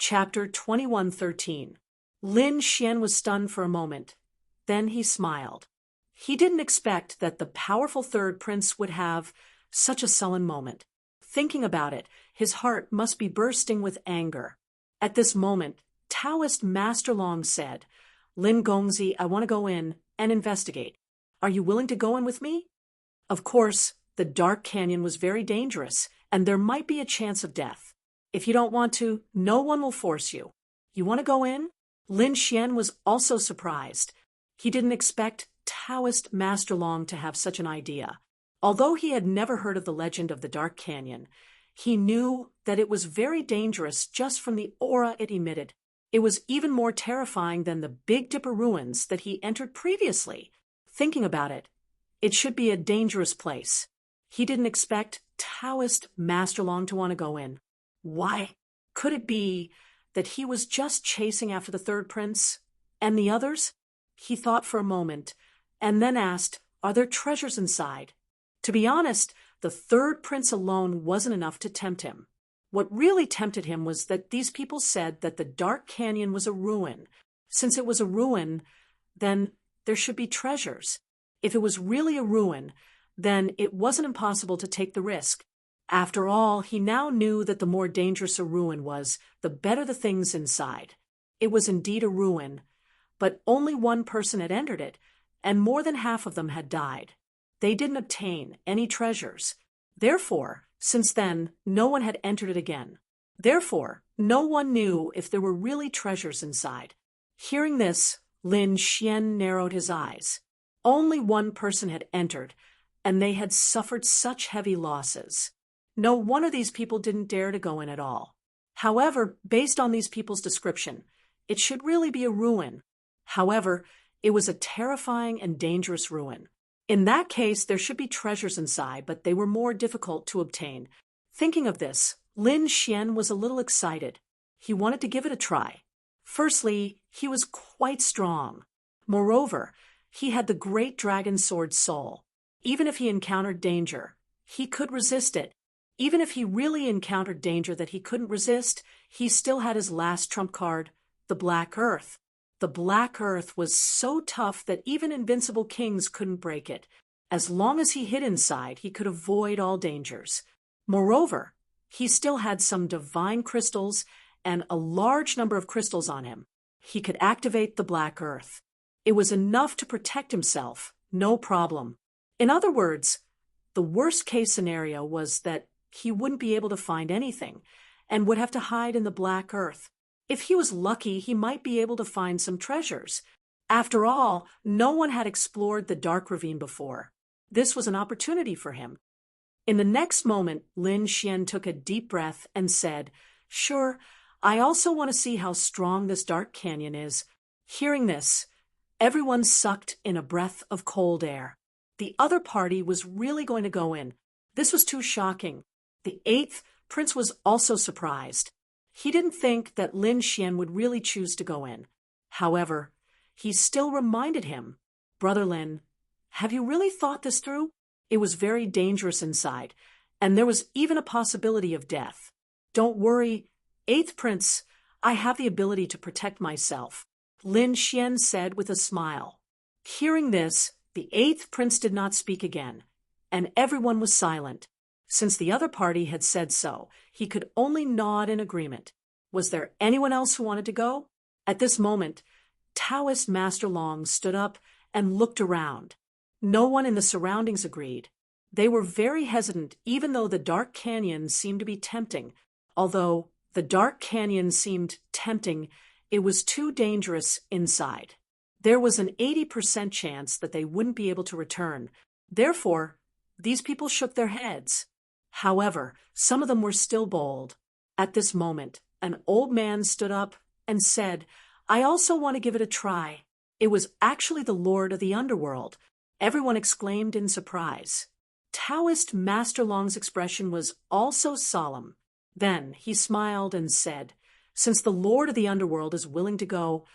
Chapter 21:13. Lin Xian was stunned for a moment. Then he smiled. He didn't expect that the powerful third prince would have such a sullen moment. Thinking about it, his heart must be bursting with anger. At this moment, Taoist Master Long said, "Lin Gongzi, I want to go in and investigate. Are you willing to go in with me?" Of course, the dark canyon was very dangerous, and there might be a chance of death. If you don't want to, no one will force you. You want to go in? Lin Xian was also surprised. He didn't expect Taoist Master Long to have such an idea. Although he had never heard of the legend of the Dark Canyon, he knew that it was very dangerous just from the aura it emitted. It was even more terrifying than the Big Dipper ruins that he entered previously. Thinking about it, it should be a dangerous place. He didn't expect Taoist Master Long to want to go in. Why? Could it be that he was just chasing after the third prince? And the others? He thought for a moment, and then asked, "Are there treasures inside?" To be honest, the third prince alone wasn't enough to tempt him. What really tempted him was that these people said that the Dark Canyon was a ruin. Since it was a ruin, then there should be treasures. If it was really a ruin, then it wasn't impossible to take the risk. After all, he now knew that the more dangerous a ruin was, the better the things inside. It was indeed a ruin, but only one person had entered it, and more than half of them had died. They didn't obtain any treasures. Therefore, since then, no one had entered it again. Therefore, no one knew if there were really treasures inside. Hearing this, Lin Xian narrowed his eyes. Only one person had entered, and they had suffered such heavy losses. No one of these people didn't dare to go in at all. However, based on these people's description, it should really be a ruin. However, it was a terrifying and dangerous ruin. In that case, there should be treasures inside, but they were more difficult to obtain. Thinking of this, Lin Xian was a little excited. He wanted to give it a try. Firstly, he was quite strong. Moreover, he had the great dragon sword soul. Even if he encountered danger, he could resist it. Even if he really encountered danger that he couldn't resist, he still had his last trump card, the Black Earth. The Black Earth was so tough that even invincible kings couldn't break it. As long as he hid inside, he could avoid all dangers. Moreover, he still had some divine crystals and a large number of crystals on him. He could activate the Black Earth. It was enough to protect himself, no problem. In other words, the worst-case scenario was that he wouldn't be able to find anything and would have to hide in the Black Earth. If he was lucky, he might be able to find some treasures. After all, no one had explored the Dark Ravine before. This was an opportunity for him. In the next moment, Lin Xian took a deep breath and said, "Sure, I also want to see how strong this Dark Canyon is." Hearing this, everyone sucked in a breath of cold air. The other party was really going to go in. This was too shocking. The eighth prince was also surprised. He didn't think that Lin Xian would really choose to go in. However, he still reminded him, "Brother Lin, have you really thought this through? It was very dangerous inside, and there was even a possibility of death. Don't worry, eighth prince, I have the ability to protect myself," Lin Xian said with a smile. Hearing this, the eighth prince did not speak again, and everyone was silent. Since the other party had said so, he could only nod in agreement. Was there anyone else who wanted to go? At this moment, Taoist Master Long stood up and looked around. No one in the surroundings agreed. They were very hesitant, even though the Dark Canyon seemed to be tempting. Although the Dark Canyon seemed tempting, it was too dangerous inside. There was an 80% chance that they wouldn't be able to return. Therefore, these people shook their heads. However, some of them were still bold. At this moment, an old man stood up and said, "I also want to give it a try." It was actually the Lord of the Underworld. Everyone exclaimed in surprise. Taoist Master Long's expression was also solemn. Then he smiled and said, "Since the Lord of the Underworld is willing to go,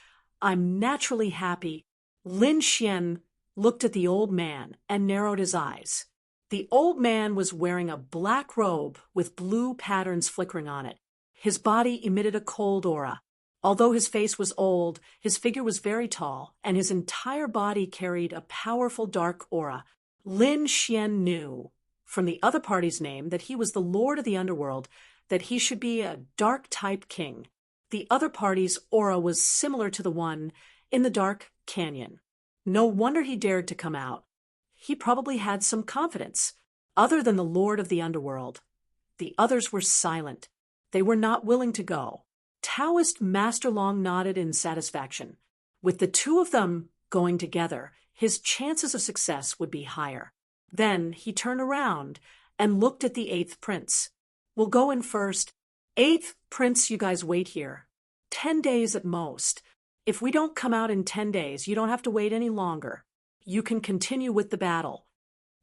I'm naturally happy." Lin Xian looked at the old man and narrowed his eyes. The old man was wearing a black robe with blue patterns flickering on it. His body emitted a cold aura. Although his face was old, his figure was very tall, and his entire body carried a powerful dark aura. Lin Xian knew, from the other party's name, that he was the lord of the underworld, that he should be a dark-type king. The other party's aura was similar to the one in the dark canyon. No wonder he dared to come out. He probably had some confidence. Other than the lord of the underworld, the others were silent. They were not willing to go. Taoist Master Long nodded in satisfaction. With the two of them going together, his chances of success would be higher. Then he turned around and looked at the 8th prince. We'll go in first. 8th prince, you guys wait here. 10 days at most. If we don't come out in 10 days, you don't have to wait any longer. You can continue with the battle.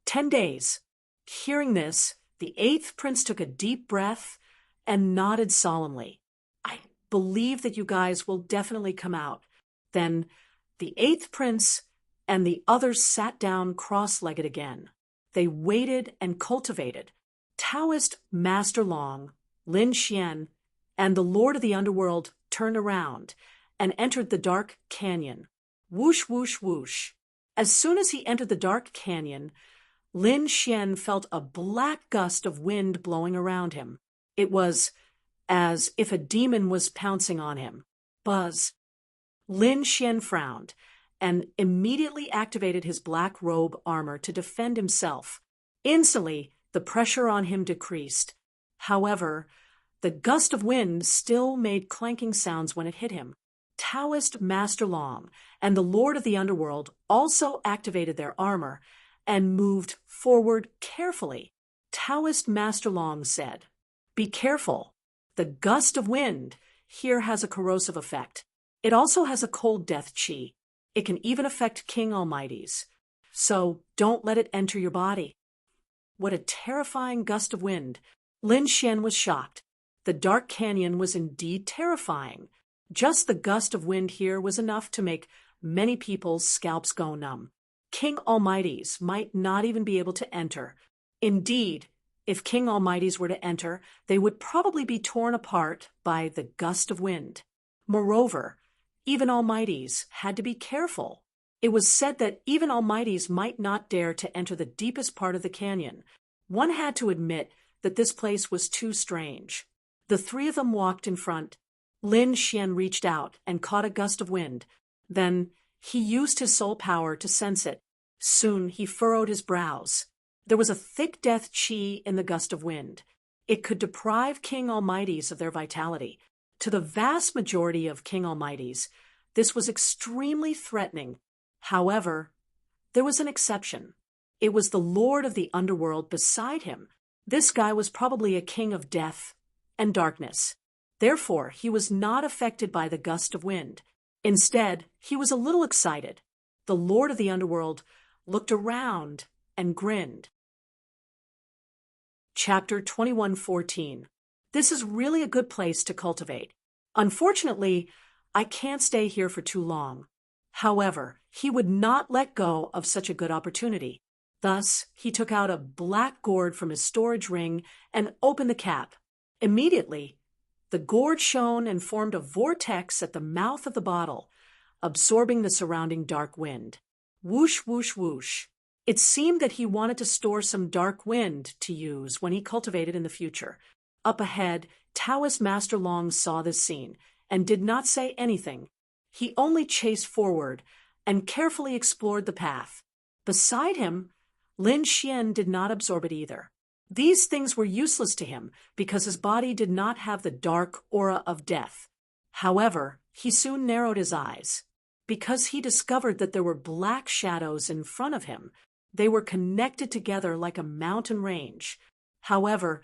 10 days. Hearing this, the 8th prince took a deep breath and nodded solemnly. I believe that you guys will definitely come out. Then the 8th prince and the others sat down cross-legged again. They waited and cultivated. Taoist Master Long, Lin Xian, and the Lord of the Underworld turned around and entered the dark canyon. Whoosh, whoosh, whoosh. As soon as he entered the dark canyon, Lin Xian felt a black gust of wind blowing around him. It was as if a demon was pouncing on him. Buzz. Lin Xian frowned and immediately activated his black robe armor to defend himself. Instantly, the pressure on him decreased. However, the gust of wind still made clanking sounds when it hit him. Taoist Master Long and the Lord of the Underworld also activated their armor and moved forward carefully. Taoist Master Long said, "Be careful. The gust of wind here has a corrosive effect. It also has a cold death chi. It can even affect King Almighty's. So don't let it enter your body." What a terrifying gust of wind. Lin Xian was shocked. The dark canyon was indeed terrifying. Just the gust of wind here was enough to make many people's scalps go numb. King Almighty's might not even be able to enter. Indeed, if King Almighty's were to enter, they would probably be torn apart by the gust of wind. Moreover, even Almighty's had to be careful. It was said that even Almighty's might not dare to enter the deepest part of the canyon. One had to admit that this place was too strange. The three of them walked in front. Lin Xian reached out and caught a gust of wind. Then he used his soul power to sense it. Soon he furrowed his brows. There was a thick death chi in the gust of wind. It could deprive King Almighty's of their vitality. To the vast majority of King Almighty's, this was extremely threatening. However, there was an exception. It was the Lord of the Underworld beside him. This guy was probably a king of death and darkness. Therefore, he was not affected by the gust of wind. Instead, he was a little excited. The Lord of the Underworld looked around and grinned. Chapter 21:14. This is really a good place to cultivate. Unfortunately, I can't stay here for too long. However, he would not let go of such a good opportunity. Thus, he took out a black gourd from his storage ring and opened the cap. Immediately, the gourd shone and formed a vortex at the mouth of the bottle, absorbing the surrounding dark wind. Whoosh, whoosh, whoosh. It seemed that he wanted to store some dark wind to use when he cultivated in the future. Up ahead, Taoist Master Long saw this scene and did not say anything. He only chased forward and carefully explored the path. Beside him, Lin Xian did not absorb it either. These things were useless to him because his body did not have the dark aura of death. However, he soon narrowed his eyes. Because he discovered that there were black shadows in front of him, they were connected together like a mountain range. However,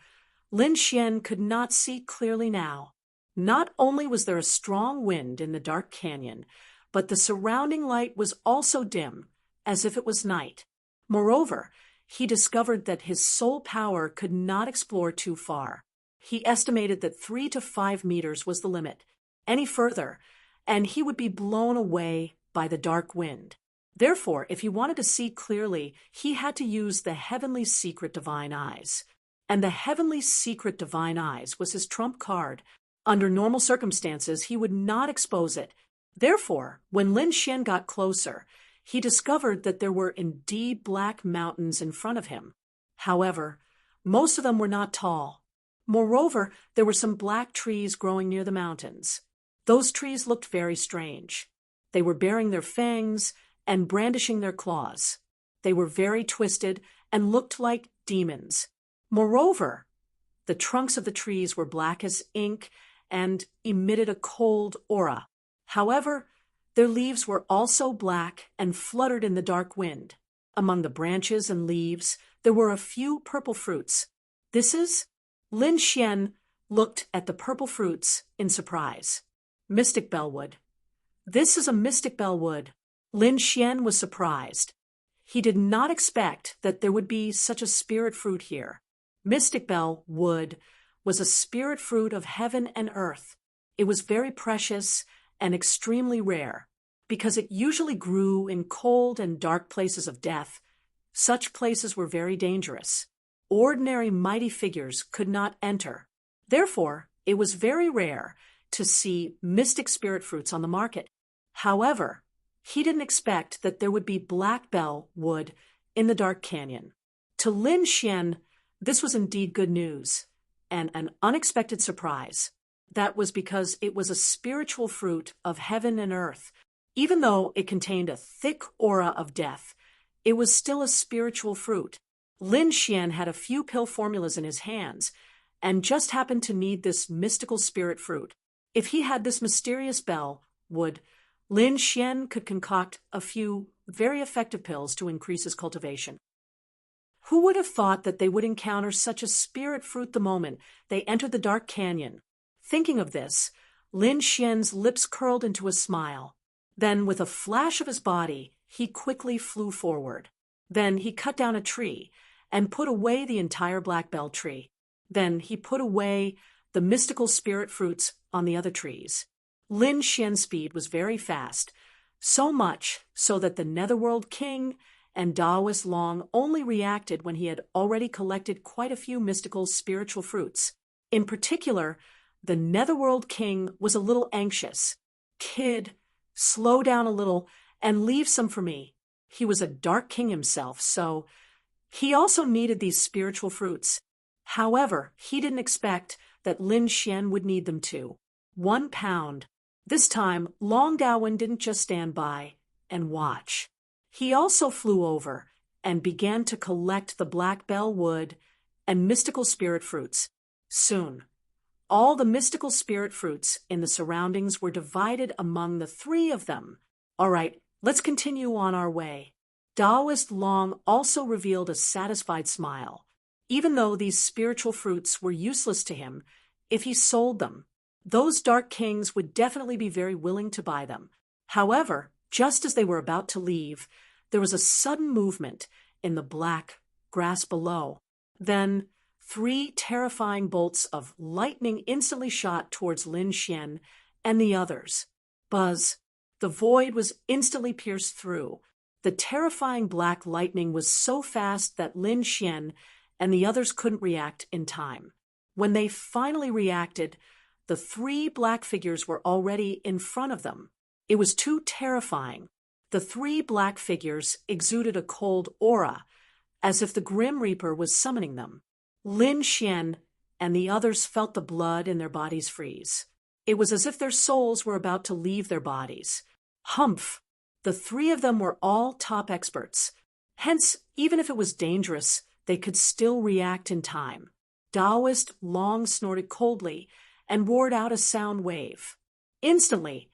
Lin Xian could not see clearly now. Not only was there a strong wind in the dark canyon, but the surrounding light was also dim, as if it was night. Moreover, he discovered that his soul power could not explore too far. He estimated that 3 to 5 meters was the limit. Any further, and he would be blown away by the dark wind. Therefore, if he wanted to see clearly, he had to use the Heavenly Secret Divine Eyes. And the Heavenly Secret Divine Eyes was his trump card. Under normal circumstances, he would not expose it. Therefore, when Lin Xian got closer, he discovered that there were indeed black mountains in front of him. However, most of them were not tall. Moreover, there were some black trees growing near the mountains. Those trees looked very strange. They were baring their fangs and brandishing their claws. They were very twisted and looked like demons. Moreover, the trunks of the trees were black as ink and emitted a cold aura. However, their leaves were also black and fluttered in the dark wind. Among the branches and leaves, there were a few purple fruits. Lin Xian looked at the purple fruits in surprise. Mystic bellwood. This is a mystic bellwood. Lin Xian was surprised. He did not expect that there would be such a spirit fruit here. Mystic bell wood was a spirit fruit of heaven and earth. It was very precious and extremely rare. Because it usually grew in cold and dark places of death, such places were very dangerous. Ordinary mighty figures could not enter. Therefore, it was very rare to see mystic spirit fruits on the market. However, he didn't expect that there would be black bell wood in the dark canyon. To Lin Xian, this was indeed good news and an unexpected surprise. That was because it was a spiritual fruit of heaven and earth. Even though it contained a thick aura of death, it was still a spiritual fruit. Lin Xian had a few pill formulas in his hands and just happened to need this mystical spirit fruit. If he had this mysterious bell wood, Lin Xian could concoct a few very effective pills to increase his cultivation. Who would have thought that they would encounter such a spirit fruit the moment they entered the dark canyon? Thinking of this, Lin Xian's lips curled into a smile. Then, with a flash of his body, he quickly flew forward. Then he cut down a tree and put away the entire black bell tree. Then he put away the mystical spirit fruits on the other trees. Lin Xian's speed was very fast, so much so that the Netherworld King and Taoist Long only reacted when he had already collected quite a few mystical spiritual fruits. In particular, the Netherworld King was a little anxious. "Kid, slow down a little and leave some for me." He was a dark king himself, so he also needed these spiritual fruits. However, he didn't expect that Lin Xian would need them too. 1 pound. This time, Long Daowen didn't just stand by and watch. He also flew over and began to collect the black bell wood and mystical spirit fruits. Soon, all the mystical spirit fruits in the surroundings were divided among the 3 of them. All right, let's continue on our way. Taoist Long also revealed a satisfied smile, even though these spiritual fruits were useless to him if he sold them. Those dark kings would definitely be very willing to buy them. However, just as they were about to leave, there was a sudden movement in the black grass below. Then 3 terrifying bolts of lightning instantly shot towards Lin Xian and the others. Buzz. The void was instantly pierced through. The terrifying black lightning was so fast that Lin Xian and the others couldn't react in time. When they finally reacted, the 3 black figures were already in front of them. It was too terrifying. The 3 black figures exuded a cold aura, as if the Grim Reaper was summoning them. Lin Xian and the others felt the blood in their bodies freeze. It was as if their souls were about to leave their bodies. Humph! The 3 of them were all top experts. Hence, even if it was dangerous, they could still react in time. Taoist Long snorted coldly and roared out a sound wave. Instantly,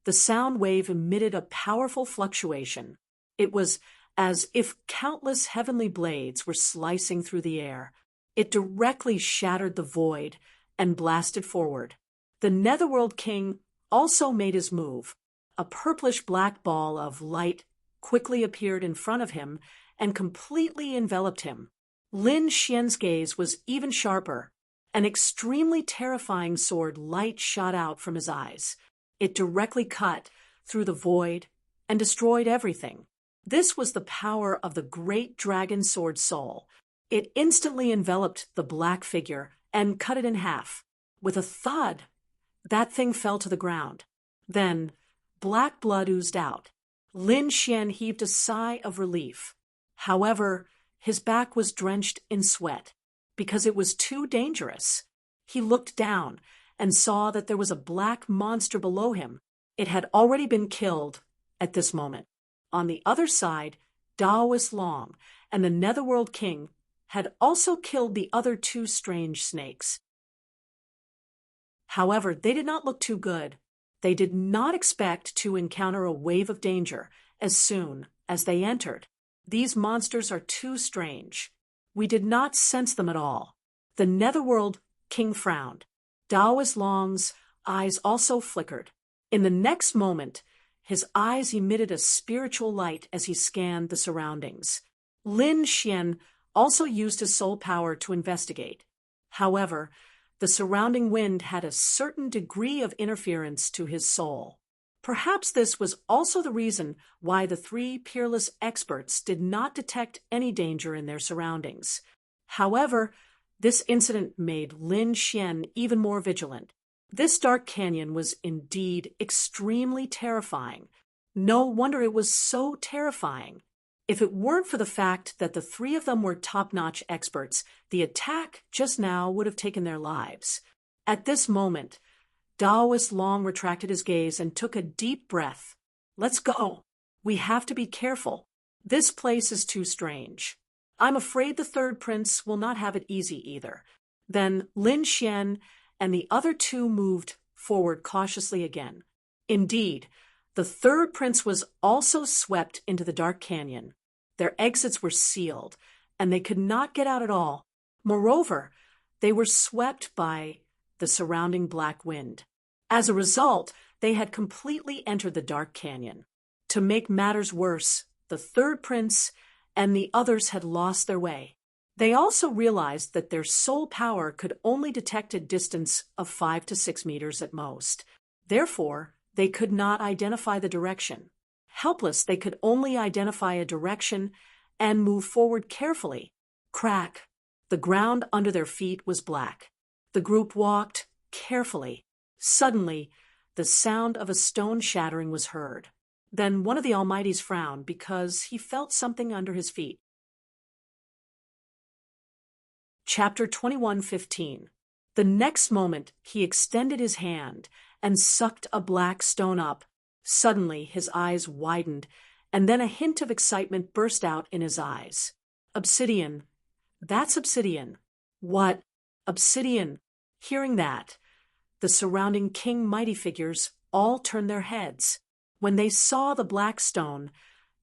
the sound wave emitted a powerful fluctuation. It was as if countless heavenly blades were slicing through the air. It directly shattered the void and blasted forward. The Netherworld King also made his move. A purplish-black ball of light quickly appeared in front of him and completely enveloped him. Lin Xian's gaze was even sharper. An extremely terrifying sword light shot out from his eyes. It directly cut through the void and destroyed everything. This was the power of the great dragon sword soul. It instantly enveloped the black figure and cut it in half. With a thud, That thing fell to the ground. Then, black blood oozed out. Lin Xian heaved a sigh of relief. However, his back was drenched in sweat, because it was too dangerous. He looked down and saw that there was a black monster below him. It had already been killed at this moment. On the other side, Daoist Long and the Netherworld King had also killed the other two strange snakes. However, they did not look too good. They did not expect to encounter a wave of danger as soon as they entered. These monsters are too strange. We did not sense them at all. The Netherworld King frowned. Daoist Long's eyes also flickered. In the next moment, his eyes emitted a spiritual light as he scanned the surroundings. Lin Xian also used his soul power to investigate. However, the surrounding wind had a certain degree of interference to his soul. Perhaps this was also the reason why the three peerless experts did not detect any danger in their surroundings. However, this incident made Lin Xian even more vigilant. This dark canyon was indeed extremely terrifying. No wonder it was so terrifying. If it weren't for the fact that the three of them were top-notch experts, the attack just now would have taken their lives. At this moment, Daoist Long retracted his gaze and took a deep breath. Let's go. We have to be careful. This place is too strange. I'm afraid the third prince will not have it easy either. Then Lin Xian and the other two moved forward cautiously again. Indeed, the third prince was also swept into the dark canyon. Their exits were sealed, and they could not get out at all. Moreover, they were swept by the surrounding black wind. As a result, they had completely entered the dark canyon. To make matters worse, the third prince and the others had lost their way. They also realized that their soul power could only detect a distance of 5 to 6 meters at most. Therefore, they could not identify the direction. Helpless, they could only identify a direction and move forward carefully. Crack! The ground under their feet was black. The group walked carefully. Suddenly, the sound of a stone shattering was heard. Then one of the Almighties frowned because he felt something under his feet. Chapter 21:15. The next moment, he extended his hand and sucked a black stone up. Suddenly, his eyes widened, and then a hint of excitement burst out in his eyes. Obsidian. That's obsidian. What? Obsidian. Hearing that, the surrounding king mighty figures all turned their heads. When they saw the black stone,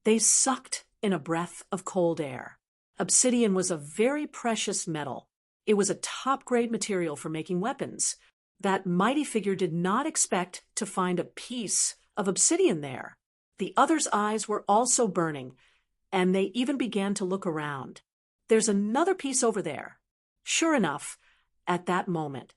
they sucked in a breath of cold air. Obsidian was a very precious metal. It was a top-grade material for making weapons. That mighty figure did not expect to find a piece of obsidian there. The others' eyes were also burning, and they even began to look around. There's another piece over there. Sure enough, at that moment,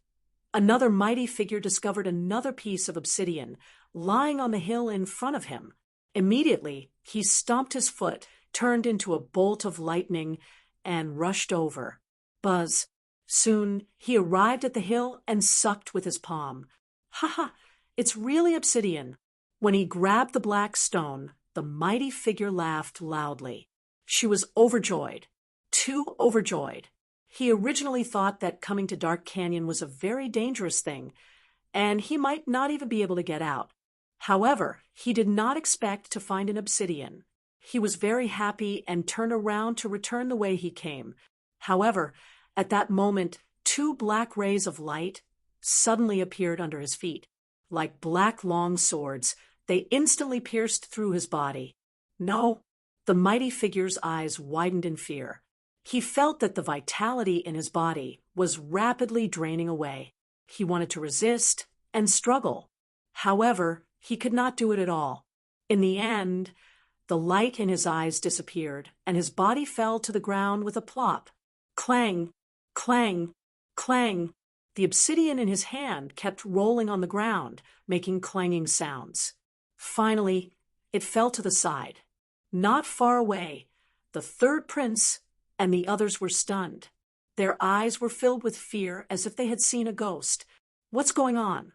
another mighty figure discovered another piece of obsidian lying on the hill in front of him. Immediately, he stomped his foot, turned into a bolt of lightning, and rushed over. Buzz. Soon, he arrived at the hill and sucked with his palm. Ha ha! It's really obsidian. When he grabbed the black stone, the mighty figure laughed loudly. She was overjoyed. Too overjoyed. He originally thought that coming to Dark Canyon was a very dangerous thing, and he might not even be able to get out. However, he did not expect to find an obsidian. He was very happy and turned around to return the way he came. However, at that moment, two black rays of light suddenly appeared under his feet. Like black long swords, they instantly pierced through his body. No! The mighty figure's eyes widened in fear. He felt that the vitality in his body was rapidly draining away. He wanted to resist and struggle. However, he could not do it at all. In the end, the light in his eyes disappeared, and his body fell to the ground with a plop. Clang! Clang! Clang! The obsidian in his hand kept rolling on the ground, making clanging sounds. Finally, it fell to the side. Not far away, the third prince and the others were stunned. Their eyes were filled with fear as if they had seen a ghost. What's going on?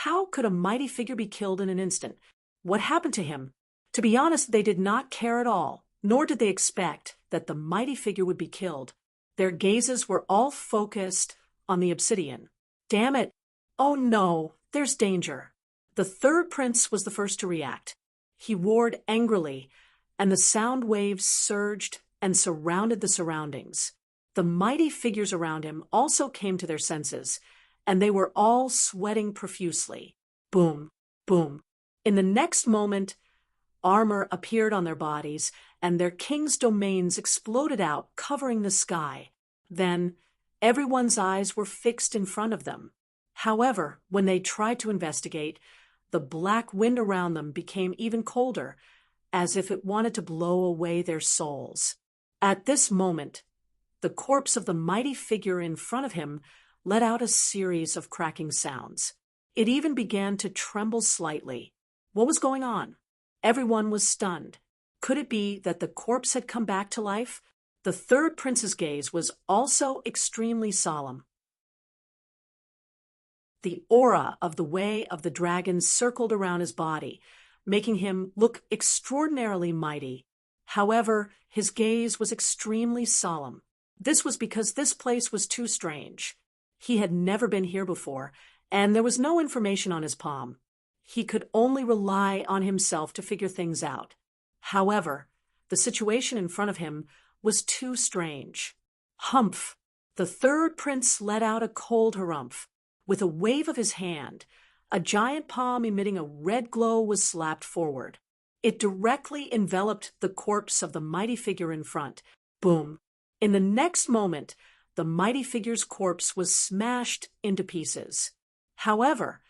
How could a mighty figure be killed in an instant? What happened to him? To be honest, they did not care at all, nor did they expect that the mighty figure would be killed. Their gazes were all focused on the obsidian. Damn it! Oh no, there's danger. The third prince was the first to react. He roared angrily, and the sound waves surged and surrounded the surroundings. The mighty figures around him also came to their senses, and they were all sweating profusely. Boom, boom. In the next moment, armor appeared on their bodies, and their king's domains exploded out, covering the sky. Then, everyone's eyes were fixed in front of them. However, when they tried to investigate, the black wind around them became even colder, as if it wanted to blow away their souls. At this moment, the corpse of the mighty figure in front of him let out a series of cracking sounds. It even began to tremble slightly. What was going on? Everyone was stunned. Could it be that the corpse had come back to life? The third prince's gaze was also extremely solemn. The aura of the Way of the Dragon circled around his body, making him look extraordinarily mighty. However, his gaze was extremely solemn. This was because this place was too strange. He had never been here before, and there was no information on his palm. He could only rely on himself to figure things out. However, the situation in front of him was too strange. Humph! The third prince let out a cold harumph. With a wave of his hand, a giant palm emitting a red glow was slapped forward. It directly enveloped the corpse of the mighty figure in front. Boom! In the next moment, the mighty figure's corpse was smashed into pieces. However,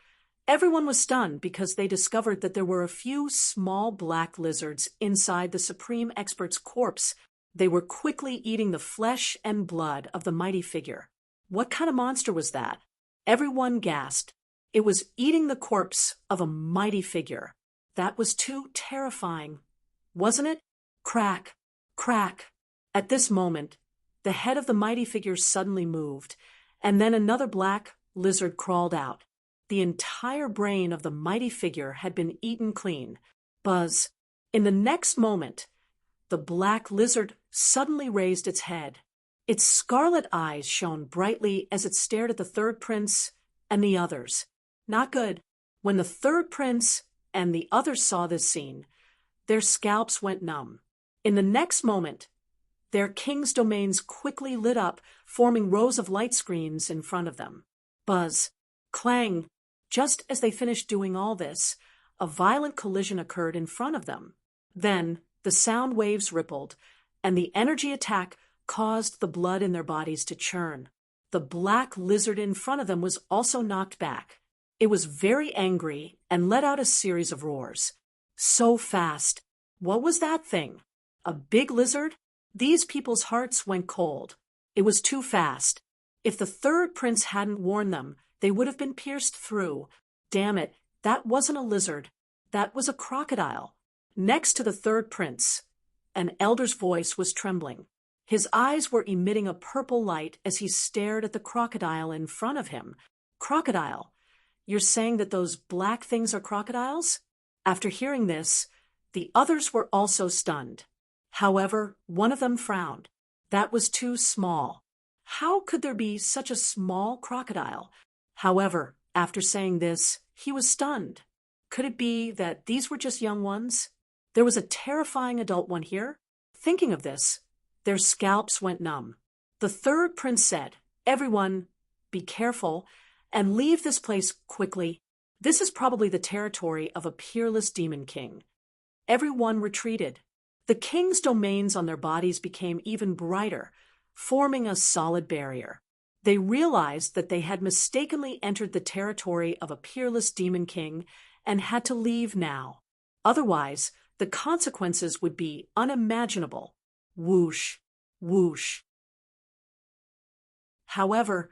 everyone was stunned because they discovered that there were a few small black lizards inside the supreme expert's corpse. They were quickly eating the flesh and blood of the mighty figure. What kind of monster was that? Everyone gasped. It was eating the corpse of a mighty figure. That was too terrifying, wasn't it? Crack, crack. At this moment, the head of the mighty figure suddenly moved, and then another black lizard crawled out. The entire brain of the mighty figure had been eaten clean. Buzz. In the next moment, the black lizard suddenly raised its head. Its scarlet eyes shone brightly as it stared at the third prince and the others. Not good. When the third prince and the others saw this scene, their scalps went numb. In the next moment, their king's domains quickly lit up, forming rows of light screens in front of them. Buzz. Clang. Just as they finished doing all this, a violent collision occurred in front of them. Then, the sound waves rippled, and the energy attack caused the blood in their bodies to churn. The black lizard in front of them was also knocked back. It was very angry and let out a series of roars. So fast. What was that thing? A big lizard? These people's hearts went cold. It was too fast. If the third prince hadn't warned them, they would have been pierced through. Damn it, that wasn't a lizard. That was a crocodile. Next to the third prince, an elder's voice was trembling. His eyes were emitting a purple light as he stared at the crocodile in front of him. Crocodile? You're saying that those black things are crocodiles? After hearing this, the others were also stunned. However, one of them frowned. That was too small. How could there be such a small crocodile? However, after saying this, he was stunned. Could it be that these were just young ones? There was a terrifying adult one here. Thinking of this, their scalps went numb. The third prince said, "Everyone, be careful, and leave this place quickly. This is probably the territory of a peerless demon king." Everyone retreated. The king's domains on their bodies became even brighter, forming a solid barrier. They realized that they had mistakenly entered the territory of a peerless demon king and had to leave now. Otherwise, the consequences would be unimaginable. Whoosh, whoosh. However,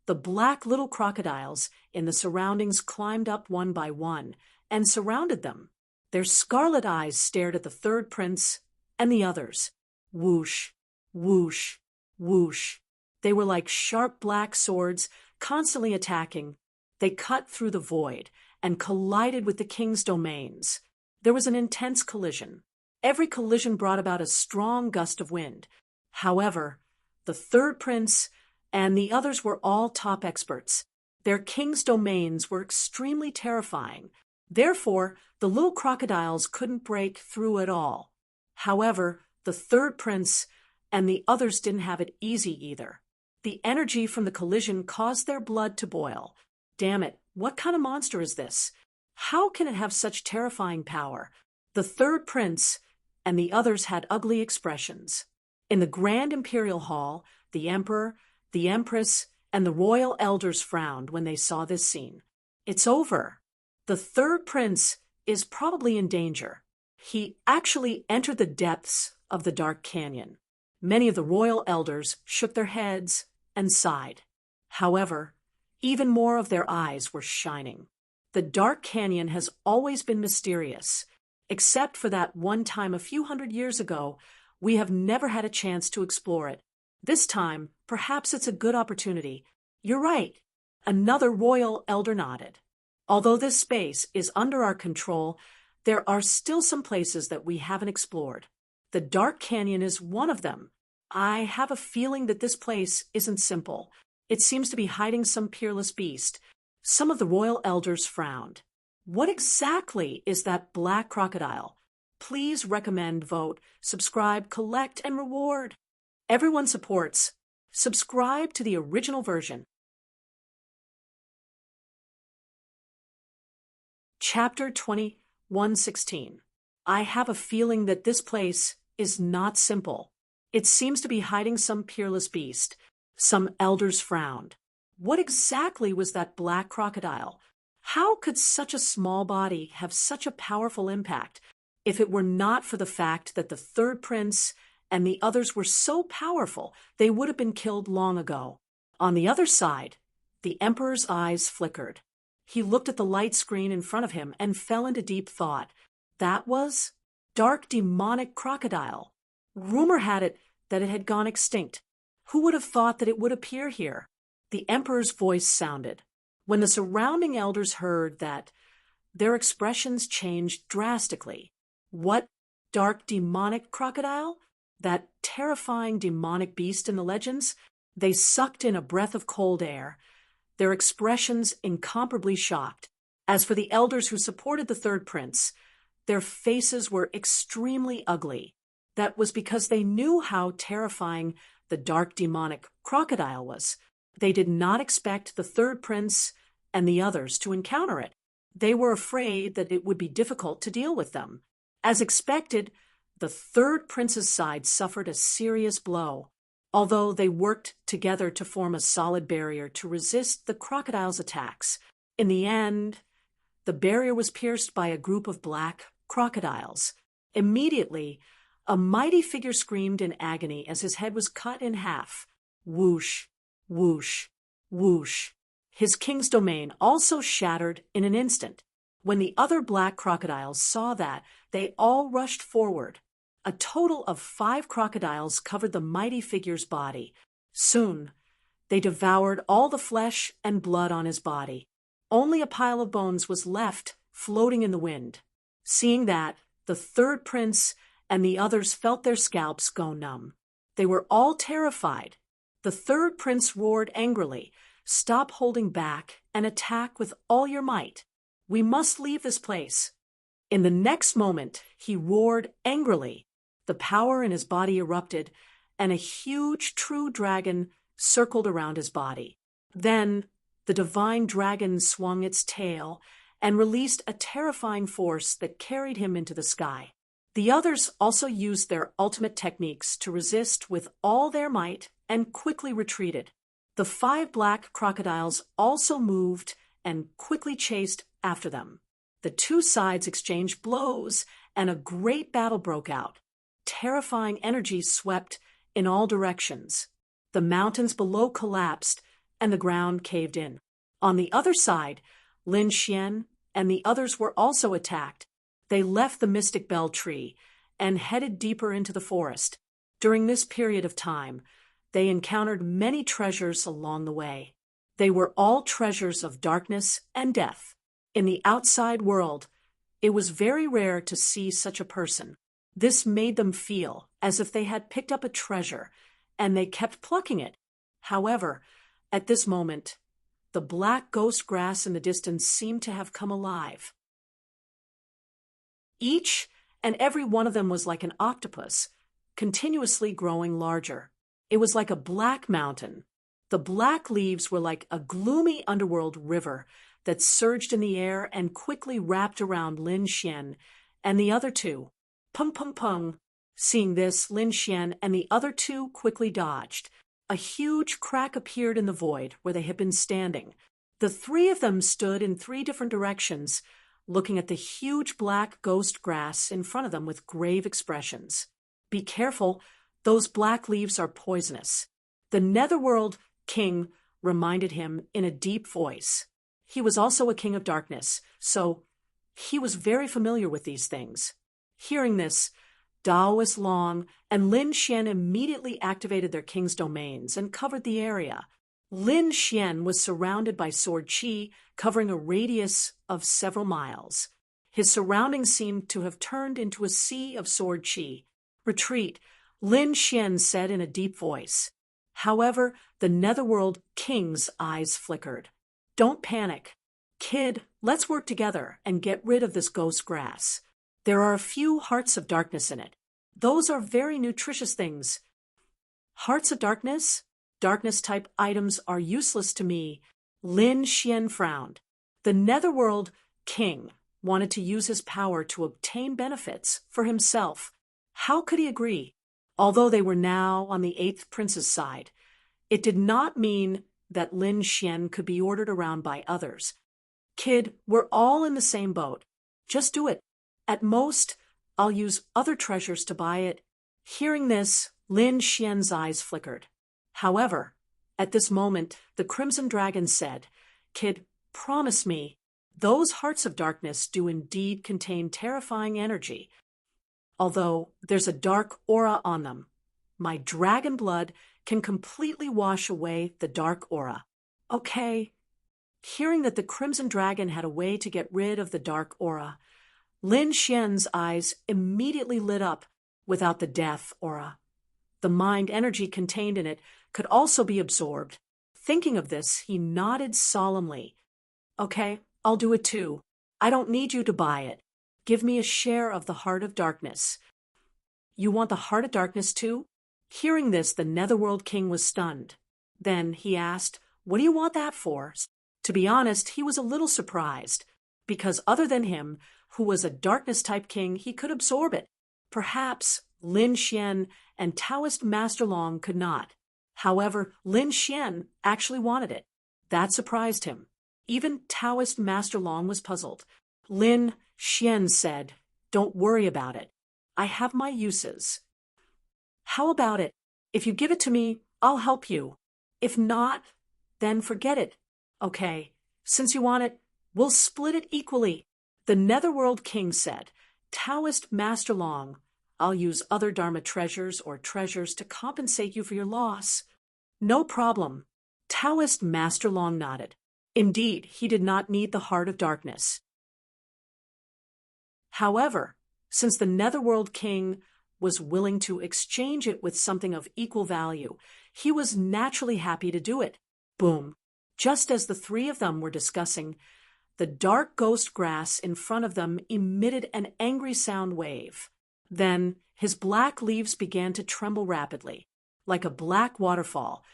the black little crocodiles in the surroundings climbed up one by one and surrounded them. Their scarlet eyes stared at the third prince and the others. Whoosh, whoosh, whoosh. They were like sharp black swords, constantly attacking. They cut through the void and collided with the king's domains. There was an intense collision. Every collision brought about a strong gust of wind. However, the third prince and the others were all top experts. Their king's domains were extremely terrifying. Therefore, the little crocodiles couldn't break through at all. However, the third prince and the others didn't have it easy either. The energy from the collision caused their blood to boil. Damn it, what kind of monster is this? How can it have such terrifying power? The third prince and the others had ugly expressions. In the grand imperial hall, the emperor, the empress, and the royal elders frowned when they saw this scene. It's over. The third prince is probably in danger. He actually entered the depths of the dark canyon. Many of the royal elders shook their heads and sighed. However, even more of their eyes were shining. The dark canyon has always been mysterious. Except for that one time a few hundred years ago, we have never had a chance to explore it. This time, perhaps it's a good opportunity. You're right. Another royal elder nodded. Although this space is under our control, there are still some places that we haven't explored. The Dark Canyon is one of them. I have a feeling that this place isn't simple. It seems to be hiding some peerless beast. Some of the royal elders frowned. What exactly is that black crocodile? Please recommend, vote, subscribe, collect, and reward. Everyone supports. Subscribe to the original version. Chapter 21:16. I have a feeling that this place is not simple. It seems to be hiding some peerless beast. Some elders frowned. What exactly was that black crocodile? How could such a small body have such a powerful impact? If it were not for the fact that the third prince and the others were so powerful, they would have been killed long ago. On the other side, the emperor's eyes flickered. He looked at the light screen in front of him and fell into deep thought. That was dark demonic crocodile. Rumor had it that it had gone extinct. Who would have thought that it would appear here? The emperor's voice sounded. When the surrounding elders heard that, their expressions changed drastically. What dark demonic crocodile? That terrifying demonic beast in the legends? They sucked in a breath of cold air, their expressions incomparably shocked. As for the elders who supported the third prince, their faces were extremely ugly. That was because they knew how terrifying the dark demonic crocodile was. They did not expect the third prince and the others to encounter it. They were afraid that it would be difficult to deal with them. As expected, the third prince's side suffered a serious blow. Although they worked together to form a solid barrier to resist the crocodile's attacks, in the end, the barrier was pierced by a group of black crocodiles. Immediately, a mighty figure screamed in agony as his head was cut in half. Whoosh, whoosh, whoosh. His king's domain also shattered in an instant. When the other black crocodiles saw that, they all rushed forward. A total of 5 crocodiles covered the mighty figure's body. Soon, they devoured all the flesh and blood on his body. Only a pile of bones was left, floating in the wind. Seeing that, the third prince and the others felt their scalps go numb. They were all terrified. The third prince roared angrily, "Stop holding back and attack with all your might. We must leave this place." In the next moment, he roared angrily. The power in his body erupted, and a huge true dragon circled around his body. Then, the divine dragon swung its tail and released a terrifying force that carried him into the sky. The others also used their ultimate techniques to resist with all their might and quickly retreated. The 5 black crocodiles also moved and quickly chased after them. The 2 sides exchanged blows, and a great battle broke out. Terrifying energy swept in all directions. The mountains below collapsed, and the ground caved in. On the other side, Lin Xian and the others were also attacked. They left the Mystic Bell Tree and headed deeper into the forest. During this period of time, they encountered many treasures along the way. They were all treasures of darkness and death. In the outside world, it was very rare to see such a person. This made them feel as if they had picked up a treasure, and they kept plucking it. However, at this moment, the black ghost grass in the distance seemed to have come alive. Each and every one of them was like an octopus, continuously growing larger. It was like a black mountain. The black leaves were like a gloomy underworld river that surged in the air and quickly wrapped around Lin Xian and the other two. Pung pung pung. Seeing this, Lin Xian and the other two quickly dodged. A huge crack appeared in the void where they had been standing. The three of them stood in three different directions, looking at the huge black ghost grass in front of them with grave expressions. Be careful, those black leaves are poisonous. The Netherworld King reminded him in a deep voice. He was also a king of darkness, so he was very familiar with these things. Hearing this, Daoist Long and Lin Xian immediately activated their king's domains and covered the area. Lin Xian was surrounded by sword qi, covering a radius of several miles. His surroundings seemed to have turned into a sea of sword qi. Retreat, Lin Xian said in a deep voice. However, the Netherworld King's eyes flickered. Don't panic. Kid, let's work together and get rid of this ghost grass. There are a few hearts of darkness in it. Those are very nutritious things. Hearts of darkness? Darkness-type items are useless to me. Lin Xian frowned. The Netherworld King wanted to use his power to obtain benefits for himself. How could he agree? Although they were now on the 8th Prince's side, it did not mean that Lin Xian could be ordered around by others. Kid, we're all in the same boat. Just do it. At most, I'll use other treasures to buy it. Hearing this, Lin Xian's eyes flickered. However, at this moment, the Crimson Dragon said, Kid, promise me, those hearts of darkness do indeed contain terrifying energy. Although there's a dark aura on them, my dragon blood can completely wash away the dark aura. Okay. Hearing that the Crimson Dragon had a way to get rid of the dark aura, Lin Xian's eyes immediately lit up without the death aura. The mind energy contained in it could also be absorbed. Thinking of this, he nodded solemnly. Okay, I'll do it too. I don't need you to buy it. Give me a share of the Heart of Darkness. You want the Heart of Darkness too? Hearing this, the Netherworld King was stunned. Then he asked, What do you want that for? To be honest, he was a little surprised, because other than him, who was a darkness-type king, he could absorb it. Perhaps Lin Xian and Taoist Master Long could not. However, Lin Xian actually wanted it. That surprised him. Even Taoist Master Long was puzzled. Lin Xian said, Don't worry about it. I have my uses. How about it? If you give it to me, I'll help you. If not, then forget it. Okay, since you want it, we'll split it equally. The Netherworld King said, Taoist Master Long, I'll use other Dharma treasures or treasures to compensate you for your loss. No problem. Taoist Master Long nodded. Indeed, he did not need the Heart of Darkness. However, since the Netherworld King was willing to exchange it with something of equal value, he was naturally happy to do it. Boom. Just as the three of them were discussing, the dark ghost grass in front of them emitted an angry sound wave. Then his black leaves began to tremble rapidly. Like a black waterfall,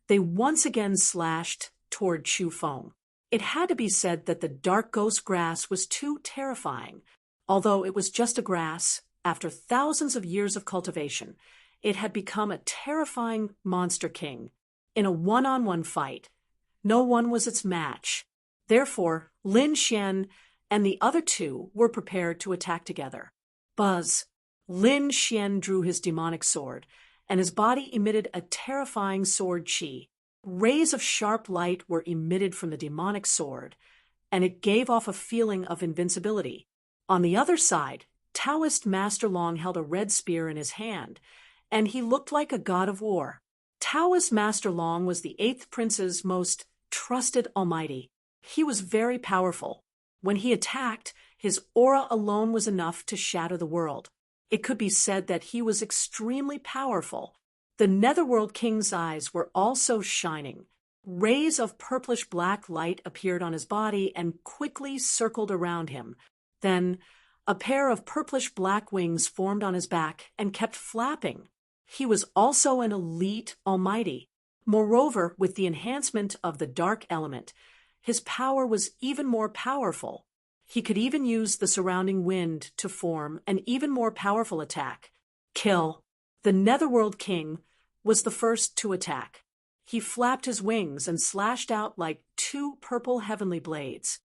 they once again slashed toward Chu Feng. It had to be said that the dark ghost grass was too terrifying. Although it was just a grass, after thousands of years of cultivation, it had become a terrifying monster king. In a one-on-one fight, no one was its match. Therefore, Lin Xian and the other two were prepared to attack together. Buzz! Lin Xian drew his demonic sword, and his body emitted a terrifying sword qi. Rays of sharp light were emitted from the demonic sword, and it gave off a feeling of invincibility. On the other side, Taoist Master Long held a red spear in his hand, and he looked like a god of war. Taoist Master Long was the 8th Prince's most trusted almighty. He was very powerful. When he attacked, his aura alone was enough to shatter the world. It could be said that he was extremely powerful. The Netherworld King's eyes were also shining. Rays of purplish-black light appeared on his body and quickly circled around him. Then, a pair of purplish-black wings formed on his back and kept flapping. He was also an elite almighty. Moreover, with the enhancement of the dark element, his power was even more powerful. He could even use the surrounding wind to form an even more powerful attack. Kill. The Netherworld King was the first to attack. He flapped his wings and slashed out like two purple heavenly blades.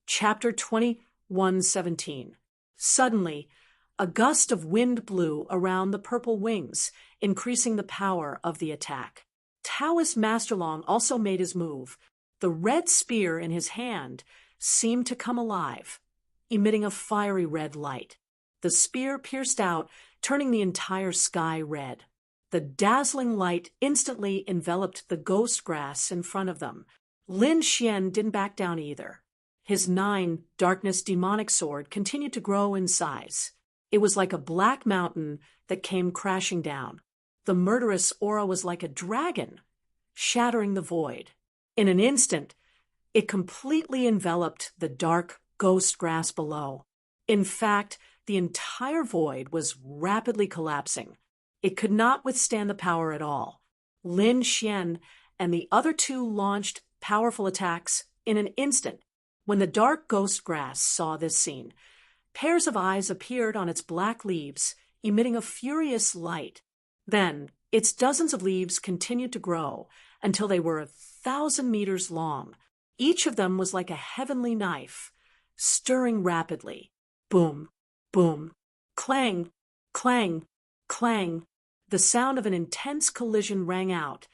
Chapter 21:17. Suddenly, a gust of wind blew around the purple wings, increasing the power of the attack. Taoist Masterlong also made his move. The red spear in his hand seemed to come alive, emitting a fiery red light. The spear pierced out, turning the entire sky red. The dazzling light instantly enveloped the ghost grass in front of them. Lin Xian didn't back down either. His 9 darkness demonic sword continued to grow in size. It was like a black mountain that came crashing down. The murderous aura was like a dragon, shattering the void. In an instant, it completely enveloped the dark ghost grass below. In fact, the entire void was rapidly collapsing. It could not withstand the power at all. Lin Xian and the other 2 launched powerful attacks in an instant. When the dark ghost grass saw this scene, pairs of eyes appeared on its black leaves, emitting a furious light. Then, its dozens of leaves continued to grow until they were 1,000 meters long. Each of them was like a heavenly knife, stirring rapidly. Boom, boom, clang, clang, clang. The sound of an intense collision rang out,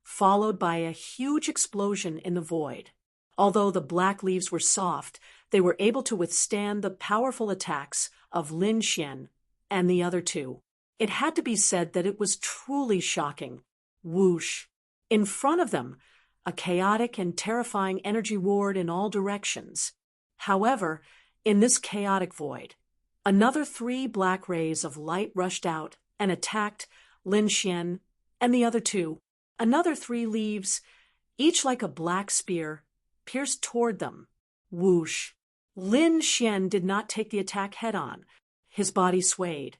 followed by a huge explosion in the void. Although the black leaves were soft, they were able to withstand the powerful attacks of Lin Xian and the other 2. It had to be said that it was truly shocking. Whoosh! In front of them, a chaotic and terrifying energy roared in all directions. However, in this chaotic void, another 3 black rays of light rushed out and attacked Lin Xian and the other 2. Another 3 leaves, each like a black spear, pierced toward them. Whoosh! Lin Xian did not take the attack head-on. His body swayed,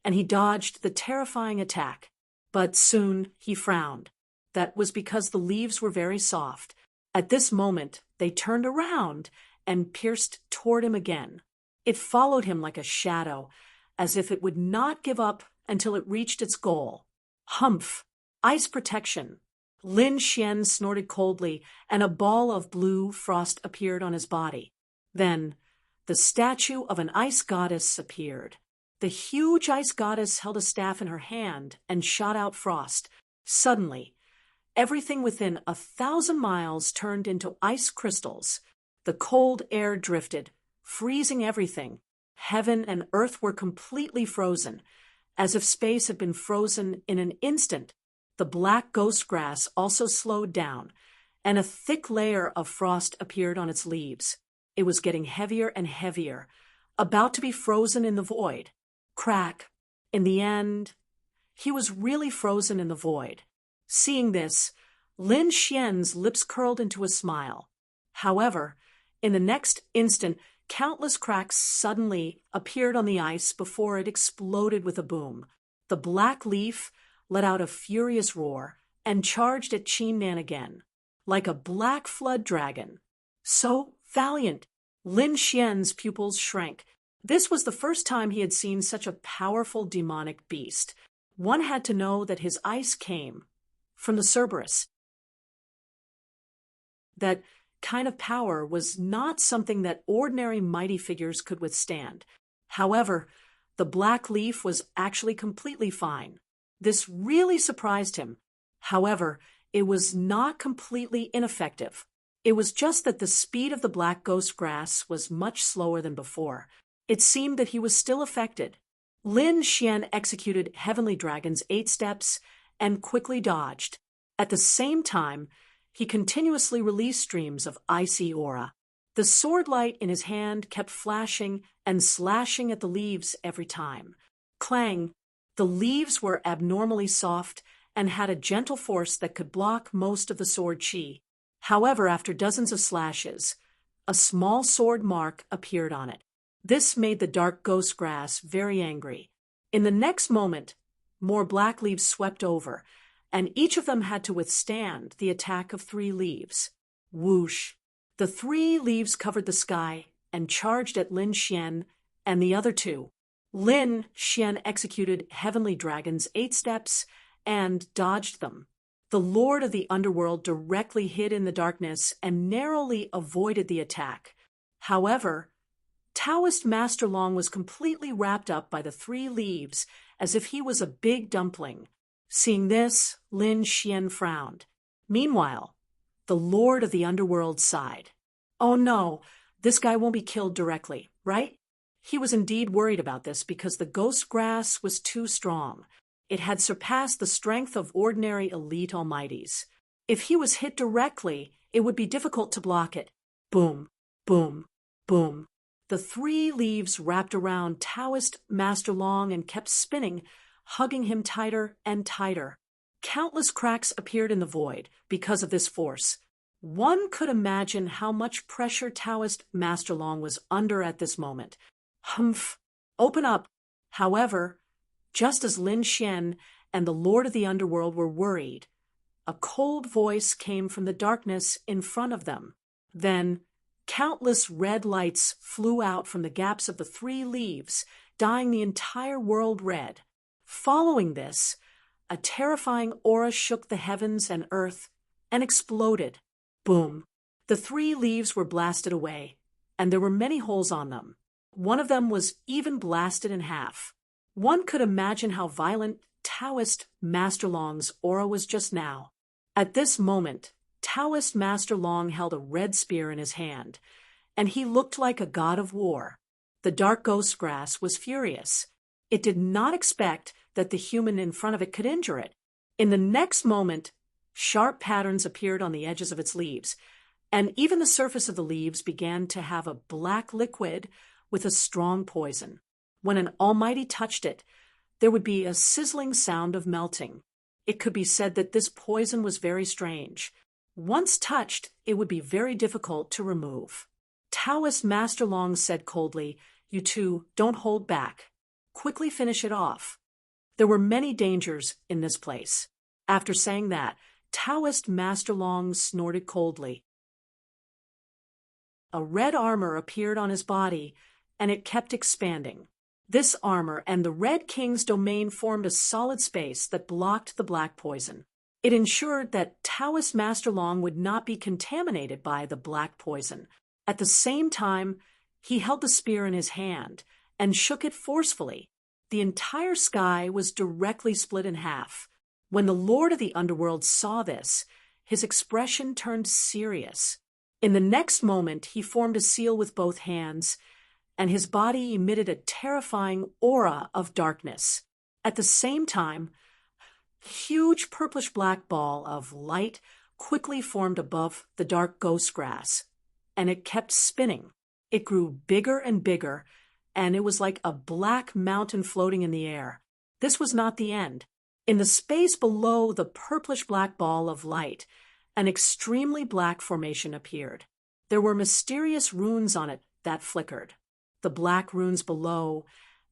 and he dodged the terrifying attack. But soon he frowned. That was because the leaves were very soft. At this moment, they turned around and pierced toward him again. It followed him like a shadow, as if it would not give up until it reached its goal. Humph! Ice protection! Lin Xian snorted coldly, and a ball of blue frost appeared on his body. Then, the statue of an ice goddess appeared. The huge ice goddess held a staff in her hand and shot out frost. Suddenly, everything within 1,000 miles turned into ice crystals. The cold air drifted, freezing everything. Heaven and earth were completely frozen, as if space had been frozen in an instant. The black ghost grass also slowed down, and a thick layer of frost appeared on its leaves. It was getting heavier and heavier, about to be frozen in the void. Crack! In the end, he was really frozen in the void. Seeing this, Lin Xian's lips curled into a smile. However, in the next instant, countless cracks suddenly appeared on the ice before it exploded with a boom. The black leaf let out a furious roar and charged at Qin Nan again, like a black flood dragon. So valiant! Lin Xian's pupils shrank. This was the first time he had seen such a powerful demonic beast. One had to know that his ice came from the Cerberus. That kind of power was not something that ordinary mighty figures could withstand. However, the black leaf was actually completely fine. This really surprised him. However, it was not completely ineffective. It was just that the speed of the black ghost grass was much slower than before. It seemed that he was still affected. Lin Xian executed Heavenly Dragon's 8 steps and quickly dodged. At the same time, he continuously released streams of icy aura. The sword light in his hand kept flashing and slashing at the leaves every time. Clang! The leaves were abnormally soft and had a gentle force that could block most of the sword chi. However, after dozens of slashes, a small sword mark appeared on it. This made the dark ghost grass very angry. In the next moment, more black leaves swept over, and each of them had to withstand the attack of 3 leaves. Whoosh! The 3 leaves covered the sky and charged at Lin Xian and the other 2. Lin Xian executed Heavenly Dragon's 8 steps and dodged them. The Lord of the Underworld directly hid in the darkness and narrowly avoided the attack. However, Taoist Master Long was completely wrapped up by the 3 leaves as if he was a big dumpling. Seeing this, Lin Xian frowned. Meanwhile, the Lord of the Underworld sighed. Oh no, this guy won't be killed directly, right? He was indeed worried about this because the ghost grass was too strong. It had surpassed the strength of ordinary elite almighties. If he was hit directly, it would be difficult to block it. Boom, boom, boom. The 3 leaves wrapped around Taoist Master Long and kept spinning, hugging him tighter and tighter. Countless cracks appeared in the void because of this force. One could imagine how much pressure Taoist Master Long was under at this moment. Humph! Open up! However, just as Lin Xian and the Lord of the Underworld were worried, a cold voice came from the darkness in front of them. Then, countless red lights flew out from the gaps of the 3 leaves, dyeing the entire world red. Following this, a terrifying aura shook the heavens and earth and exploded. Boom! The 3 leaves were blasted away, and there were many holes on them. One of them was even blasted in half. One could imagine how violent Taoist Master Long's aura was just now. At this moment, Taoist Master Long held a red spear in his hand, and he looked like a god of war. The dark ghost grass was furious. It did not expect that the human in front of it could injure it. In the next moment, sharp patterns appeared on the edges of its leaves, and even the surface of the leaves began to have a black liquid with a strong poison. When an almighty touched it, there would be a sizzling sound of melting. It could be said that this poison was very strange. Once touched, it would be very difficult to remove. Taoist Master Long said coldly, "You two, don't hold back. Quickly finish it off." There were many dangers in this place. After saying that, Taoist Master Long snorted coldly. A red armor appeared on his body, and it kept expanding. This armor and the Red King's domain formed a solid space that blocked the black poison. It ensured that Taoist Master Long would not be contaminated by the black poison. At the same time, he held the spear in his hand and shook it forcefully. The entire sky was directly split in half. When the Lord of the Underworld saw this, his expression turned serious. In the next moment, he formed a seal with both hands, and his body emitted a terrifying aura of darkness. At the same time, a huge purplish-black ball of light quickly formed above the dark ghost grass, and it kept spinning. It grew bigger and bigger, and it was like a black mountain floating in the air. This was not the end. In the space below the purplish-black ball of light, an extremely black formation appeared. There were mysterious runes on it that flickered. The black runes below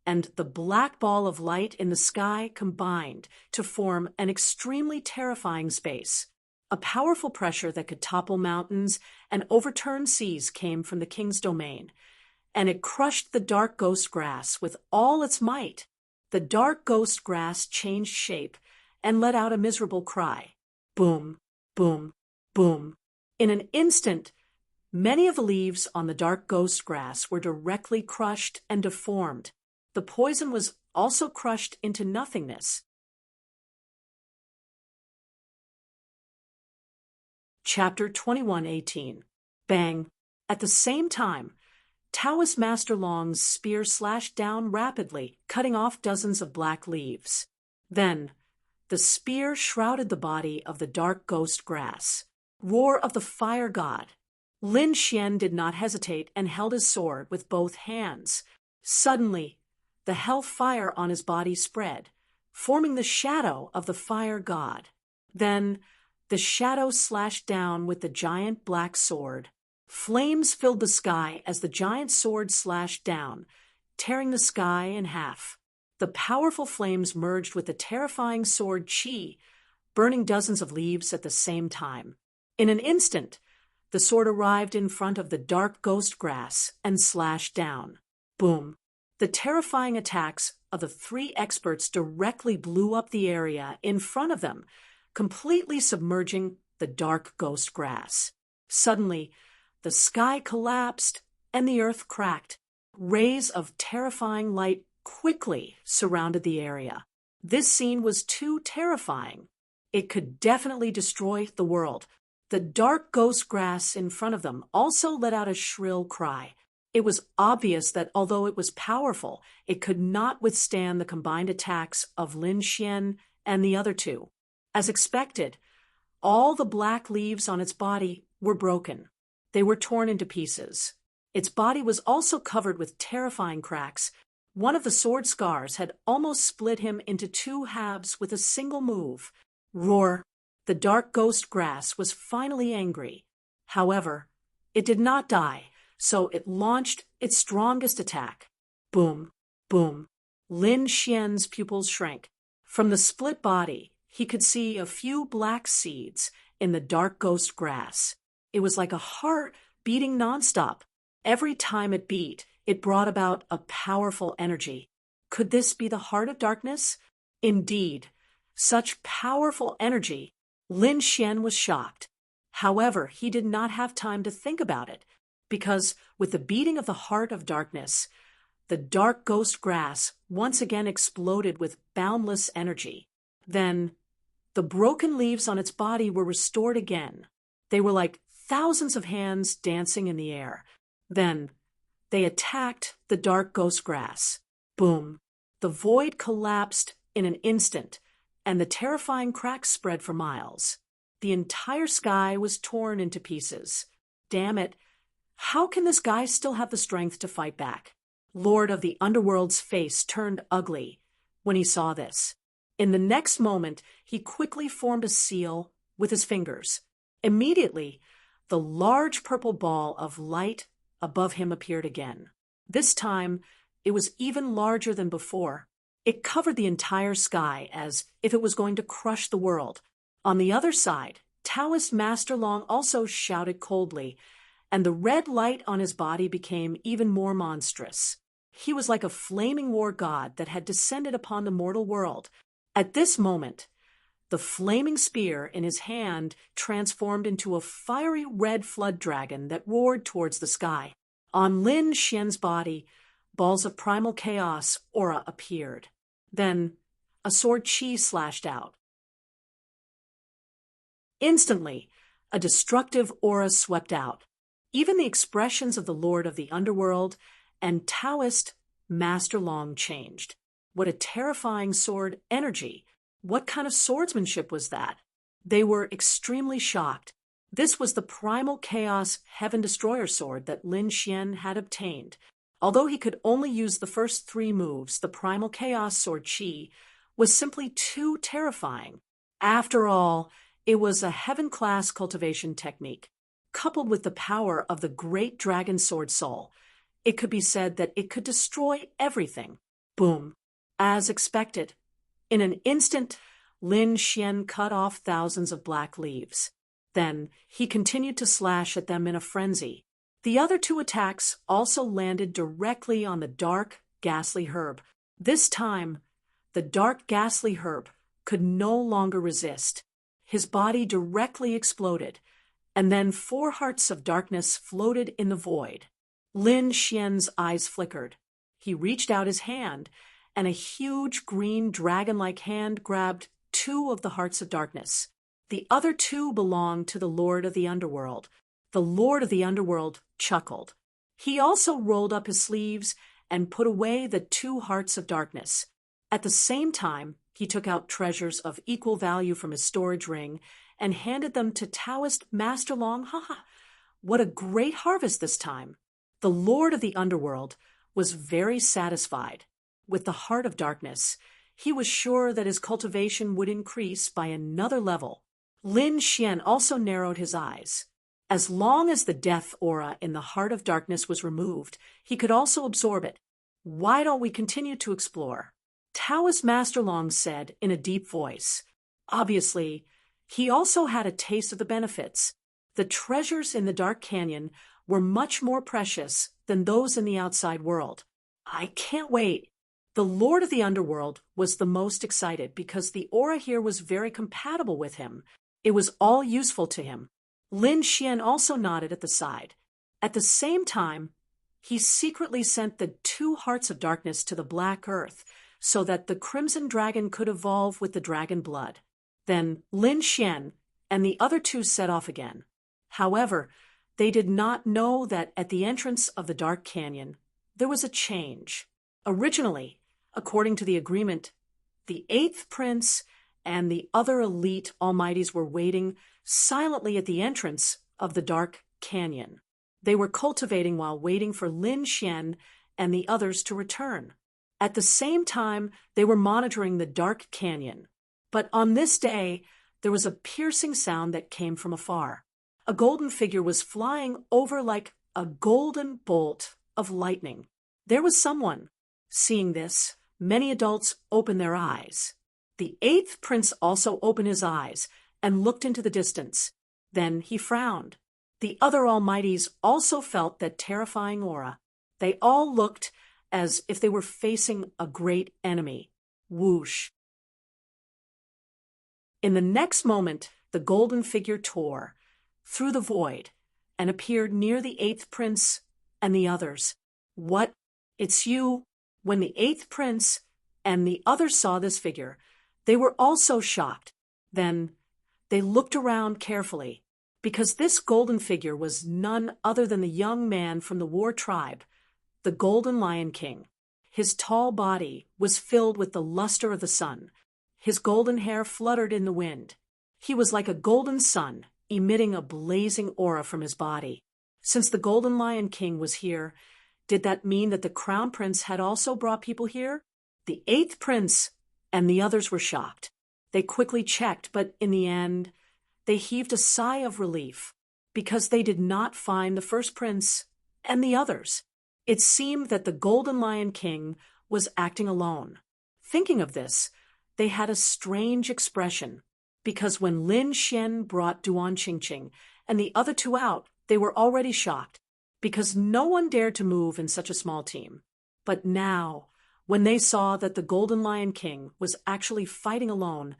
and the black ball of light in the sky combined to form an extremely terrifying space. A powerful pressure that could topple mountains and overturn seas came from the king's domain, and it crushed the dark ghost grass with all its might. The dark ghost grass changed shape and let out a miserable cry. Boom, boom, boom. In an instant, many of the leaves on the dark ghost grass were directly crushed and deformed. The poison was also crushed into nothingness. Chapter 21:18. Bang! At the same time, Taoist Master Long's spear slashed down rapidly, cutting off dozens of black leaves. Then, The spear shrouded the body of the dark ghost grass. Roar of the fire god. Lin Xian did not hesitate and held his sword with both hands. Suddenly, the hell fire on his body spread, forming the shadow of the fire god. Then, the shadow slashed down with the giant black sword. Flames filled the sky as the giant sword slashed down, tearing the sky in half. The powerful flames merged with the terrifying sword Qi, burning dozens of leaves at the same time. In an instant, the sword arrived in front of the dark ghost grass and slashed down. Boom! The terrifying attacks of the three experts directly blew up the area in front of them, completely submerging the dark ghost grass. Suddenly, the sky collapsed and the earth cracked. Rays of terrifying light quickly surrounded the area. This scene was too terrifying. It could definitely destroy the world. The dark ghost grass in front of them also let out a shrill cry. It was obvious that although it was powerful, it could not withstand the combined attacks of Lin Xian and the other two. As expected, all the black leaves on its body were broken. They were torn into pieces. Its body was also covered with terrifying cracks. One of the sword scars had almost split him into two halves with a single move. Roar! The dark ghost grass was finally angry. However, it did not die, so it launched its strongest attack. Boom! Boom! Lin Xian's pupils shrank. From the split body, he could see a few black seeds in the dark ghost grass. It was like a heart beating nonstop. Every time it beat, it brought about a powerful energy. Could this be the heart of darkness? Indeed, such powerful energy. Lin Xian was shocked. However, he did not have time to think about it, because with the beating of the heart of darkness, the dark ghost grass once again exploded with boundless energy. Then, the broken leaves on its body were restored again. They were like thousands of hands dancing in the air. Then, they attacked the dark ghost grass. Boom! The void collapsed in an instant, and the terrifying cracks spread for miles. The entire sky was torn into pieces. Damn it! How can this guy still have the strength to fight back? Lord of the Underworld's face turned ugly when he saw this. In the next moment, he quickly formed a seal with his fingers. Immediately, the large purple ball of light above him appeared again. This time, it was even larger than before. It covered the entire sky as if it was going to crush the world. On the other side, Taoist Master Long also shouted coldly, and the red light on his body became even more monstrous. He was like a flaming war god that had descended upon the mortal world. At this moment, the flaming spear in his hand transformed into a fiery red flood dragon that roared towards the sky. On Lin Xian's body, balls of primal chaos aura appeared. Then, a sword Qi slashed out. Instantly, a destructive aura swept out. Even the expressions of the Lord of the Underworld and Taoist Master Long changed. What a terrifying sword energy! What kind of swordsmanship was that? They were extremely shocked. This was the primal chaos heaven destroyer sword that Lin Xian had obtained. Although he could only use the first three moves, the primal chaos sword Qi was simply too terrifying. After all, it was a heaven-class cultivation technique. Coupled with the power of the great dragon sword soul, it could be said that it could destroy everything. Boom! As expected, in an instant, Lin Xian cut off thousands of black leaves. Then he continued to slash at them in a frenzy. The other two attacks also landed directly on the dark, ghastly herb. This time, the dark, ghastly herb could no longer resist. His body directly exploded, and then 4 hearts of darkness floated in the void. Lin Xian's eyes flickered. He reached out his hand, and a huge green dragon-like hand grabbed 2 of the hearts of darkness. The other 2 belonged to the Lord of the Underworld. The Lord of the Underworld chuckled. He also rolled up his sleeves and put away the 2 hearts of darkness. At the same time, He took out treasures of equal value from his storage ring and handed them to Taoist Master Long. Ha ha! What a great harvest this time! The Lord of the Underworld was very satisfied. With the heart of darkness, he was sure that his cultivation would increase by another level. Lin Xian also narrowed his eyes. As long as the death aura in the heart of darkness was removed, he could also absorb it. Why don't we continue to explore? Taoist Master Long said in a deep voice. Obviously, he also had a taste of the benefits. The treasures in the Dark Canyon were much more precious than those in the outside world. I can't wait. The Lord of the Underworld was the most excited because the aura here was very compatible with him. It was all useful to him. Lin Xian also nodded at the side. At the same time, he secretly sent the 2 hearts of darkness to the Black Earth so that the Crimson Dragon could evolve with the dragon blood. Then Lin Xian and the other 2 set off again. However, they did not know that at the entrance of the Dark Canyon, there was a change. Originally, according to the agreement, the 8th Prince and the other elite almighties were waiting silently at the entrance of the Dark Canyon. They were cultivating while waiting for Lin Xian and the others to return. At the same time, they were monitoring the Dark Canyon. But on this day, there was a piercing sound that came from afar. A golden figure was flying over like a golden bolt of lightning. There was someone. Seeing this, many adults opened their eyes. The 8th Prince also opened his eyes and looked into the distance. Then he frowned. The other almighties also felt that terrifying aura. They all looked as if they were facing a great enemy. Whoosh! In the next moment, the golden figure tore through the void and appeared near the 8th Prince and the others. What? It's you! When the 8th Prince and the others saw this figure, they were also shocked. Then they looked around carefully, because this golden figure was none other than the young man from the war tribe, the Golden Lion King. His tall body was filled with the luster of the sun. His golden hair fluttered in the wind. He was like a golden sun, emitting a blazing aura from his body. Since the Golden Lion King was here, did that mean that the Crown Prince had also brought people here? The 8th Prince and the others were shocked. They quickly checked, but in the end, they heaved a sigh of relief, because they did not find the 1st Prince and the others. It seemed that the Golden Lion King was acting alone. Thinking of this, they had a strange expression, because when Lin Xian brought Duan Qingqing and the other 2 out, they were already shocked, because no one dared to move in such a small team. But now, when they saw that the Golden Lion King was actually fighting alone,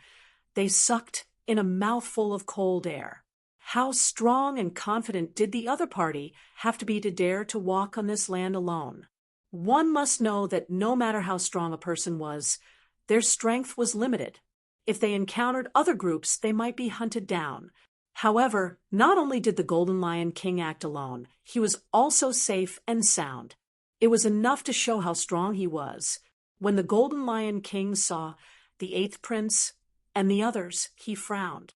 they sucked in a mouthful of cold air. How strong and confident did the other party have to be to dare to walk on this land alone? One must know that no matter how strong a person was, their strength was limited. If they encountered other groups, they might be hunted down. However, not only did the Golden Lion King act alone, he was also safe and sound. It was enough to show how strong he was. When the Golden Lion King saw the 8th Prince and the others, he frowned.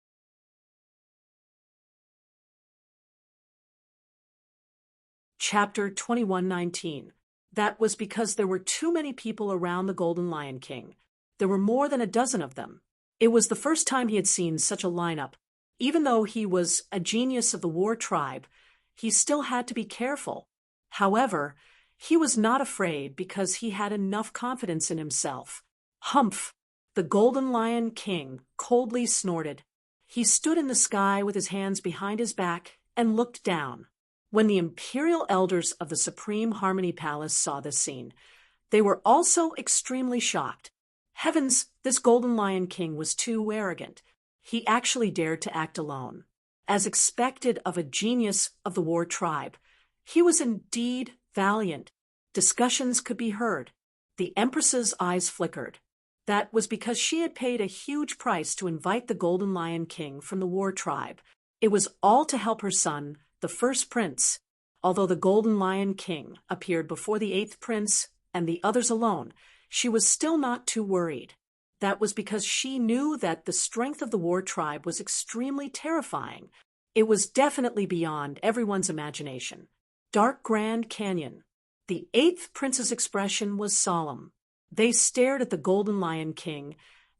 Chapter 21:19. That was because there were too many people around the Golden Lion King. There were more than a dozen of them. It was the first time he had seen such a lineup. Even though he was a genius of the war tribe, he still had to be careful. However, he was not afraid because he had enough confidence in himself. Humph! The Golden Lion King coldly snorted. He stood in the sky with his hands behind his back and looked down. When the imperial elders of the Supreme Harmony Palace saw this scene, they were also extremely shocked. Heavens, this Golden Lion King was too arrogant. He actually dared to act alone. As expected of a genius of the war tribe, he was indeed valiant. Discussions could be heard. The Empress's eyes flickered. That was because she had paid a huge price to invite the Golden Lion King from the war tribe. It was all to help her son, the 1st Prince. Although the Golden Lion King appeared before the 8th Prince and the others alone, she was still not too worried. That was because she knew that the strength of the war tribe was extremely terrifying. It was definitely beyond everyone's imagination. Dark Grand Canyon. The eighth prince's expression was solemn. They stared at the Golden Lion King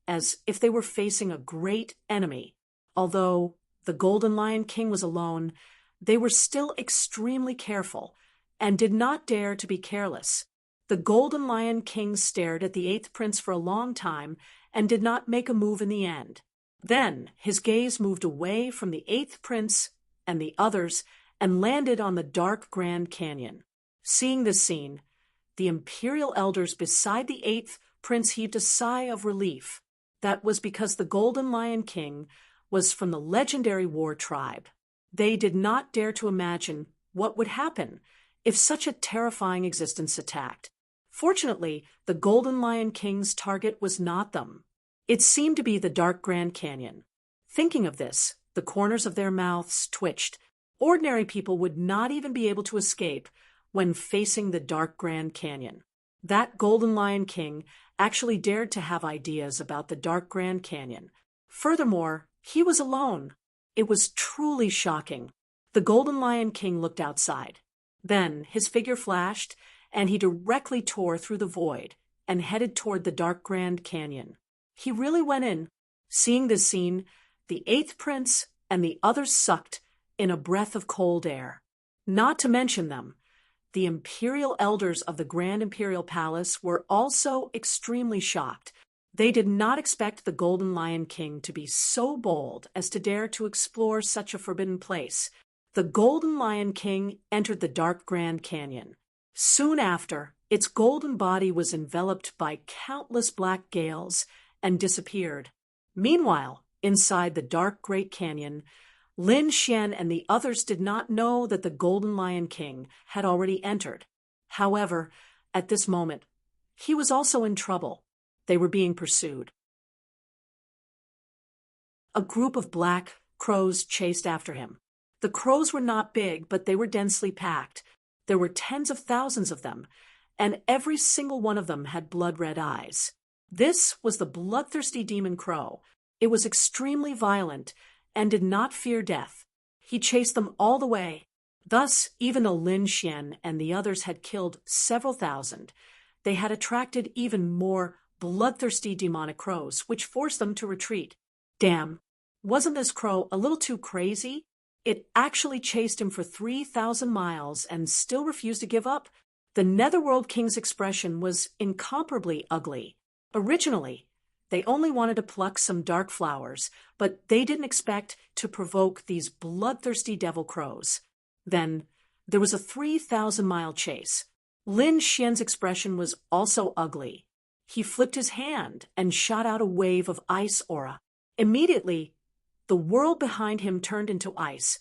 as if they were facing a great enemy. Although the Golden Lion King was alone, they were still extremely careful and did not dare to be careless. The Golden Lion King stared at the eighth prince for a long time and did not make a move in the end. Then his gaze moved away from the eighth prince and the others and landed on the dark Grand Canyon. Seeing this scene, the imperial elders beside the eighth prince heaved a sigh of relief. That was because the Golden Lion King was from the legendary war tribe. They did not dare to imagine what would happen if such a terrifying existence attacked. Fortunately, the Golden Lion King's target was not them. It seemed to be the dark Grand Canyon. Thinking of this, the corners of their mouths twitched. Ordinary people would not even be able to escape when facing the dark Grand Canyon. That Golden Lion King actually dared to have ideas about the dark Grand Canyon. Furthermore, he was alone. It was truly shocking. The Golden Lion King looked outside. Then his figure flashed, and he directly tore through the void and headed toward the dark Grand Canyon. He really went in. Seeing this scene, the eighth prince and the others sucked in a breath of cold air. Not to mention them, the imperial elders of the Grand Imperial Palace were also extremely shocked. They did not expect the Golden Lion King to be so bold as to dare to explore such a forbidden place. The Golden Lion King entered the dark Grand Canyon. Soon after, its golden body was enveloped by countless black gales and disappeared. Meanwhile, inside the dark Great Canyon, Lin Xian and the others did not know that the Golden Lion King had already entered. However, at this moment, he was also in trouble. They were being pursued. A group of black crows chased after him. The crows were not big, but they were densely packed. There were tens of thousands of them, and every single one of them had blood-red eyes. This was the bloodthirsty demon crow. It was extremely violent and did not fear death. He chased them all the way. Thus, even though Lin Xian and the others had killed several thousand, they had attracted even more bloodthirsty demonic crows, which forced them to retreat. Damn, wasn't this crow a little too crazy? It actually chased him for 3,000 miles and still refused to give up. The Netherworld King's expression was incomparably ugly. Originally, they only wanted to pluck some dark flowers, but they didn't expect to provoke these bloodthirsty devil crows. Then, there was a 3,000-mile chase. Lin Xian's expression was also ugly. He flipped his hand and shot out a wave of ice aura. Immediately, the world behind him turned into ice,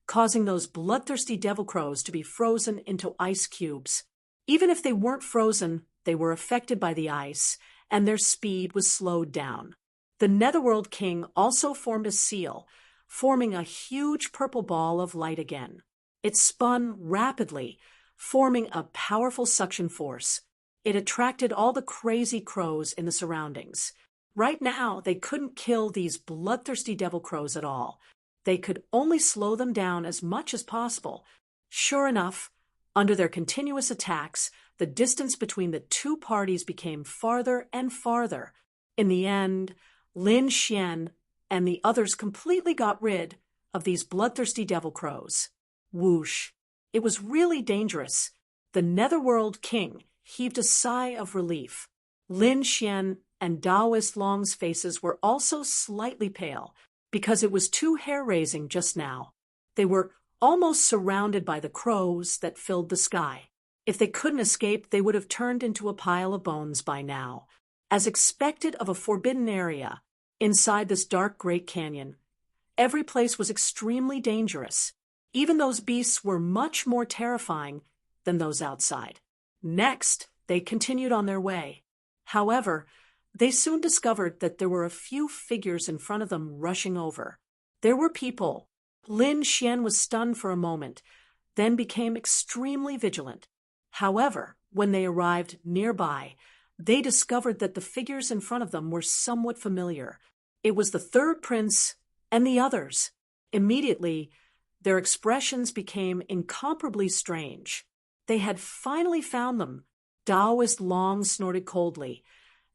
causing those bloodthirsty devil crows to be frozen into ice cubes. Even if they weren't frozen, they were affected by the ice, and their speed was slowed down. The Netherworld King also formed a seal, forming a huge purple ball of light again. It spun rapidly, forming a powerful suction force. It attracted all the crazy crows in the surroundings. Right now, they couldn't kill these bloodthirsty devil crows at all. They could only slow them down as much as possible. Sure enough, under their continuous attacks, the distance between the two parties became farther and farther. In the end, Lin Xian and the others completely got rid of these bloodthirsty devil crows. Whoosh! It was really dangerous. The Netherworld King heaved a sigh of relief. Lin Xian and Daoist Long's faces were also slightly pale, because it was too hair-raising just now. They were almost surrounded by the crows that filled the sky. If they couldn't escape, they would have turned into a pile of bones by now. As expected of a forbidden area, inside this dark Great Canyon, every place was extremely dangerous. Even those beasts were much more terrifying than those outside. Next, they continued on their way. However, they soon discovered that there were a few figures in front of them rushing over. There were people. Lin Xian was stunned for a moment, then became extremely vigilant. However, when they arrived nearby, they discovered that the figures in front of them were somewhat familiar. It was the third prince and the others. Immediately, their expressions became incomparably strange. They had finally found them. Taoist Long snorted coldly,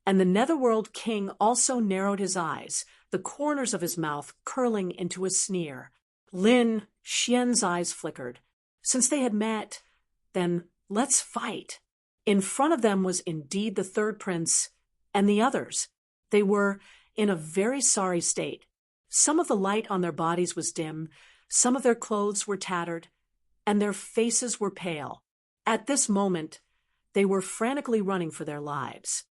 and the Netherworld King also narrowed his eyes, the corners of his mouth curling into a sneer. Lin Xian's eyes flickered. Since they had met, then let's fight. In front of them was indeed the third prince and the others. They were in a very sorry state. Some of the light on their bodies was dim, some of their clothes were tattered, and their faces were pale. At this moment, they were frantically running for their lives.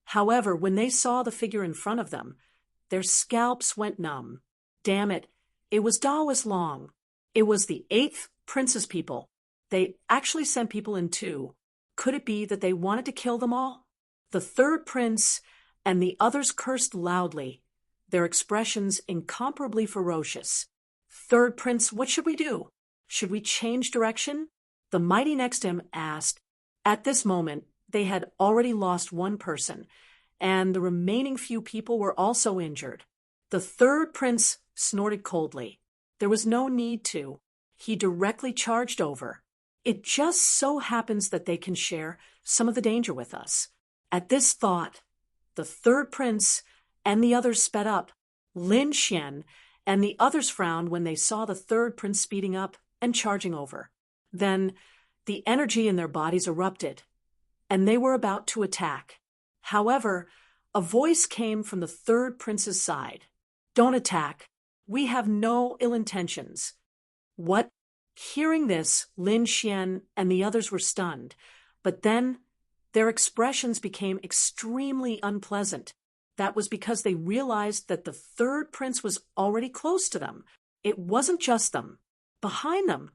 However, when they saw the figure in front of them, their scalps went numb. Damn it, it was Taoist Long. It was the 8th Prince's people. They actually sent people in too. Could it be that they wanted to kill them all? The third prince and the others cursed loudly, their expressions incomparably ferocious. Third prince, what should we do? Should we change direction? The mighty next to him asked. At this moment, they had already lost one person, and the remaining few people were also injured. The third prince snorted coldly. There was no need to. He directly charged over. It just so happens that they can share some of the danger with us. At this thought, the third prince and the others sped up. Lin Xian and the others frowned when they saw the third prince speeding up and charging over. Then the energy in their bodies erupted, and they were about to attack. However, a voice came from the third prince's side. Don't attack. We have no ill intentions. What? Hearing this, Lin Xian and the others were stunned, but then their expressions became extremely unpleasant. That was because they realized that the third prince was already close to them. It wasn't just them. Behind them,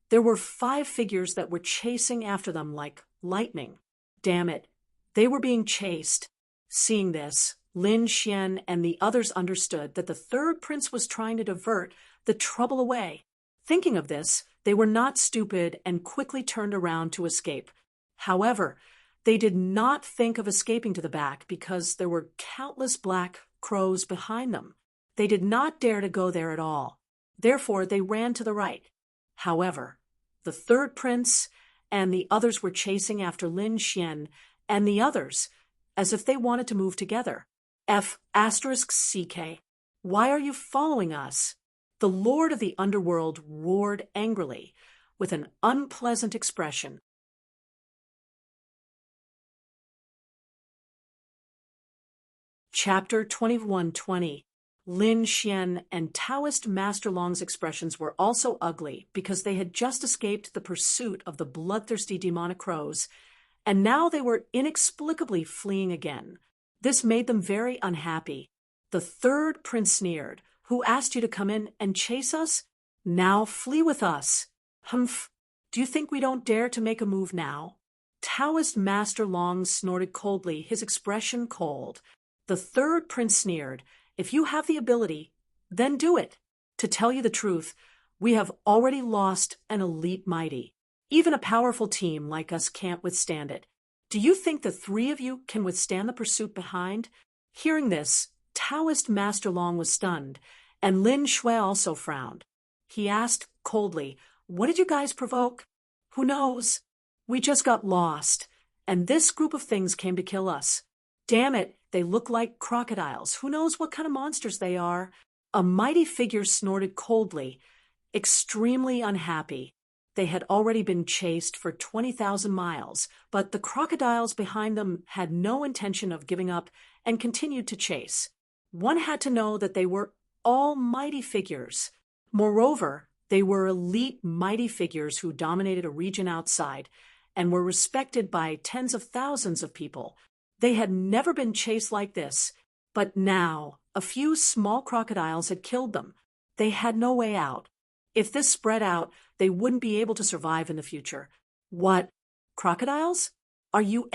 there were 5 figures that were chasing after them like lightning. Damn it, they were being chased. Seeing this, Lin Xian and the others understood that the third prince was trying to divert the trouble away. Thinking of this, they were not stupid and quickly turned around to escape. However, they did not think of escaping to the back because there were countless black crows behind them. They did not dare to go there at all. Therefore, they ran to the right. However, the third prince and the others were chasing after Lin Xian and the others as if they wanted to move together. F***CK. Why are you following us? The Lord of the Underworld roared angrily, with an unpleasant expression. Chapter 2120. Lin Xian and Taoist Master Long's expressions were also ugly because they had just escaped the pursuit of the bloodthirsty demonic crows, and now they were inexplicably fleeing again. This made them very unhappy. The third prince sneered. Who asked you to come in and chase us? Now flee with us. Humph. Do you think we don't dare to make a move now? Taoist Master Long snorted coldly, his expression cold. The third prince sneered. If you have the ability, then do it. To tell you the truth, we have already lost an elite mighty. Even a powerful team like us can't withstand it. Do you think the 3 of you can withstand the pursuit behind? Hearing this, Taoist Master Long was stunned, and Lin Shui also frowned. He asked coldly, "What did you guys provoke?" "Who knows? We just got lost, and this group of things came to kill us. Damn it, they look like crocodiles. Who knows what kind of monsters they are?" A mighty figure snorted coldly, extremely unhappy. They had already been chased for 20,000 miles, but the crocodiles behind them had no intention of giving up and continued to chase. One had to know that they were all mighty figures. Moreover, they were elite mighty figures who dominated a region outside and were respected by tens of thousands of people. They had never been chased like this, but now a few small crocodiles had killed them. They had no way out. If this spread out, they wouldn't be able to survive in the future. What? Crocodiles? Are you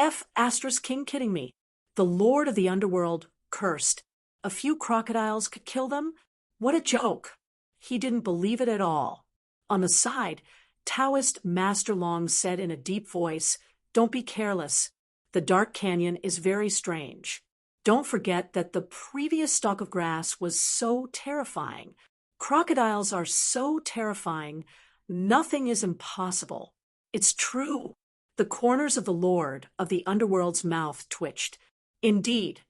King kidding me? The Lord of the Underworld cursed. A few crocodiles could kill them? What a joke! He didn't believe it at all. On the side, Taoist Master Long said in a deep voice, Don't be careless. The dark canyon is very strange. Don't forget that the previous stalk of grass was so terrifying. Crocodiles are so terrifying, nothing is impossible. It's true. The corners of the Lord of the Underworld's mouth twitched. Indeed,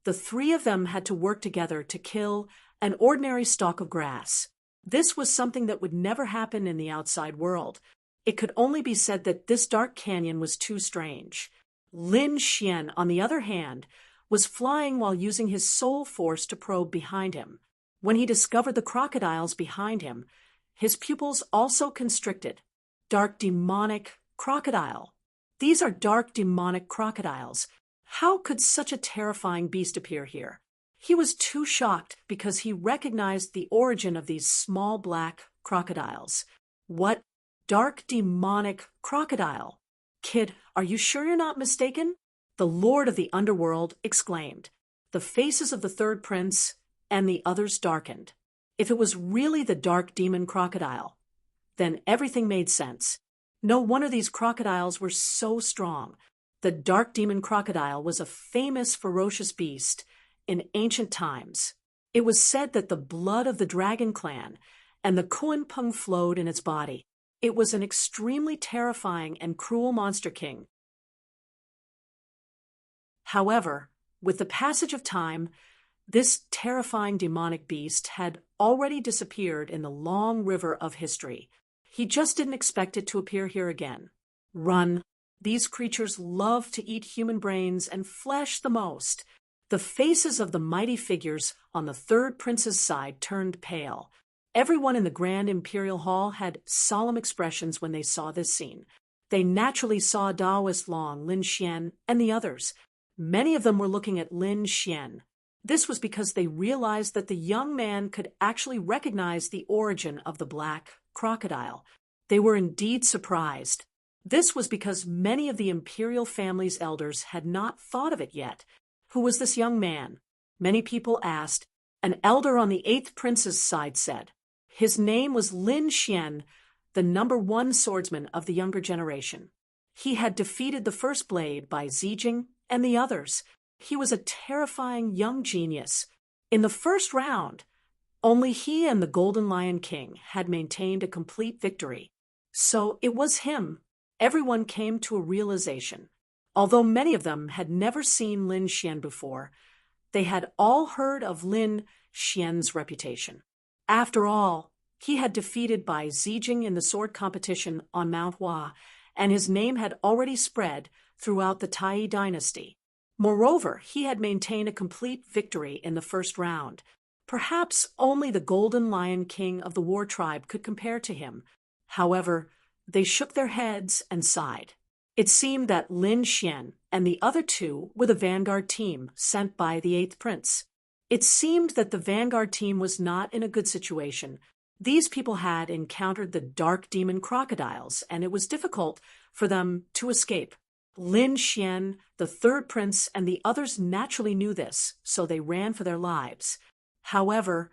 the three of them had to work together to kill an ordinary stalk of grass. This was something that would never happen in the outside world. It could only be said that this dark canyon was too strange. Lin Xian, on the other hand, was flying while using his soul force to probe behind him. When he discovered the crocodiles behind him, his pupils also constricted. Dark demonic crocodile. These are dark demonic crocodiles. How could such a terrifying beast appear here? He was too shocked because he recognized the origin of these small black crocodiles. What? Dark demonic crocodile? Kid, are you sure you're not mistaken? The Lord of the Underworld exclaimed. The faces of the third prince and the others darkened. If it was really the dark demon crocodile, then everything made sense. No wonder these crocodiles were so strong. The dark demon crocodile was a famous ferocious beast in ancient times. It was said that the blood of the dragon clan and the Kuan-Pung flowed in its body. It was an extremely terrifying and cruel monster king. However, with the passage of time, this terrifying demonic beast had already disappeared in the long river of history. He just didn't expect it to appear here again. Run. These creatures love to eat human brains and flesh the most. The faces of the mighty figures on the third prince's side turned pale. Everyone in the Grand Imperial Hall had solemn expressions when they saw this scene. They naturally saw Daoist Long, Lin Xian, and the others. Many of them were looking at Lin Xian. This was because they realized that the young man could actually recognize the origin of the black crocodile. They were indeed surprised. This was because many of the imperial family's elders had not thought of it yet. Who was this young man? Many people asked. An elder on the 8th prince's side said. His name was Lin Xian, the #1 swordsman of the younger generation. He had defeated the first blade by Zijing and the others. He was a terrifying young genius. In the first round, only he and the Golden Lion King had maintained a complete victory. So it was him. Everyone came to a realization. Although many of them had never seen Lin Xian before, they had all heard of Lin Xian's reputation. After all, he had defeated by Zijing in the sword competition on Mount Hua, and his name had already spread throughout the Tai dynasty. Moreover, he had maintained a complete victory in the first round. Perhaps only the Golden Lion King of the war tribe could compare to him. However, they shook their heads and sighed. It seemed that Lin Xian and the other two were the vanguard team sent by the 8th prince. It seemed that the vanguard team was not in a good situation. These people had encountered the dark demon crocodiles, and it was difficult for them to escape. Lin Xian, the 3rd prince, and the others naturally knew this, so they ran for their lives. However,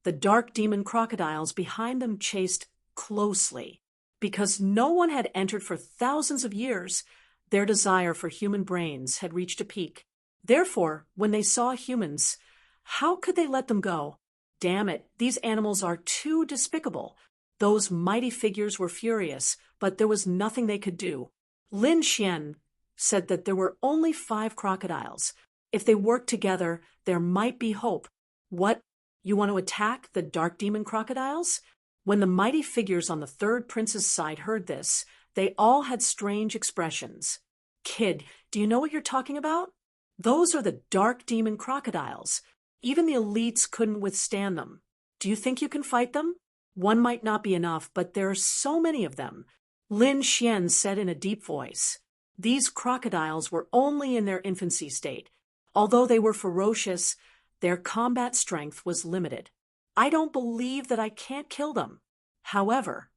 the dark demon crocodiles behind them chased closely. Because no one had entered for thousands of years, their desire for human brains had reached a peak. Therefore, when they saw humans, how could they let them go? Damn it, these animals are too despicable. Those mighty figures were furious, but there was nothing they could do. Lin Xian said that there were only 5 crocodiles. If they worked together, there might be hope. What? You want to attack the dark demon crocodiles? When the mighty figures on the 3rd prince's side heard this, they all had strange expressions. Kid, do you know what you're talking about? Those are the dark demon crocodiles. Even the elites couldn't withstand them. Do you think you can fight them? One might not be enough, but there are so many of them. Lin Xian said in a deep voice. These crocodiles were only in their infancy state. Although they were ferocious, their combat strength was limited. I don't believe that I can't kill them. However,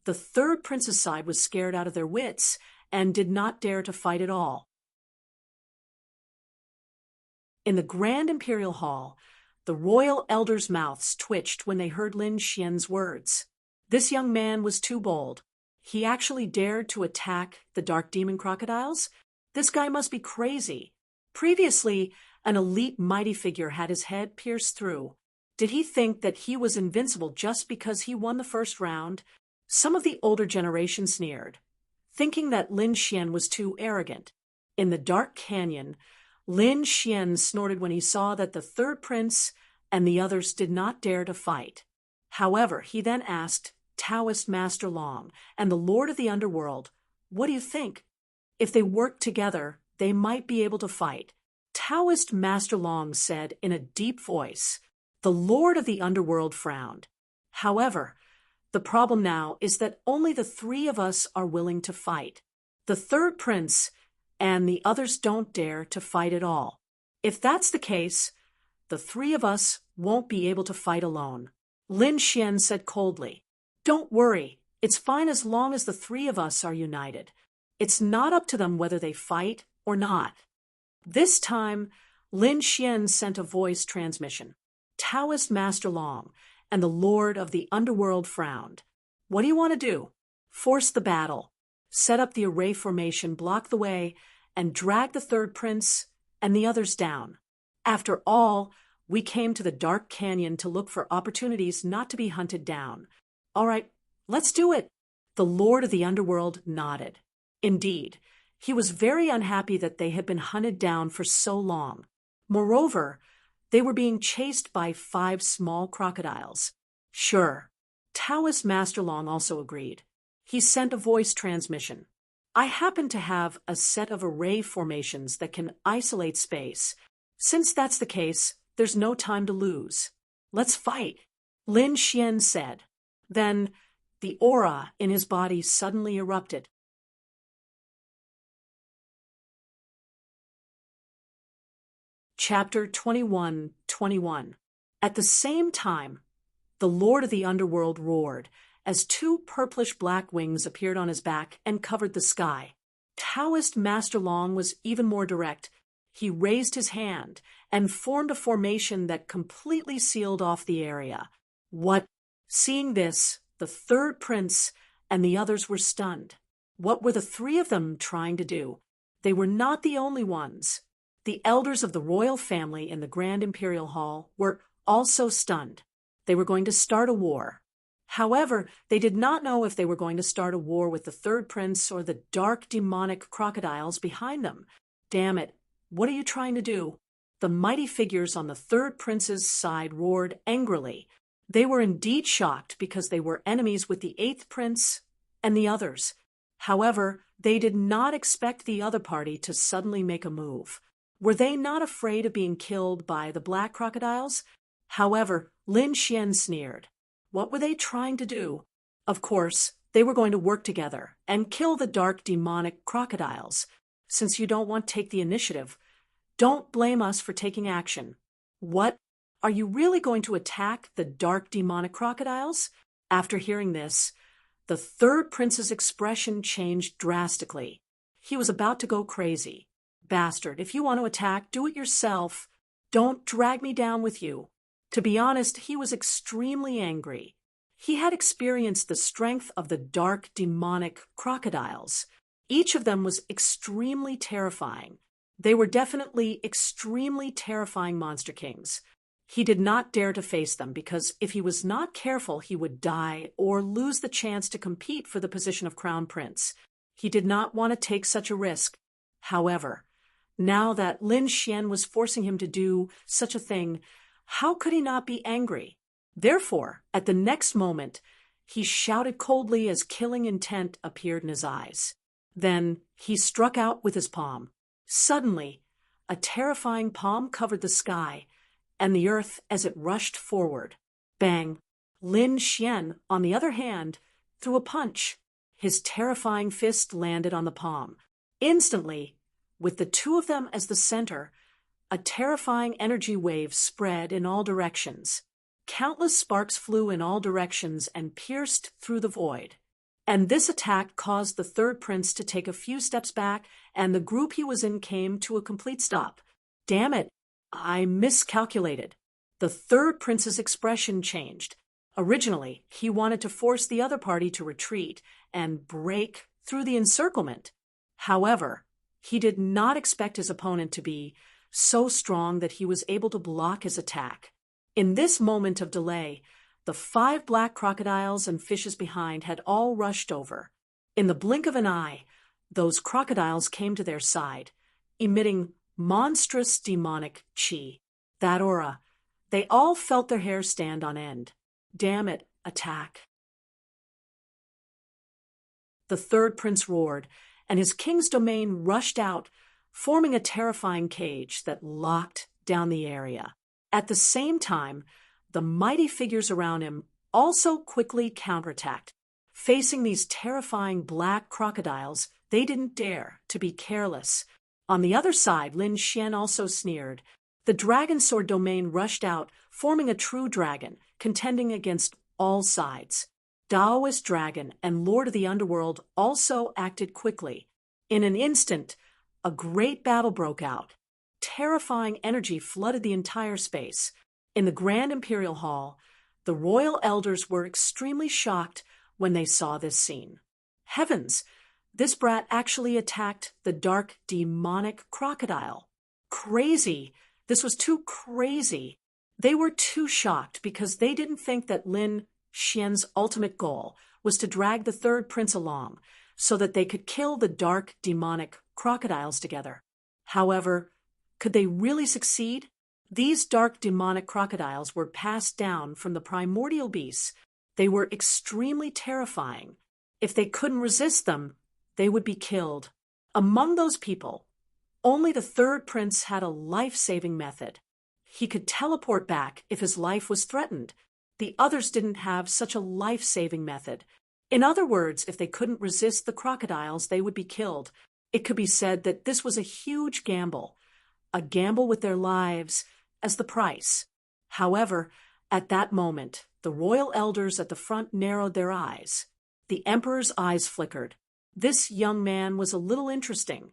the 3rd prince's side was scared out of their wits and did not dare to fight at all. In the Grand Imperial Hall, the royal elders' mouths twitched when they heard Lin Xian's words. This young man was too bold. He actually dared to attack the dark demon crocodiles? This guy must be crazy. Previously, an elite mighty figure had his head pierced through. Did he think that he was invincible just because he won the first round? Some of the older generation sneered, thinking that Lin Xian was too arrogant. In the dark canyon, Lin Xian snorted when he saw that the third prince and the others did not dare to fight. However, he then asked Taoist Master Long and the Lord of the Underworld, "What do you think? If they worked together, they might be able to fight." Taoist Master Long said in a deep voice. The Lord of the Underworld frowned. "However, the problem now is that only the three of us are willing to fight. The third prince and the others don't dare to fight at all. If that's the case, the three of us won't be able to fight alone." Lin Xian said coldly, "Don't worry, it's fine as long as the three of us are united. It's not up to them whether they fight or not." This time, Lin Xian sent a voice transmission. Taoist Master Long and the Lord of the Underworld frowned. "What do you want to do? Force the battle, set up the array formation, block the way, and drag the third prince and the others down. After all, we came to the dark canyon to look for opportunities not to be hunted down. All right, let's do it." The Lord of the Underworld nodded. Indeed, he was very unhappy that they had been hunted down for so long. Moreover, they were being chased by 5 small crocodiles. Sure. Taoist Master Long also agreed. He sent a voice transmission. "I happen to have a set of array formations that can isolate space. Since that's the case, there's no time to lose. Let's fight," Lin Xian said. Then the aura in his body suddenly erupted. Chapter 21:21. At the same time, the Lord of the Underworld roared as 2 purplish-black wings appeared on his back and covered the sky. Taoist Master Long was even more direct. He raised his hand and formed a formation that completely sealed off the area. What? Seeing this, the third prince and the others were stunned. What were the 3 of them trying to do? They were not the only ones. The elders of the royal family in the Grand Imperial Hall were also stunned. They were going to start a war. However, they did not know if they were going to start a war with the third prince or the dark demonic crocodiles behind them. Damn it, what are you trying to do? The mighty figures on the third prince's side roared angrily. They were indeed shocked because they were enemies with the 8th prince and the others. However, they did not expect the other party to suddenly make a move. Were they not afraid of being killed by the black crocodiles? However, Lin Xian sneered. What were they trying to do? Of course, they were going to work together and kill the dark demonic crocodiles. Since you don't want to take the initiative, don't blame us for taking action. What? Are you really going to attack the dark demonic crocodiles? After hearing this, the third prince's expression changed drastically. He was about to go crazy. "Bastard, if you want to attack, do it yourself. Don't drag me down with you." To be honest, he was extremely angry. He had experienced the strength of the dark demonic crocodiles. Each of them was extremely terrifying. They were definitely extremely terrifying monster kings. He did not dare to face them because if he was not careful, he would die or lose the chance to compete for the position of crown prince. He did not want to take such a risk. However, now that Lin Xian was forcing him to do such a thing, how could he not be angry? Therefore, at the next moment, he shouted coldly as killing intent appeared in his eyes. Then he struck out with his palm. Suddenly, a terrifying palm covered the sky and the earth as it rushed forward. Bang! Lin Xian, on the other hand, threw a punch. His terrifying fist landed on the palm. Instantly, with the 2 of them as the center, a terrifying energy wave spread in all directions. Countless sparks flew in all directions and pierced through the void. And this attack caused the third prince to take a few steps back, and the group he was in came to a complete stop. Damn it, I miscalculated. The third prince's expression changed. Originally, he wanted to force the other party to retreat and break through the encirclement. However, he did not expect his opponent to be so strong that he was able to block his attack. In this moment of delay, the 5 black crocodiles and fishes behind had all rushed over. In the blink of an eye, those crocodiles came to their side, emitting monstrous demonic chi. That aura. They all felt their hair stand on end. Damn it, attack. The third prince roared, and his king's domain rushed out, forming a terrifying cage that locked down the area. At the same time, the mighty figures around him also quickly counterattacked. Facing these terrifying black crocodiles, they didn't dare to be careless. On the other side, Lin Xian also sneered. The dragon sword domain rushed out, forming a true dragon, contending against all sides. Taoist dragon and lord of the underworld also acted quickly. In an instant, a great battle broke out. Terrifying energy flooded the entire space. In the Grand Imperial Hall, the royal elders were extremely shocked when they saw this scene. Heavens! This brat actually attacked the dark demonic crocodile. Crazy! This was too crazy. They were too shocked because they didn't think that Lin Xian's ultimate goal was to drag the third prince along so that they could kill the dark demonic crocodiles together. However, could they really succeed? These dark demonic crocodiles were passed down from the primordial beasts. They were extremely terrifying. If they couldn't resist them, they would be killed. Among those people, only the third prince had a life-saving method. He could teleport back if his life was threatened. The others didn't have such a life-saving method. In other words, if they couldn't resist the crocodiles, they would be killed. It could be said that this was a huge gamble, a gamble with their lives as the price. However, at that moment, the royal elders at the front narrowed their eyes. The emperor's eyes flickered. This young man was a little interesting.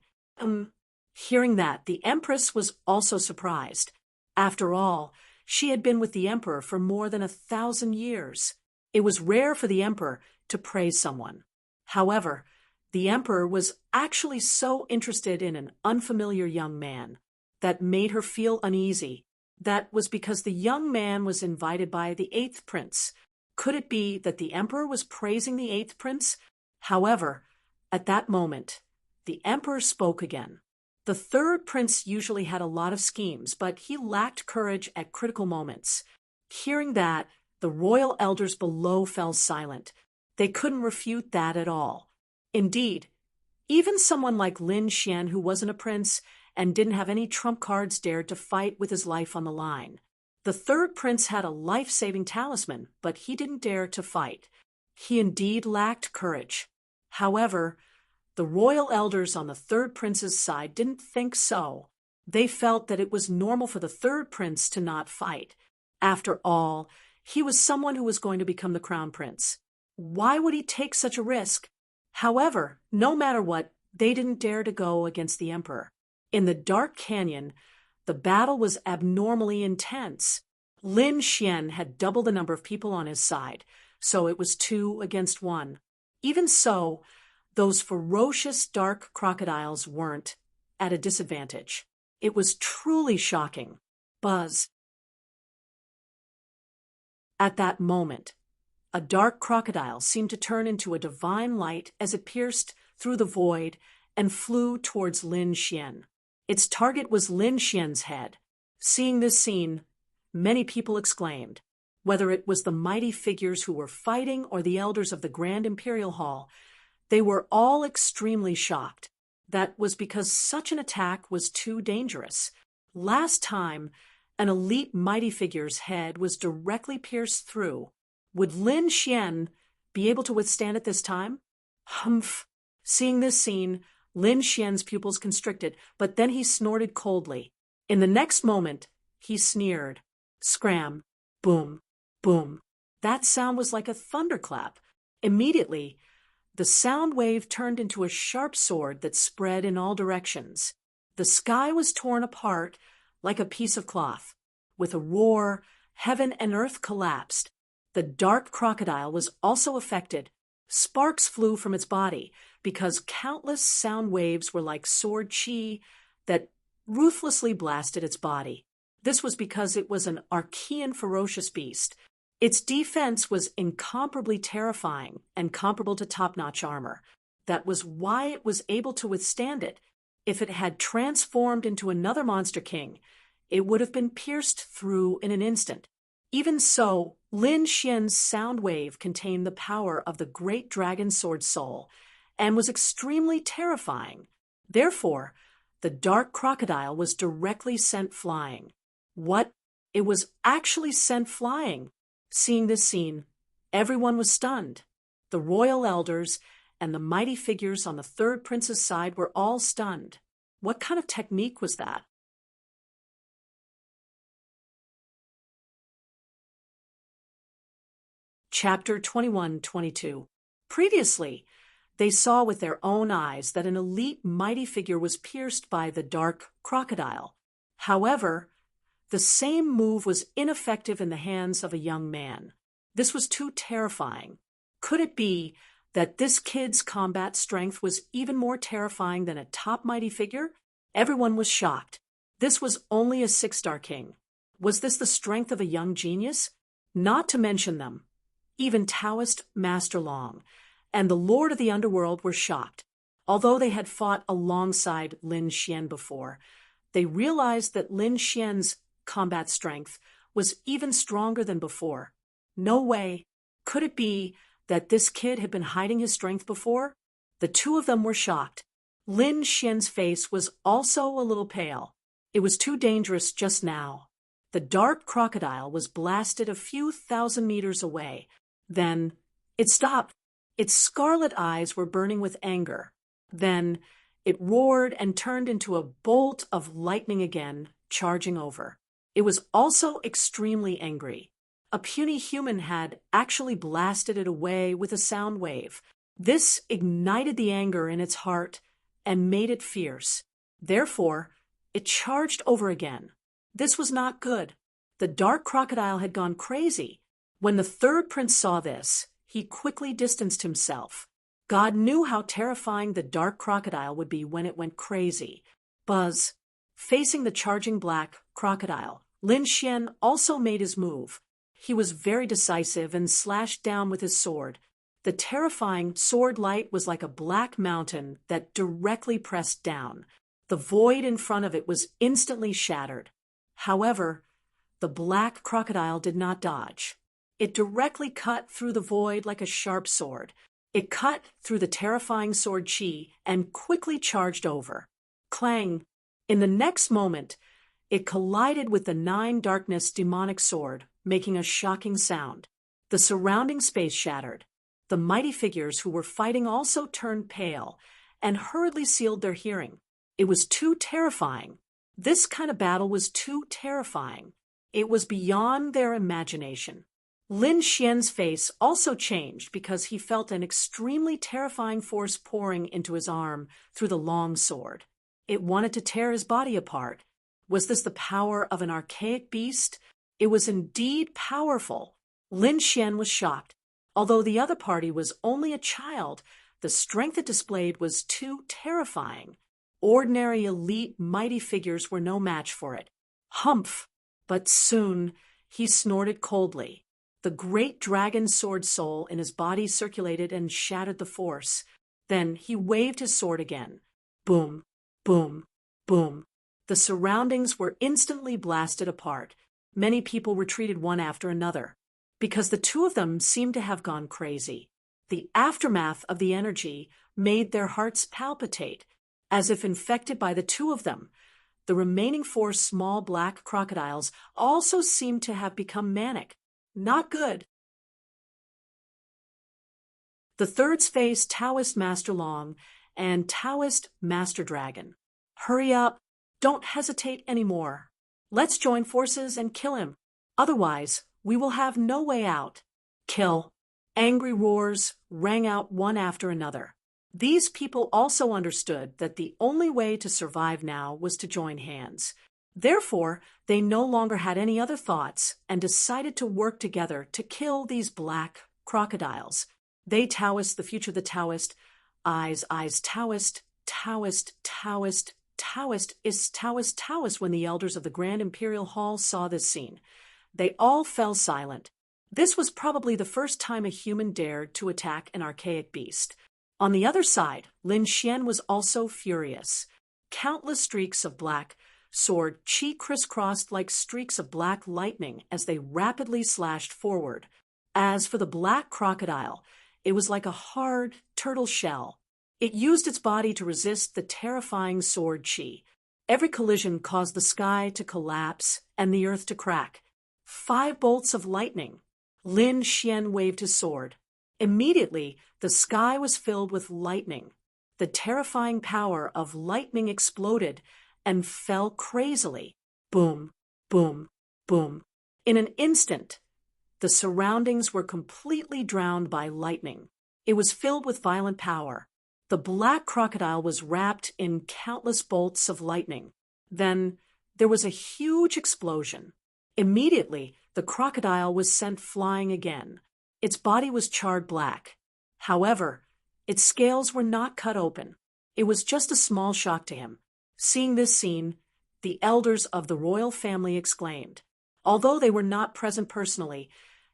Hearing that, the empress was also surprised. After all, she had been with the emperor for more than 1,000 years. It was rare for the emperor to praise someone. However, the emperor was actually so interested in an unfamiliar young man that made her feel uneasy. That was because the young man was invited by the 8th prince. Could it be that the emperor was praising the 8th prince? However, at that moment, the emperor spoke again. The third prince usually had a lot of schemes, but he lacked courage at critical moments. Hearing that, the royal elders below fell silent. They couldn't refute that at all. Indeed, even someone like Lin Xian, who wasn't a prince and didn't have any trump cards, dared to fight with his life on the line. The third prince had a life-saving talisman, but he didn't dare to fight. He indeed lacked courage. However, the royal elders on the third prince's side didn't think so. They felt that it was normal for the third prince to not fight. After all, he was someone who was going to become the crown prince. Why would he take such a risk? However, no matter what, they didn't dare to go against the emperor. In the dark canyon, the battle was abnormally intense. Lin Xian had double the number of people on his side, so it was 2 against 1. Even so, those ferocious dark crocodiles weren't at a disadvantage. It was truly shocking. Buzz. At that moment, a dark crocodile seemed to turn into a divine light as it pierced through the void and flew towards Lin Xian. Its target was Lin Xian's head. Seeing this scene, many people exclaimed. Whether it was the mighty figures who were fighting or the elders of the Grand Imperial Hall, they were all extremely shocked. That was because such an attack was too dangerous. Last time, an elite mighty figure's head was directly pierced through. Would Lin Xian be able to withstand it this time? Humph! Seeing this scene, Lin Xian's pupils constricted, but then he snorted coldly. In the next moment, he sneered. Scram! Boom! Boom! That sound was like a thunderclap. Immediately, the sound wave turned into a sharp sword that spread in all directions. The sky was torn apart like a piece of cloth. With a roar, heaven and earth collapsed. The dark crocodile was also affected. Sparks flew from its body because countless sound waves were like sword chi that ruthlessly blasted its body. This was because it was an Archean ferocious beast. Its defense was incomparably terrifying and comparable to top-notch armor. That was why it was able to withstand it. If it had transformed into another monster king, it would have been pierced through in an instant. Even so, Lin Xian's sound wave contained the power of the great dragon sword soul and was extremely terrifying. Therefore, the dark crocodile was directly sent flying. What? It was actually sent flying. Seeing this scene, everyone was stunned. The royal elders and the mighty figures on the third prince's side were all stunned. What kind of technique was that? Chapter 21-22. Previously, they saw with their own eyes that an elite mighty figure was pierced by the dark crocodile. However, the same move was ineffective in the hands of a young man. This was too terrifying. Could it be that this kid's combat strength was even more terrifying than a top mighty figure? Everyone was shocked. This was only a 6-star king. Was this the strength of a young genius? Not to mention them. Even Taoist Master Long and the Lord of the Underworld were shocked. Although they had fought alongside Lin Xian before, they realized that Lin Xian's combat strength was even stronger than before. No way. Could it be that this kid had been hiding his strength before? The two of them were shocked. Lin Xian's face was also a little pale. It was too dangerous just now. The dark crocodile was blasted a few thousand meters away. Then it stopped. Its scarlet eyes were burning with anger. Then it roared and turned into a bolt of lightning again, charging over. It was also extremely angry. A puny human had actually blasted it away with a sound wave. This ignited the anger in its heart and made it fierce. Therefore, it charged over again. This was not good. The dark crocodile had gone crazy. When the third prince saw this, he quickly distanced himself. God knew how terrifying the dark crocodile would be when it went crazy. Buzz. Facing the charging black crocodile, Lin Xian also made his move. He was very decisive and slashed down with his sword. The terrifying sword light was like a black mountain that directly pressed down. The void in front of it was instantly shattered. However, the black crocodile did not dodge. It directly cut through the void like a sharp sword. It cut through the terrifying sword chi and quickly charged over. Clang! In the next moment, it collided with the 9 darkness demonic sword, making a shocking sound. The surrounding space shattered. The mighty figures who were fighting also turned pale and hurriedly sealed their hearing. It was too terrifying. This kind of battle was too terrifying. It was beyond their imagination. Lin Xian's face also changed because he felt an extremely terrifying force pouring into his arm through the long sword. It wanted to tear his body apart. Was this the power of an archaic beast? It was indeed powerful. Lin Xian was shocked. Although the other party was only a child, the strength it displayed was too terrifying. Ordinary elite mighty figures were no match for it. Humph! But soon he snorted coldly. The great dragon sword soul in his body circulated and shattered the force. Then he waved his sword again. Boom, boom, boom. The surroundings were instantly blasted apart. Many people retreated one after another, because the two of them seemed to have gone crazy. The aftermath of the energy made their hearts palpitate, as if infected by the two of them. The remaining 4 small black crocodiles also seemed to have become manic. Not good. The thirds face Taoist Master Long and Taoist Master Dragon. Hurry up. Don't hesitate anymore. Let's join forces and kill him. Otherwise, we will have no way out. Kill. Angry roars rang out one after another. These people also understood that the only way to survive now was to join hands. Therefore, they no longer had any other thoughts and decided to work together to kill these black crocodiles. They Taoist, the future the Taoist, eyes, Taoist, Taoist, Taoist, Taoist is Taoist, Taoist. When the elders of the Grand Imperial Hall saw this scene, they all fell silent. This was probably the first time a human dared to attack an archaic beast. On the other side, Lin Xian was also furious. Countless streaks of black sword chi crisscrossed like streaks of black lightning as they rapidly slashed forward. As for the black crocodile, it was like a hard turtle shell. It used its body to resist the terrifying sword chi. Every collision caused the sky to collapse and the earth to crack. 5 bolts of lightning. Lin Xian waved his sword. Immediately, the sky was filled with lightning. The terrifying power of lightning exploded and fell crazily. Boom, boom, boom. In an instant, the surroundings were completely drowned by lightning. It was filled with violent power. The black crocodile was wrapped in countless bolts of lightning. Then there was a huge explosion. Immediately, the crocodile was sent flying again. Its body was charred black. However, its scales were not cut open. It was just a small shock to him. Seeing this scene, the elders of the royal family exclaimed. Although they were not present personally,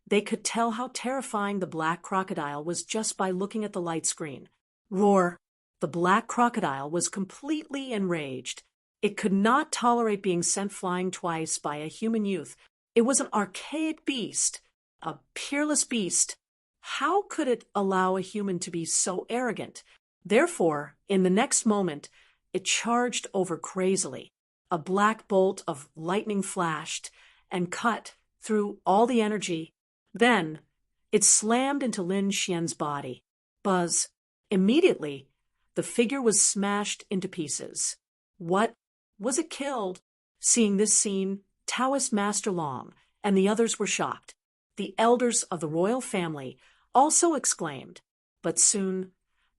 they could tell how terrifying the black crocodile was just by looking at the light screen. Roar! The black crocodile was completely enraged. It could not tolerate being sent flying twice by a human youth. It was an archaic beast, a peerless beast. How could it allow a human to be so arrogant? Therefore, in the next moment, it charged over crazily. A black bolt of lightning flashed and cut through all the energy. Then, it slammed into Lin Xian's body. Buzz. Immediately, the figure was smashed into pieces. What? Was it killed? Seeing this scene, Taoist Master Long and the others were shocked. The elders of the royal family also exclaimed, but soon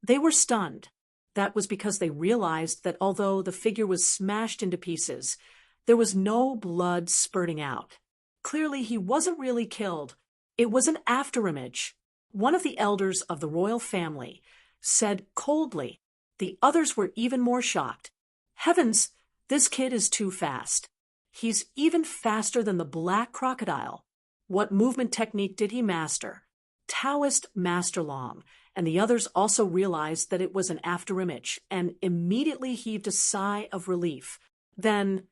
they were stunned. That was because they realized that although the figure was smashed into pieces, there was no blood spurting out. Clearly, he wasn't really killed. It was an afterimage. One of the elders of the royal family said coldly. The others were even more shocked. Heavens, this kid is too fast. He's even faster than the black crocodile. What movement technique did he master? Taoist Master Long and the others also realized that it was an afterimage and immediately heaved a sigh of relief. Then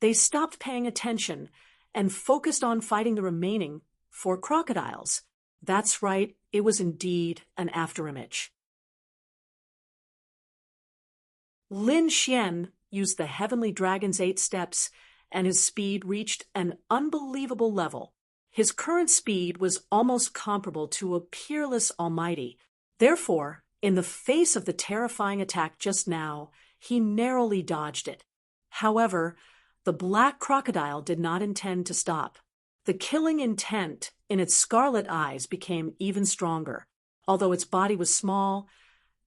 they stopped paying attention and focused on fighting the remaining 4 crocodiles. That's right, it was indeed an afterimage. Lin Xian used the Heavenly Dragon's 8 steps, and his speed reached an unbelievable level. His current speed was almost comparable to a peerless almighty. Therefore, in the face of the terrifying attack just now, he narrowly dodged it. However, the black crocodile did not intend to stop. The killing intent in its scarlet eyes became even stronger. Although its body was small,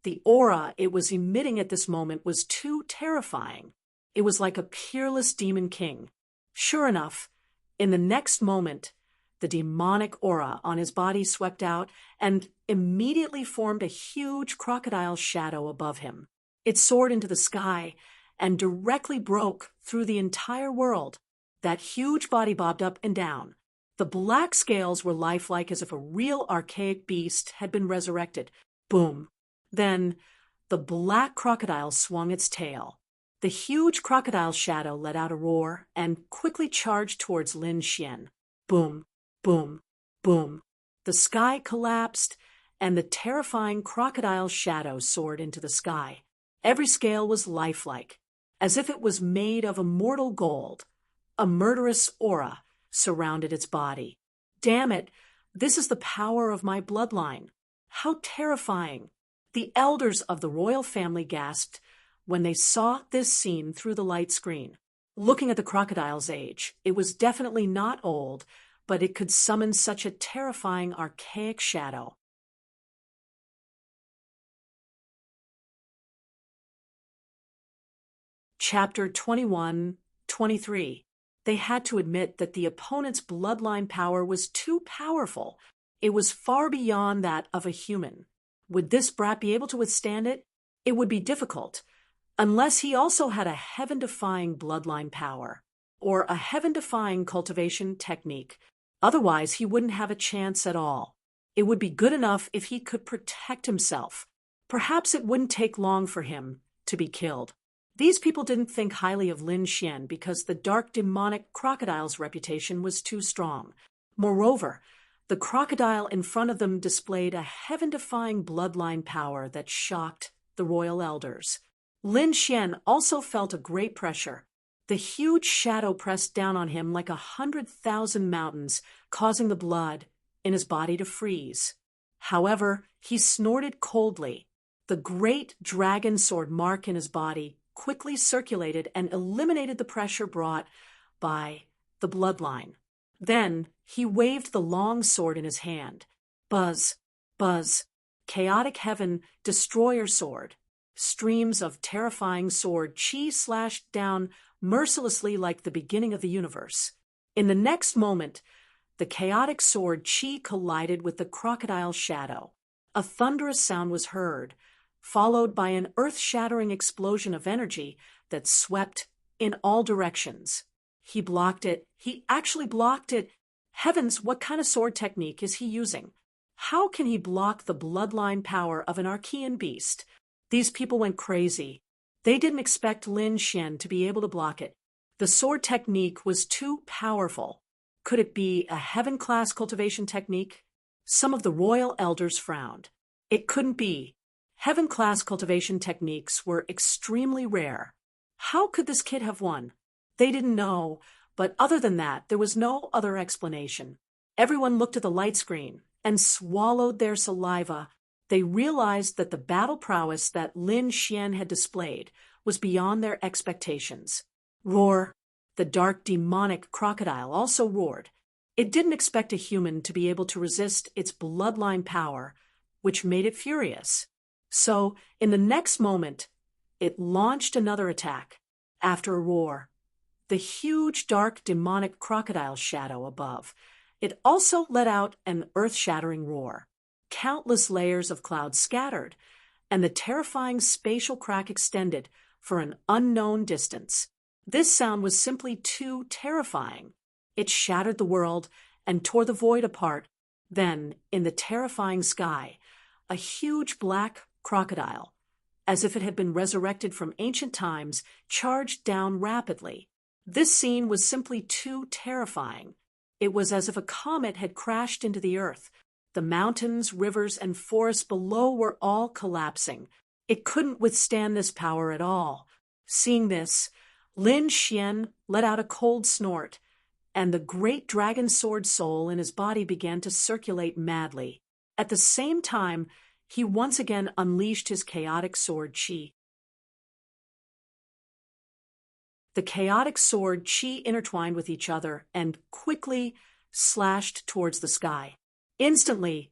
the aura it was emitting at this moment was too terrifying. It was like a peerless demon king. Sure enough, in the next moment, the demonic aura on his body swept out and immediately formed a huge crocodile shadow above him. It soared into the sky and directly broke through the entire world. That huge body bobbed up and down. The black scales were lifelike as if a real archaic beast had been resurrected. Boom. Then the black crocodile swung its tail. The huge crocodile shadow let out a roar and quickly charged towards Lin Xian. Boom, boom, boom. The sky collapsed, and the terrifying crocodile shadow soared into the sky. Every scale was lifelike, as if it was made of immortal gold. A murderous aura surrounded its body. Damn it, this is the power of my bloodline. How terrifying! The elders of the royal family gasped when they saw this scene through the light screen. Looking at the crocodile's age, it was definitely not old, but it could summon such a terrifying archaic shadow. Chapter 21, 23. They had to admit that the opponent's bloodline power was too powerful. It was far beyond that of a human. Would this brat be able to withstand it? It would be difficult, unless he also had a heaven-defying bloodline power, or a heaven-defying cultivation technique. Otherwise, he wouldn't have a chance at all. It would be good enough if he could protect himself. Perhaps it wouldn't take long for him to be killed. These people didn't think highly of Lin Xian because the dark demonic crocodile's reputation was too strong. Moreover, the crocodile in front of them displayed a heaven-defying bloodline power that shocked the royal elders. Lin Xian also felt a great pressure. The huge shadow pressed down on him like 100,000 mountains, causing the blood in his body to freeze. However, he snorted coldly. The great dragon sword mark in his body quickly circulated and eliminated the pressure brought by the bloodline. Then he waved the long sword in his hand. Buzz, buzz, chaotic heaven destroyer sword. Streams of terrifying sword chi slashed down mercilessly like the beginning of the universe. In the next moment, the chaotic sword chi collided with the crocodile shadow. A thunderous sound was heard, followed by an earth-shattering explosion of energy that swept in all directions. He blocked it. He actually blocked it. Heavens, what kind of sword technique is he using? How can he block the bloodline power of an Archean beast? These people went crazy. They didn't expect Lin Xian to be able to block it. The sword technique was too powerful. Could it be a heaven-class cultivation technique? Some of the royal elders frowned. It couldn't be. Heaven-class cultivation techniques were extremely rare. How could this kid have won? They didn't know, but other than that, there was no other explanation. Everyone looked at the light screen and swallowed their saliva. They realized that the battle prowess that Lin Xian had displayed was beyond their expectations. Roar! The dark demonic crocodile also roared. It didn't expect a human to be able to resist its bloodline power, which made it furious. So, in the next moment, it launched another attack. After a roar, the huge dark demonic crocodile shadow above, it also let out an earth-shattering roar. Countless layers of clouds scattered, and the terrifying spatial crack extended for an unknown distance. This sound was simply too terrifying. It shattered the world and tore the void apart. Then, in the terrifying sky, a huge black crocodile, as if it had been resurrected from ancient times, charged down rapidly. This scene was simply too terrifying. It was as if a comet had crashed into the earth. The mountains, rivers, and forests below were all collapsing. It couldn't withstand this power at all. Seeing this, Lin Xian let out a cold snort, and the great dragon sword soul in his body began to circulate madly. At the same time, he once again unleashed his chaotic sword chi. The chaotic sword chi intertwined with each other and quickly slashed towards the sky. Instantly,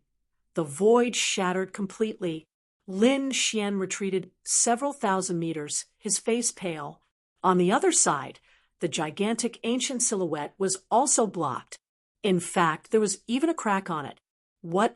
the void shattered completely. Lin Xian retreated several thousand meters, his face pale. On the other side, the gigantic ancient silhouette was also blocked. In fact, there was even a crack on it. What?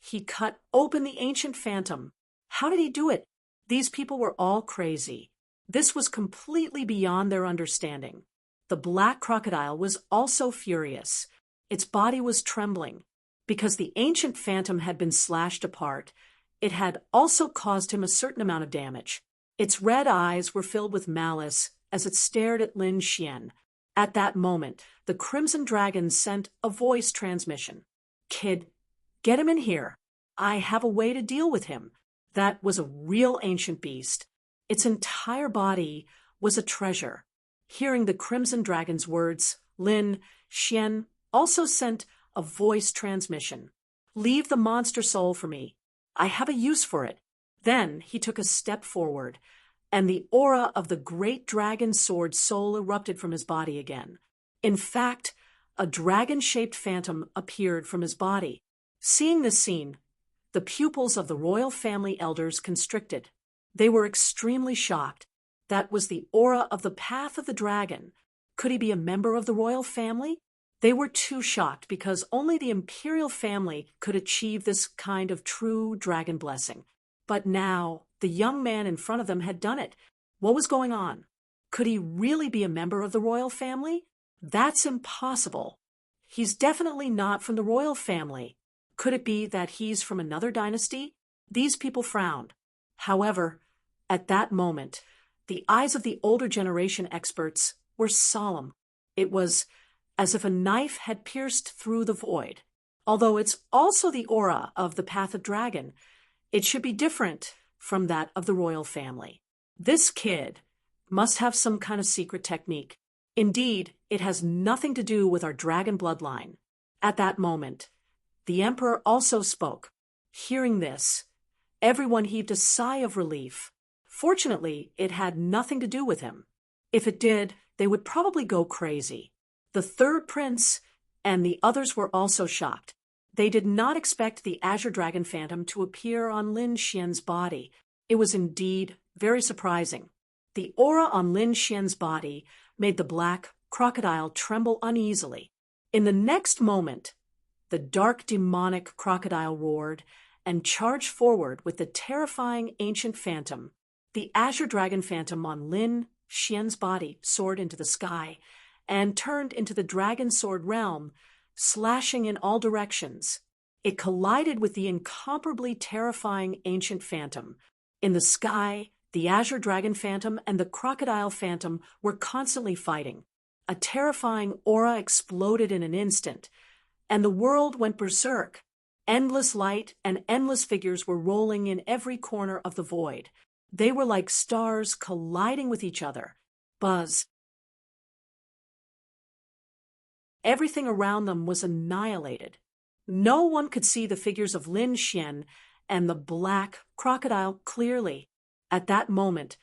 He cut open the ancient phantom. How did he do it? These people were all crazy. This was completely beyond their understanding. The black crocodile was also furious. Its body was trembling. Because the ancient phantom had been slashed apart, it had also caused him a certain amount of damage. Its red eyes were filled with malice as it stared at Lin Xian. At that moment, the Crimson Dragon sent a voice transmission. "Kid, get him in here. I have a way to deal with him." That was a real ancient beast. Its entire body was a treasure. Hearing the Crimson Dragon's words, Lin Xian also sent a voice transmission. "Leave the monster soul for me. I have a use for it." Then he took a step forward, and the aura of the great dragon sword soul erupted from his body again. In fact, a dragon-shaped phantom appeared from his body. Seeing this scene, the pupils of the royal family elders constricted. They were extremely shocked. That was the aura of the path of the dragon. Could he be a member of the royal family? They were too shocked because only the imperial family could achieve this kind of true dragon blessing. But now, the young man in front of them had done it. What was going on? Could he really be a member of the royal family? That's impossible. He's definitely not from the royal family. Could it be that he's from another dynasty? These people frowned. However, at that moment, the eyes of the older generation experts were solemn. It was as if a knife had pierced through the void. Although it's also the aura of the Path of Dragon, it should be different from that of the royal family. This kid must have some kind of secret technique. Indeed, it has nothing to do with our dragon bloodline. At that moment, the emperor also spoke. Hearing this, everyone heaved a sigh of relief. Fortunately, it had nothing to do with him. If it did, they would probably go crazy. The third prince and the others were also shocked. They did not expect the Azure Dragon Phantom to appear on Lin Xian's body. It was indeed very surprising. The aura on Lin Xian's body made the black crocodile tremble uneasily. In the next moment, the dark demonic crocodile roared and charged forward with the terrifying ancient phantom. The Azure Dragon Phantom on Lin Xian's body soared into the sky and turned into the dragon sword realm, slashing in all directions. It collided with the incomparably terrifying ancient phantom. In the sky, the Azure Dragon Phantom and the Crocodile Phantom were constantly fighting. A terrifying aura exploded in an instant, and the world went berserk. Endless light and endless figures were rolling in every corner of the void. They were like stars colliding with each other. Buzz. Everything around them was annihilated. No one could see the figures of Lin Xian and the black crocodile clearly. At that moment,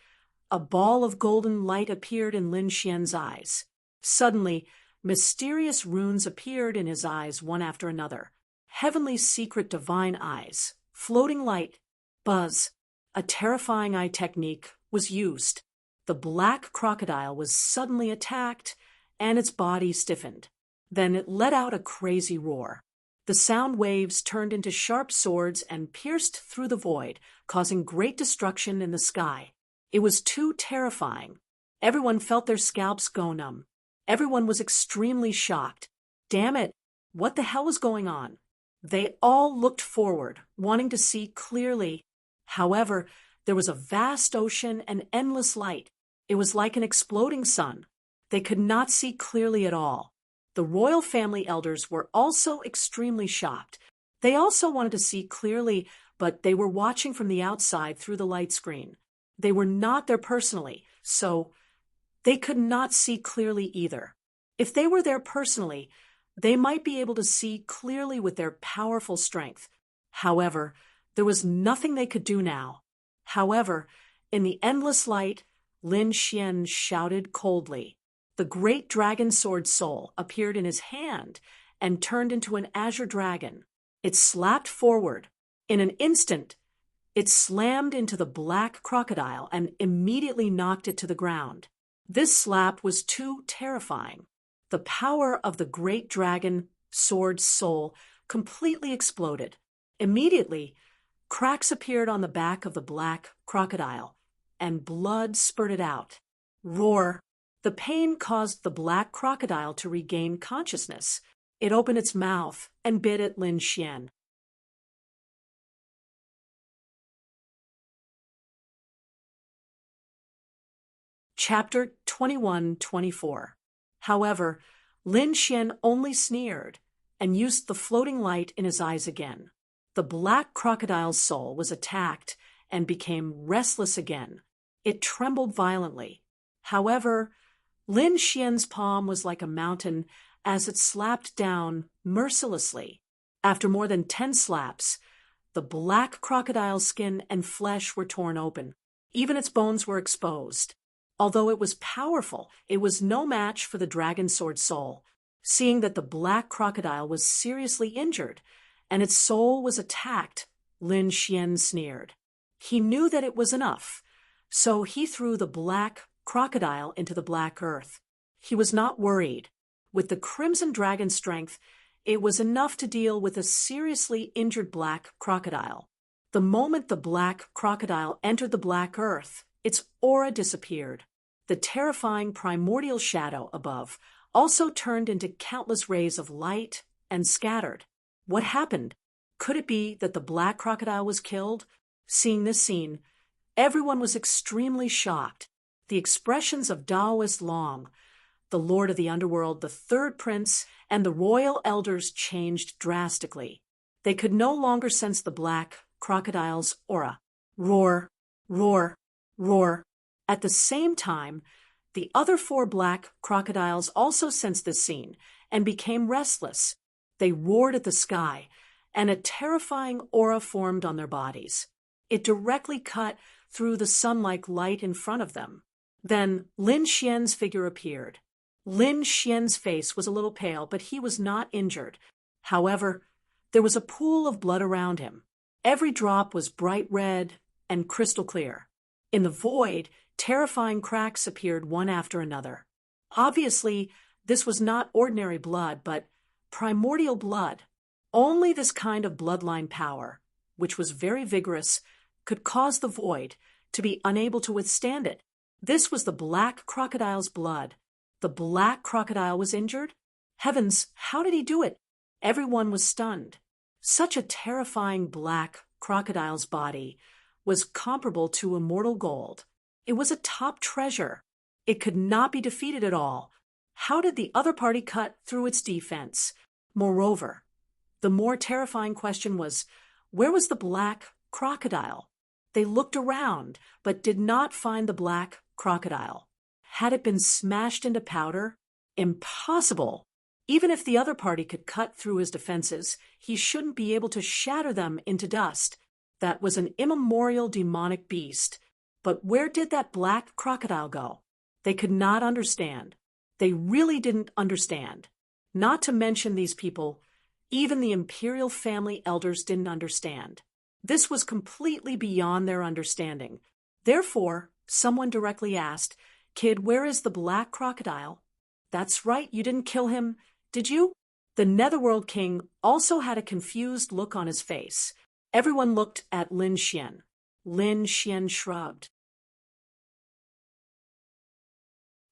a ball of golden light appeared in Lin Xian's eyes. Suddenly, mysterious runes appeared in his eyes one after another. Heavenly secret divine eyes, floating light. Buzz. A terrifying eye technique was used. The black crocodile was suddenly attacked, and its body stiffened. Then it let out a crazy roar. The sound waves turned into sharp swords and pierced through the void, causing great destruction in the sky. It was too terrifying. Everyone felt their scalps go numb. Everyone was extremely shocked. Damn it, what the hell was going on? They all looked forward, wanting to see clearly. However, there was a vast ocean and endless light. It was like an exploding sun. They could not see clearly at all. The royal family elders were also extremely shocked. They also wanted to see clearly, but they were watching from the outside through the light screen. They were not there personally, so they could not see clearly either. If they were there personally, they might be able to see clearly with their powerful strength. However, there was nothing they could do now. However, in the endless light, Lin Xian shouted coldly. The great dragon sword soul appeared in his hand and turned into an azure dragon. It slapped forward. In an instant, it slammed into the black crocodile and immediately knocked it to the ground. This slap was too terrifying. The power of the great dragon sword soul completely exploded. Immediately, cracks appeared on the back of the black crocodile, and blood spurted out. Roar! The pain caused the black crocodile to regain consciousness. It opened its mouth and bit at Lin Xian. Chapter 21-24. However, Lin Xian only sneered and used the floating light in his eyes again. The black crocodile's soul was attacked and became restless again. It trembled violently. However, Lin Xian's palm was like a mountain as it slapped down mercilessly. After more than 10 slaps, the black crocodile's skin and flesh were torn open. Even its bones were exposed. Although it was powerful, it was no match for the dragon sword soul. Seeing that the black crocodile was seriously injured and its soul was attacked, Lin Xian sneered. He knew that it was enough, so he threw the black crocodile into the black earth. he was not worried. With the Crimson Dragon's strength, it was enough to deal with a seriously injured black crocodile. The moment the black crocodile entered the black earth, its aura disappeared. The terrifying primordial shadow above also turned into countless rays of light and scattered. What happened? Could it be that the black crocodile was killed? Seeing this scene, everyone was extremely shocked. The expressions of Daoist Long, the Lord of the Underworld, the Third Prince, and the royal elders changed drastically. They could no longer sense the black crocodile's aura. Roar, roar, roar. At the same time, the other 4 black crocodiles also sensed this scene and became restless. They roared at the sky, and a terrifying aura formed on their bodies. It directly cut through the sun-like light in front of them. Then Lin Xian's figure appeared. Lin Xian's face was a little pale, but he was not injured. However, there was a pool of blood around him. Every drop was bright red and crystal clear. In the void, terrifying cracks appeared one after another. Obviously, this was not ordinary blood, but primordial blood. Only this kind of bloodline power, which was very vigorous, could cause the void to be unable to withstand it. This was the black crocodile's blood. The black crocodile was injured? Heavens, how did he do it? Everyone was stunned. Such a terrifying black crocodile's body was comparable to immortal gold. It was a top treasure. It could not be defeated at all. How did the other party cut through its defense? Moreover, the more terrifying question was, where was the black crocodile? They looked around, but did not find the black crocodile. Had it been smashed into powder? Impossible! Even if the other party could cut through his defenses, he shouldn't be able to shatter them into dust. That was an immemorial demonic beast. But where did that black crocodile go? They could not understand. They really didn't understand. Not to mention these people, even the imperial family elders didn't understand. This was completely beyond their understanding. Therefore, someone directly asked, "Kid, where is the black crocodile?" "That's right, you didn't kill him, did you?" The Netherworld King also had a confused look on his face. Everyone looked at Lin Xian. Lin Xian shrugged.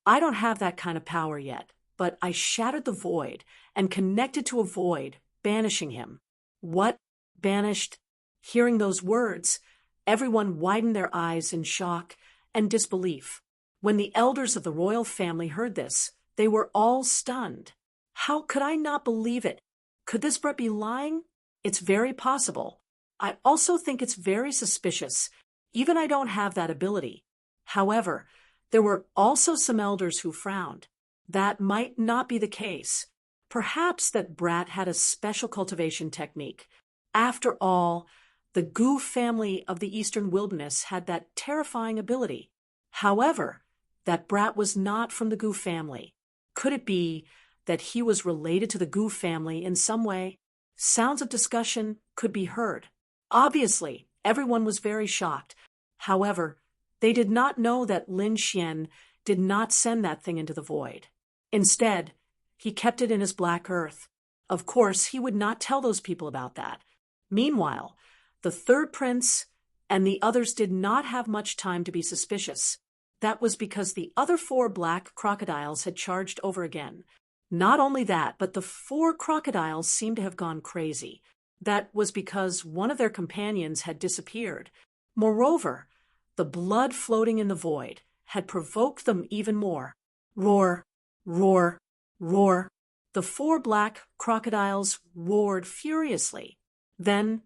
"I don't have that kind of power yet, but I shattered the void and connected to a void, banishing him." "What? Banished?" Hearing those words, everyone widened their eyes in shock and disbelief. When the elders of the royal family heard this, they were all stunned. "How could I not believe it? Could this Brett be lying? It's very possible. I also think it's very suspicious. Even I don't have that ability." However, there were also some elders who frowned. That might not be the case. Perhaps that brat had a special cultivation technique. After all, the Gu family of the Eastern Wilderness had that terrifying ability. However, that brat was not from the Gu family. Could it be that he was related to the Gu family in some way? Sounds of discussion could be heard. Obviously, everyone was very shocked. However, they did not know that Lin Xian did not send that thing into the void. Instead, he kept it in his black earth. Of course, he would not tell those people about that. Meanwhile, the Third Prince and the others did not have much time to be suspicious. That was because the other 4 black crocodiles had charged over again. Not only that, but the 4 crocodiles seemed to have gone crazy. That was because one of their companions had disappeared. Moreover, the blood floating in the void had provoked them even more. Roar, roar, roar. The 4 black crocodiles roared furiously. Then,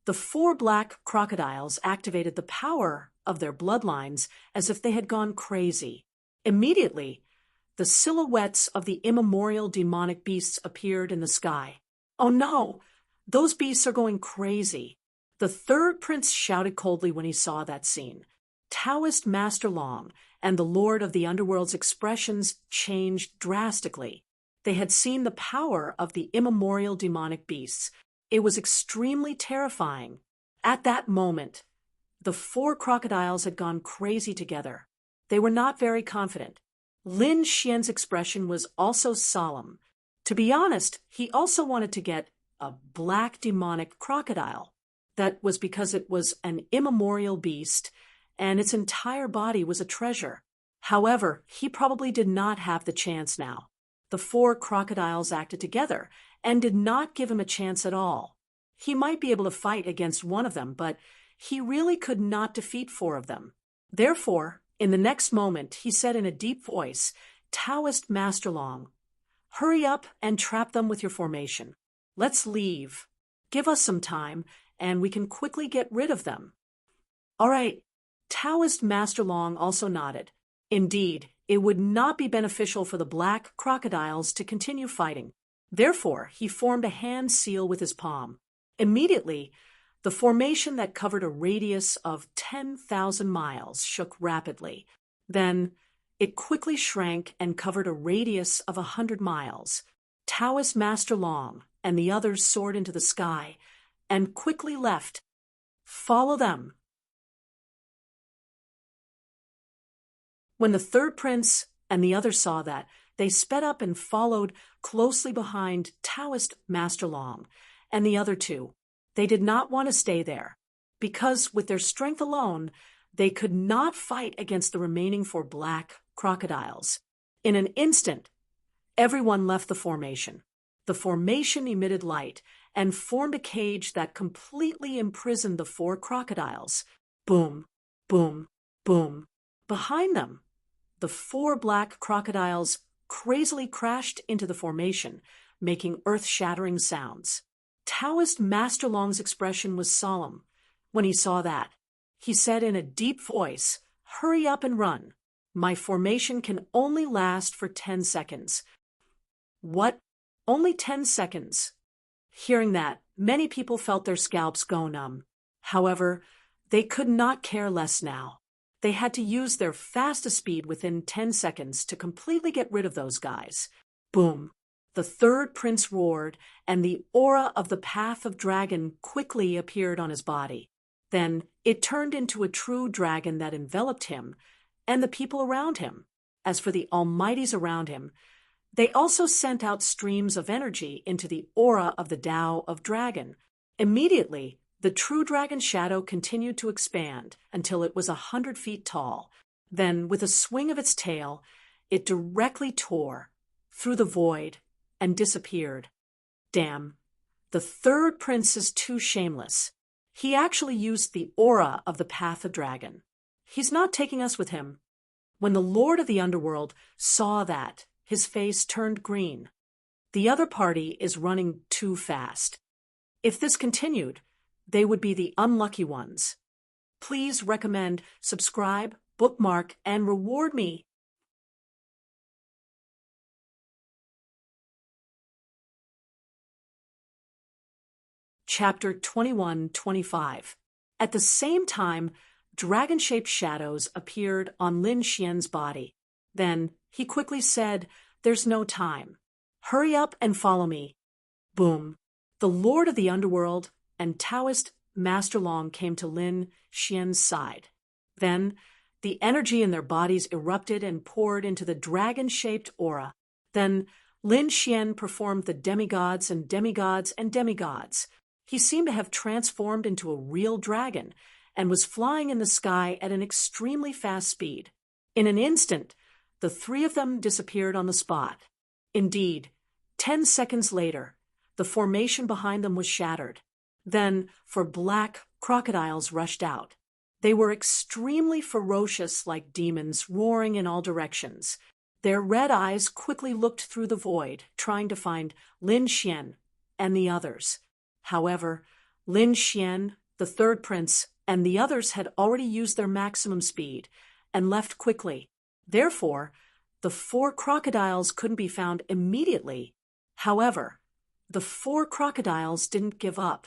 the 4 black crocodiles activated the power of their bloodlines as if they had gone crazy. Immediately, the silhouettes of the immemorial demonic beasts appeared in the sky. "Oh no! Those beasts are going crazy." The Third Prince shouted coldly when he saw that scene. Taoist Master Long and the Lord of the Underworld's expressions changed drastically. They had seen the power of the immemorial demonic beasts. It was extremely terrifying. At that moment, the 4 crocodiles had gone crazy together. They were not very confident. Lin Xian's expression was also solemn. To be honest, he also wanted to get a black demonic crocodile. That was because it was an immemorial beast, and its entire body was a treasure. However, he probably did not have the chance now. The 4 crocodiles acted together and did not give him a chance at all. He might be able to fight against one of them, but he really could not defeat 4 of them. Therefore, in the next moment, he said in a deep voice, "Taoist Master Long, hurry up and trap them with your formation. Let's leave. Give us some time, and we can quickly get rid of them." All right. Taoist Master Long also nodded. Indeed, it would not be beneficial for the black crocodiles to continue fighting. Therefore, he formed a hand seal with his palm. Immediately, the formation that covered a radius of 10,000 miles shook rapidly. Then, it quickly shrank and covered a radius of 100 miles. Taoist Master Long and the others soared into the sky and quickly left. Follow them. When the 3rd prince and the others saw that, they sped up and followed closely behind Taoist Master Long and the other 2. They did not want to stay there, because with their strength alone, they could not fight against the remaining 4 black crocodiles. In an instant, everyone left the formation. The formation emitted light and formed a cage that completely imprisoned the 4 crocodiles. Boom, boom, boom. Behind them, the 4 black crocodiles crazily crashed into the formation, making earth-shattering sounds. Taoist Master Long's expression was solemn. When he saw that, he said in a deep voice, "Hurry up and run. My formation can only last for 10 seconds. What? Only 10 seconds? Hearing that, many people felt their scalps go numb. However, they could not care less now. They had to use their fastest speed within 10 seconds to completely get rid of those guys. Boom. The 3rd prince roared, and the aura of the Path of Dragon quickly appeared on his body. Then it turned into a true dragon that enveloped him and the people around him. As for the almighties around him, they also sent out streams of energy into the aura of the Tao of Dragon. Immediately, the true dragon shadow continued to expand until it was 100 feet tall. Then, with a swing of its tail, it directly tore through the void and disappeared. Damn, the 3rd prince is too shameless. He actually used the aura of the Path of Dragon. He's not taking us with him. When the Lord of the Underworld saw that, his face turned green. The other party is running too fast. If this continued, they would be the unlucky ones. Please recommend, subscribe, bookmark, and reward me. Chapter 21-25. At the same time, dragon-shaped shadows appeared on Lin Xian's body. Then he quickly said, "There's no time. Hurry up and follow me." Boom. The Lord of the Underworld and Taoist Master Long came to Lin Xian's side. Then the energy in their bodies erupted and poured into the dragon-shaped aura. Then Lin Xian performed the demigods and demigods and demigods. He seemed to have transformed into a real dragon and was flying in the sky at an extremely fast speed. In an instant, the 3 of them disappeared on the spot. Indeed, 10 seconds later, the formation behind them was shattered. Then 4 black crocodiles rushed out. They were extremely ferocious like demons, roaring in all directions. Their red eyes quickly looked through the void, trying to find Lin Xian and the others. However, Lin Xian, the 3rd prince, and the others had already used their maximum speed and left quickly. Therefore, the 4 crocodiles couldn't be found immediately. However, the 4 crocodiles didn't give up.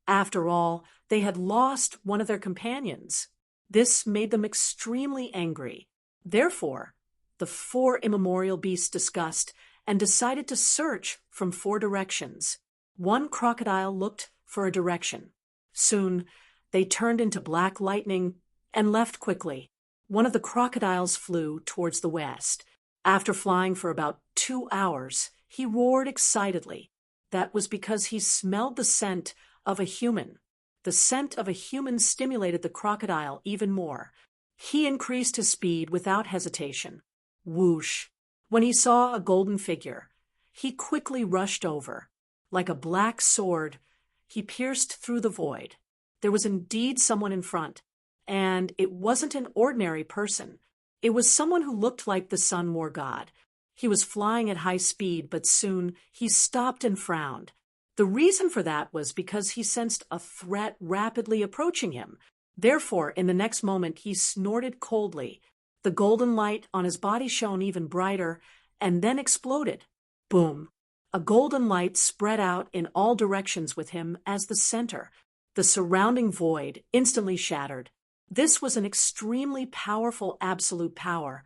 After all, they had lost one of their companions. This made them extremely angry. Therefore, the 4 immemorial beasts discussed and decided to search from 4 directions. One crocodile looked for a direction. Soon, they turned into black lightning and left quickly. One of the crocodiles flew towards the west. After flying for about 2 hours, he roared excitedly. That was because he smelled the scent of a human. The scent of a human stimulated the crocodile even more. He increased his speed without hesitation. Whoosh! When he saw a golden figure, he quickly rushed over. Like a black sword, he pierced through the void. There was indeed someone in front, and it wasn't an ordinary person. It was someone who looked like the sun war god. He was flying at high speed, but soon he stopped and frowned. The reason for that was because he sensed a threat rapidly approaching him. Therefore, in the next moment, he snorted coldly. The golden light on his body shone even brighter and then exploded. Boom! A golden light spread out in all directions with him as the center. The surrounding void instantly shattered. This was an extremely powerful absolute power,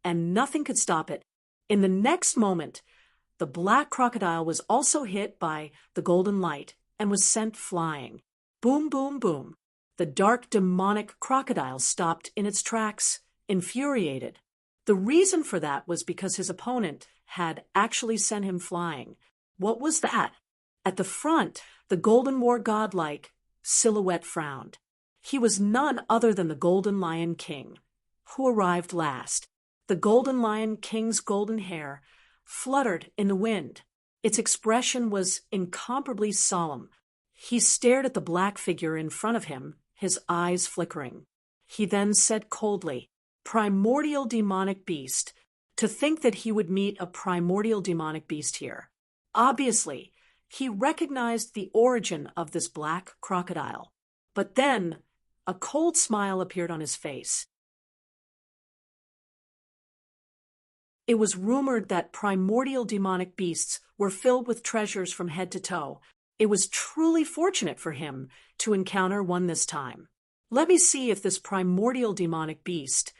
and nothing could stop it. In the next moment, the black crocodile was also hit by the golden light and was sent flying. Boom, boom, boom. The dark demonic crocodile stopped in its tracks, infuriated. The reason for that was because his opponent had actually sent him flying. What was that? At the front, the golden war godlike silhouette frowned. He was none other than the Golden Lion King, who arrived last. The Golden Lion King's golden hair fluttered in the wind. Its expression was incomparably solemn. He stared at the black figure in front of him, his eyes flickering. He then said coldly, "Primordial demonic beast." To think that he would meet a primordial demonic beast here. Obviously, he recognized the origin of this black crocodile. But then, a cold smile appeared on his face. It was rumored that primordial demonic beasts were filled with treasures from head to toe. It was truly fortunate for him to encounter one this time. Let me see if this primordial demonic beast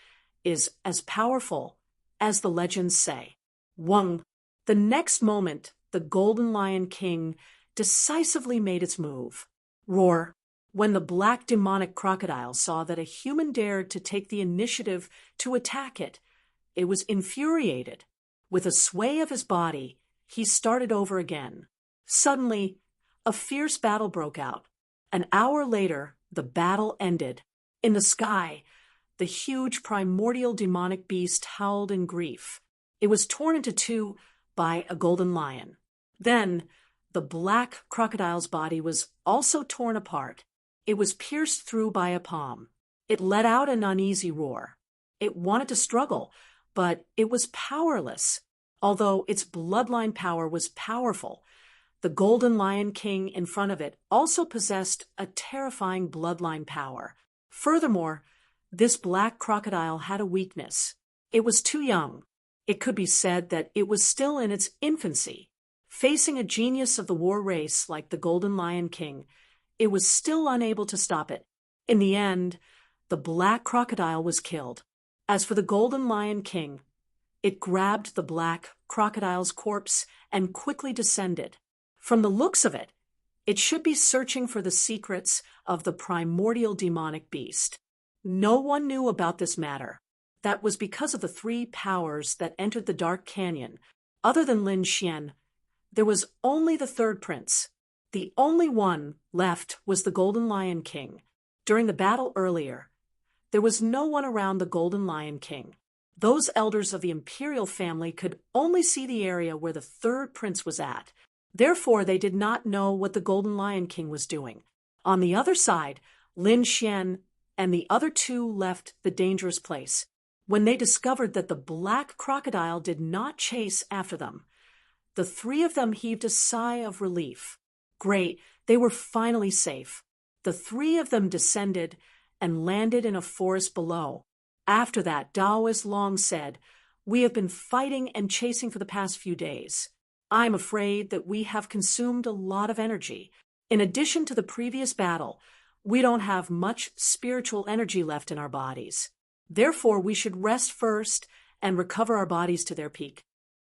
is as powerful as the legends say. Wung! The next moment, the Golden Lion King decisively made its move. Roar! When the black demonic crocodile saw that a human dared to take the initiative to attack it, it was infuriated. With a sway of his body, he started over again. Suddenly, a fierce battle broke out. An hour later, the battle ended. In the sky, the huge primordial demonic beast howled in grief. It was torn into two by a golden lion. Then, the black crocodile's body was also torn apart. It was pierced through by a palm. It let out an uneasy roar. It wanted to struggle, but it was powerless. Although its bloodline power was powerful, the Golden Lion King in front of it also possessed a terrifying bloodline power. Furthermore, this black crocodile had a weakness. It was too young. It could be said that it was still in its infancy. Facing a genius of the war race like the Golden Lion King, it was still unable to stop it. In the end, the black crocodile was killed. As for the Golden Lion King, it grabbed the black crocodile's corpse and quickly descended. From the looks of it, it should be searching for the secrets of the primordial demonic beast. No one knew about this matter. That was because of the three powers that entered the dark canyon. Other than Lin Xian, there was only the third prince. The only one left was the Golden Lion King. During the battle earlier, there was no one around the Golden Lion King. Those elders of the imperial family could only see the area where the third prince was at. Therefore, they did not know what the Golden Lion King was doing. On the other side, Lin Xian and the other two left the dangerous place. When they discovered that the black crocodile did not chase after them, the three of them heaved a sigh of relief. Great, they were finally safe. The three of them descended and landed in a forest below. After that, Daoist Long said, "We have been fighting and chasing for the past few days. I'm afraid that we have consumed a lot of energy. In addition to the previous battle, we don't have much spiritual energy left in our bodies. Therefore, we should rest first and recover our bodies to their peak."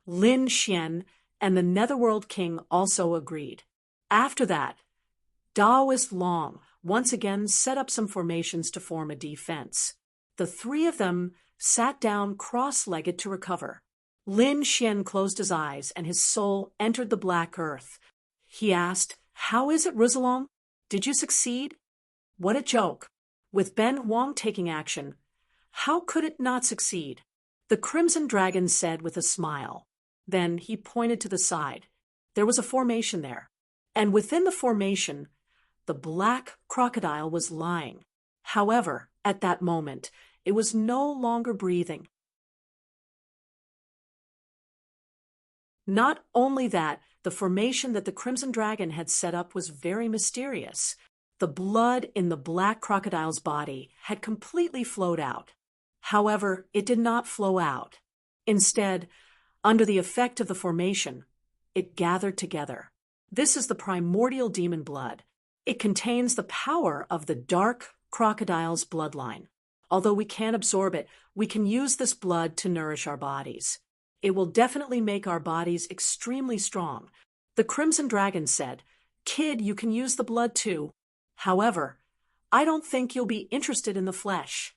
Lin Xian and the Netherworld King also agreed. After that, Daoist Long once again set up some formations to form a defense. The three of them sat down cross-legged to recover. Lin Xian closed his eyes and his soul entered the black earth. He asked, "How is it, Rizalong? Did you succeed?" What a joke! With Ben Huang taking action, how could it not succeed? The Crimson Dragon said with a smile. Then he pointed to the side. There was a formation there, and within the formation, the black crocodile was lying. However, at that moment, it was no longer breathing. Not only that, the formation that the Crimson Dragon had set up was very mysterious. The blood in the black crocodile's body had completely flowed out. However, it did not flow out. Instead, under the effect of the formation, it gathered together. This is the primordial demon blood. It contains the power of the dark crocodile's bloodline. Although we can't absorb it, we can use this blood to nourish our bodies. It will definitely make our bodies extremely strong. The Crimson Dragon said, "Kid, you can use the blood too. However, I don't think you'll be interested in the flesh.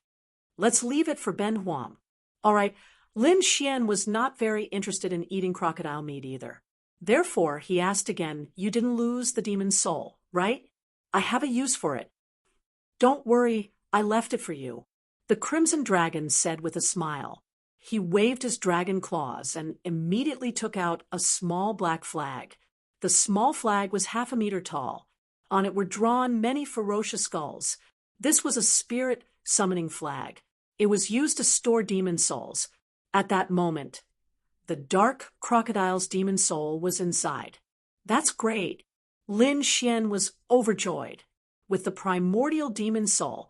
Let's leave it for Ben Huang." All right, Lin Xian was not very interested in eating crocodile meat either. Therefore, he asked again, "You didn't lose the demon's soul, right? I have a use for it." "Don't worry, I left it for you," the Crimson Dragon said with a smile. He waved his dragon claws and immediately took out a small black flag. The small flag was 1/2 a meter tall. On it were drawn many ferocious skulls. This was a spirit summoning flag. It was used to store demon souls. At that moment, the dark crocodile's demon soul was inside. That's great. Lin Xian was overjoyed. With the primordial demon soul,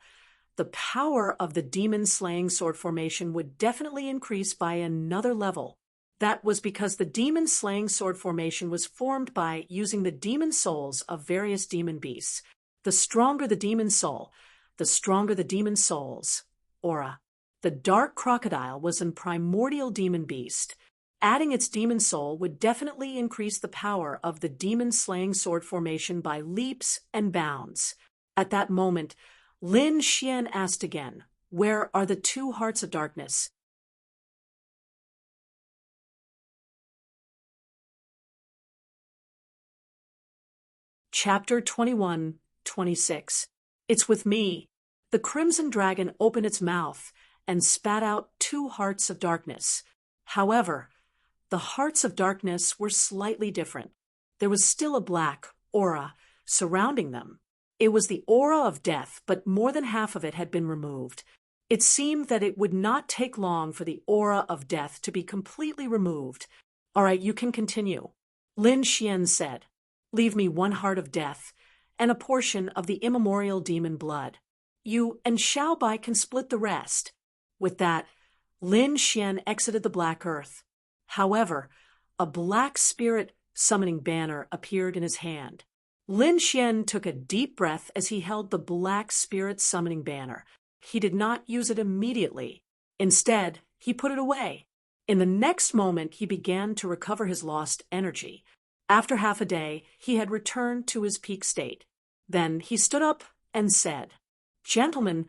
the power of the demon-slaying sword formation would definitely increase by another level. That was because the demon-slaying sword formation was formed by using the demon souls of various demon beasts. The stronger the demon soul, the stronger the demon soul's aura. The dark crocodile was a primordial demon beast. Adding its demon soul would definitely increase the power of the demon-slaying sword formation by leaps and bounds. At that moment, Lin Xian asked again, "Where are the 2 hearts of darkness?" Chapter 21-26. It's with me. The Crimson Dragon opened its mouth and spat out 2 hearts of darkness. However, the hearts of darkness were slightly different. There was still a black aura surrounding them. It was the aura of death, but more than half of it had been removed. It seemed that it would not take long for the aura of death to be completely removed. "All right, you can continue," Lin Xian said. "Leave me 1 heart of death and a portion of the immemorial demon blood. You and Xiaobai can split the rest." With that, Lin Xian exited the black earth. However, a black spirit summoning banner appeared in his hand. Lin Xian took a deep breath as he held the black spirit summoning banner. He did not use it immediately. Instead, he put it away. In the next moment, he began to recover his lost energy. After half a day, he had returned to his peak state. Then he stood up and said, "Gentlemen,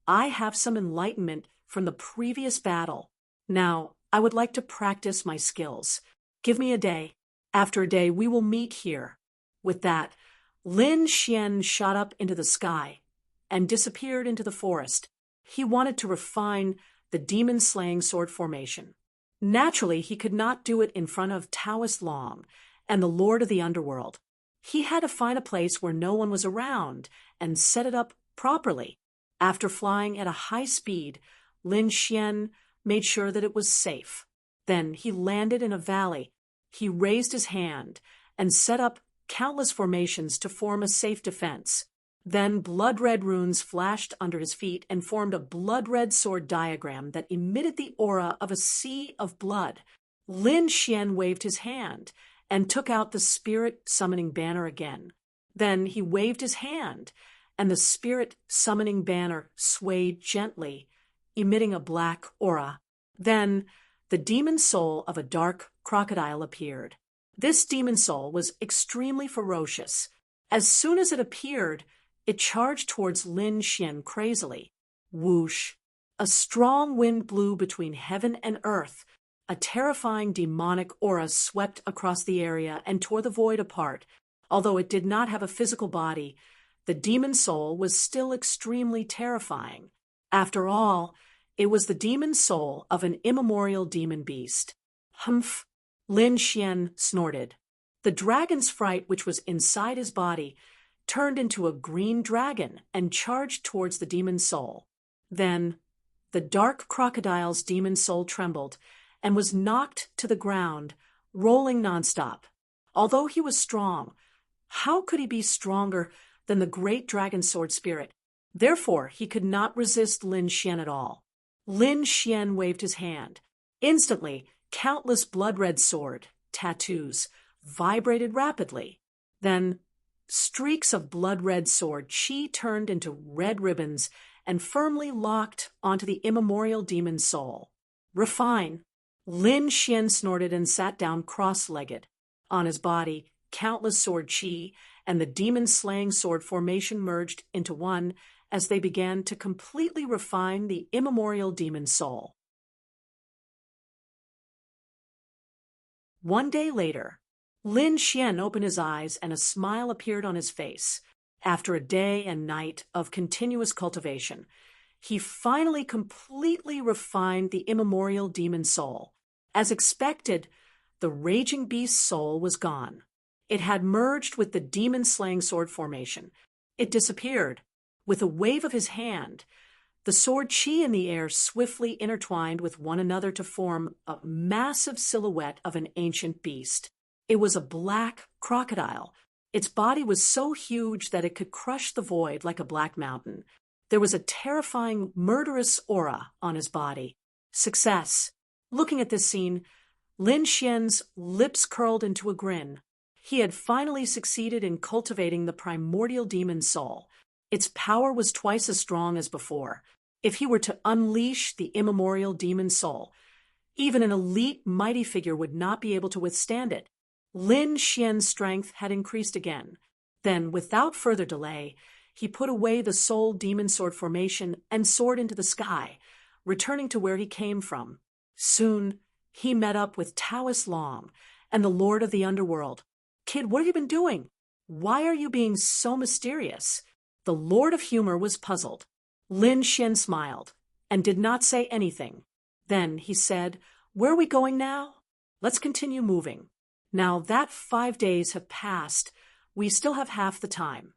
I have some enlightenment from the previous battle. Now, I would like to practice my skills. Give me a day. After a day, we will meet here." With that, Lin Xian shot up into the sky and disappeared into the forest. He wanted to refine the demon-slaying sword formation. Naturally, he could not do it in front of Taoist Long and the Lord of the Underworld. He had to find a place where no one was around and set it up properly. After flying at a high speed, Lin Xian made sure that it was safe. Then he landed in a valley. He raised his hand and set up countless formations to form a safe defense. Then blood-red runes flashed under his feet and formed a blood-red sword diagram that emitted the aura of a sea of blood. Lin Xian waved his hand and took out the spirit summoning banner again. Then he waved his hand, and the spirit summoning banner swayed gently, emitting a black aura. Then the demon soul of a dark crocodile appeared. This demon soul was extremely ferocious. As soon as it appeared, it charged towards Lin Xian crazily. Whoosh! A strong wind blew between heaven and earth. a terrifying demonic aura swept across the area and tore the void apart. Although it did not have a physical body, the demon soul was still extremely terrifying. After all, it was the demon soul of an immemorial demon beast. Humph! Lin Xian snorted. The dragon's fright, which was inside his body, turned into a green dragon and charged towards the demon soul. Then, the dark crocodile's demon soul trembled and was knocked to the ground, rolling nonstop. Although he was strong, how could he be stronger than the great dragon sword spirit? Therefore, he could not resist Lin Xian at all. Lin Xian waved his hand. Instantly, countless blood-red sword tattoos vibrated rapidly. Then, streaks of blood-red sword chi turned into red ribbons and firmly locked onto the immemorial demon soul. Refine! Lin Xian snorted and sat down cross-legged. On his body, countless sword chi and the demon-slaying sword formation merged into one as they began to completely refine the immemorial demon soul. One day later, Lin Xian opened his eyes and a smile appeared on his face. After a day and night of continuous cultivation, he finally completely refined the immemorial demon soul. As expected, the raging beast's soul was gone. It had merged with the demon-slaying sword formation. It disappeared. With a wave of his hand, the sword chi in the air swiftly intertwined with one another to form a massive silhouette of an ancient beast. It was a black crocodile. Its body was so huge that it could crush the void like a black mountain. There was a terrifying, murderous aura on his body. Success! Looking at this scene, Lin Xian's lips curled into a grin. He had finally succeeded in cultivating the primordial demon soul. Its power was twice as strong as before. If he were to unleash the immemorial demon soul, even an elite mighty figure would not be able to withstand it. Lin Xian's strength had increased again. Then, without further delay, he put away the soul demon sword formation and soared into the sky, returning to where he came from. Soon, he met up with Taoist Long and the Lord of the Underworld. "Kid, what have you been doing? Why are you being so mysterious?" The Lord of Humor was puzzled. Lin Xian smiled and did not say anything. Then he said, "Where are we going now? Let's continue moving. Now that 5 days have passed, we still have half the time."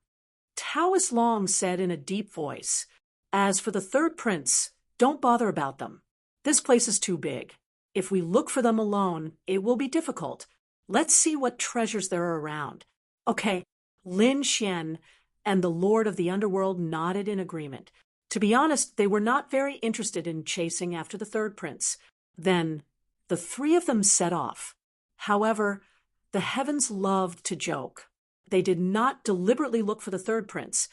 Taoist Long said in a deep voice, "As for the third prince, don't bother about them. This place is too big. If we look for them alone, it will be difficult. Let's see what treasures there are around." Okay, Lin Xian and the Lord of the Underworld nodded in agreement. To be honest, they were not very interested in chasing after the third prince. Then, the three of them set off. However, the heavens loved to joke. They did not deliberately look for the third prince,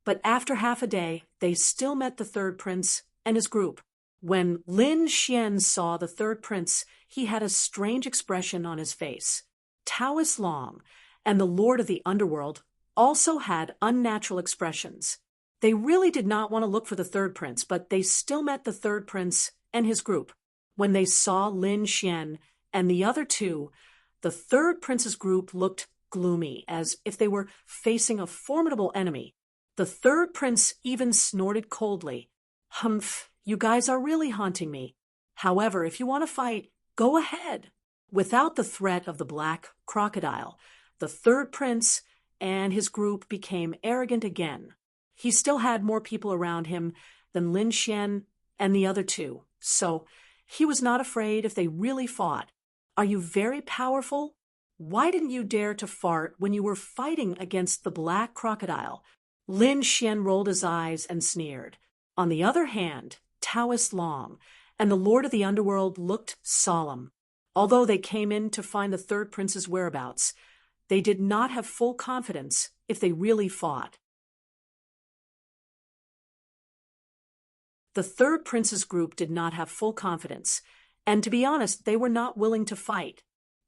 but after half a day, they still met the third prince and his group. When Lin Xian saw the third prince, he had a strange expression on his face. Taoist Long and the Lord of the Underworld also had unnatural expressions. They really did not want to look for the third prince, but they still met the third prince and his group. When they saw Lin Xian and the other two, the third prince's group looked gloomy, as if they were facing a formidable enemy. The third prince even snorted coldly. "Humph, you guys are really haunting me. However, if you want to fight, go ahead." Without the threat of the black crocodile, the third prince and his group became arrogant again. He still had more people around him than Lin Xian and the other two, so he was not afraid if they really fought. "Are you very powerful? Why didn't you dare to fart when you were fighting against the black crocodile?" Lin Xian rolled his eyes and sneered. On the other hand, Taoist Long and the Lord of the Underworld looked solemn. Although they came in to find the third prince's whereabouts, they did not have full confidence if they really fought. The third prince's group did not have full confidence, and to be honest, they were not willing to fight.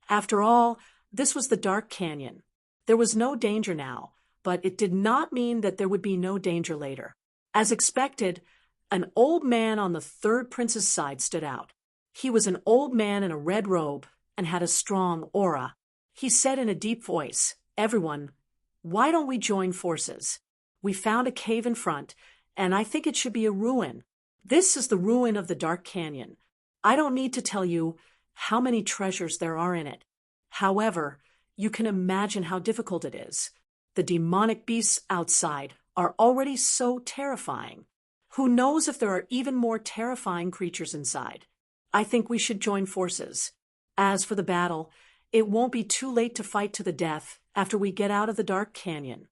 After all, this was the Dark Canyon. There was no danger now, but it did not mean that there would be no danger later. As expected, an old man on the third prince's side stood out. He was an old man in a red robe and had a strong aura. He said in a deep voice, "Everyone, why don't we join forces? We found a cave in front, and I think it should be a ruin. This is the ruin of the Dark Canyon. I don't need to tell you how many treasures there are in it. However, you can imagine how difficult it is. The demonic beasts outside are already so terrifying. Who knows if there are even more terrifying creatures inside? I think we should join forces. As for the battle, it won't be too late to fight to the death after we get out of the Dark Canyon."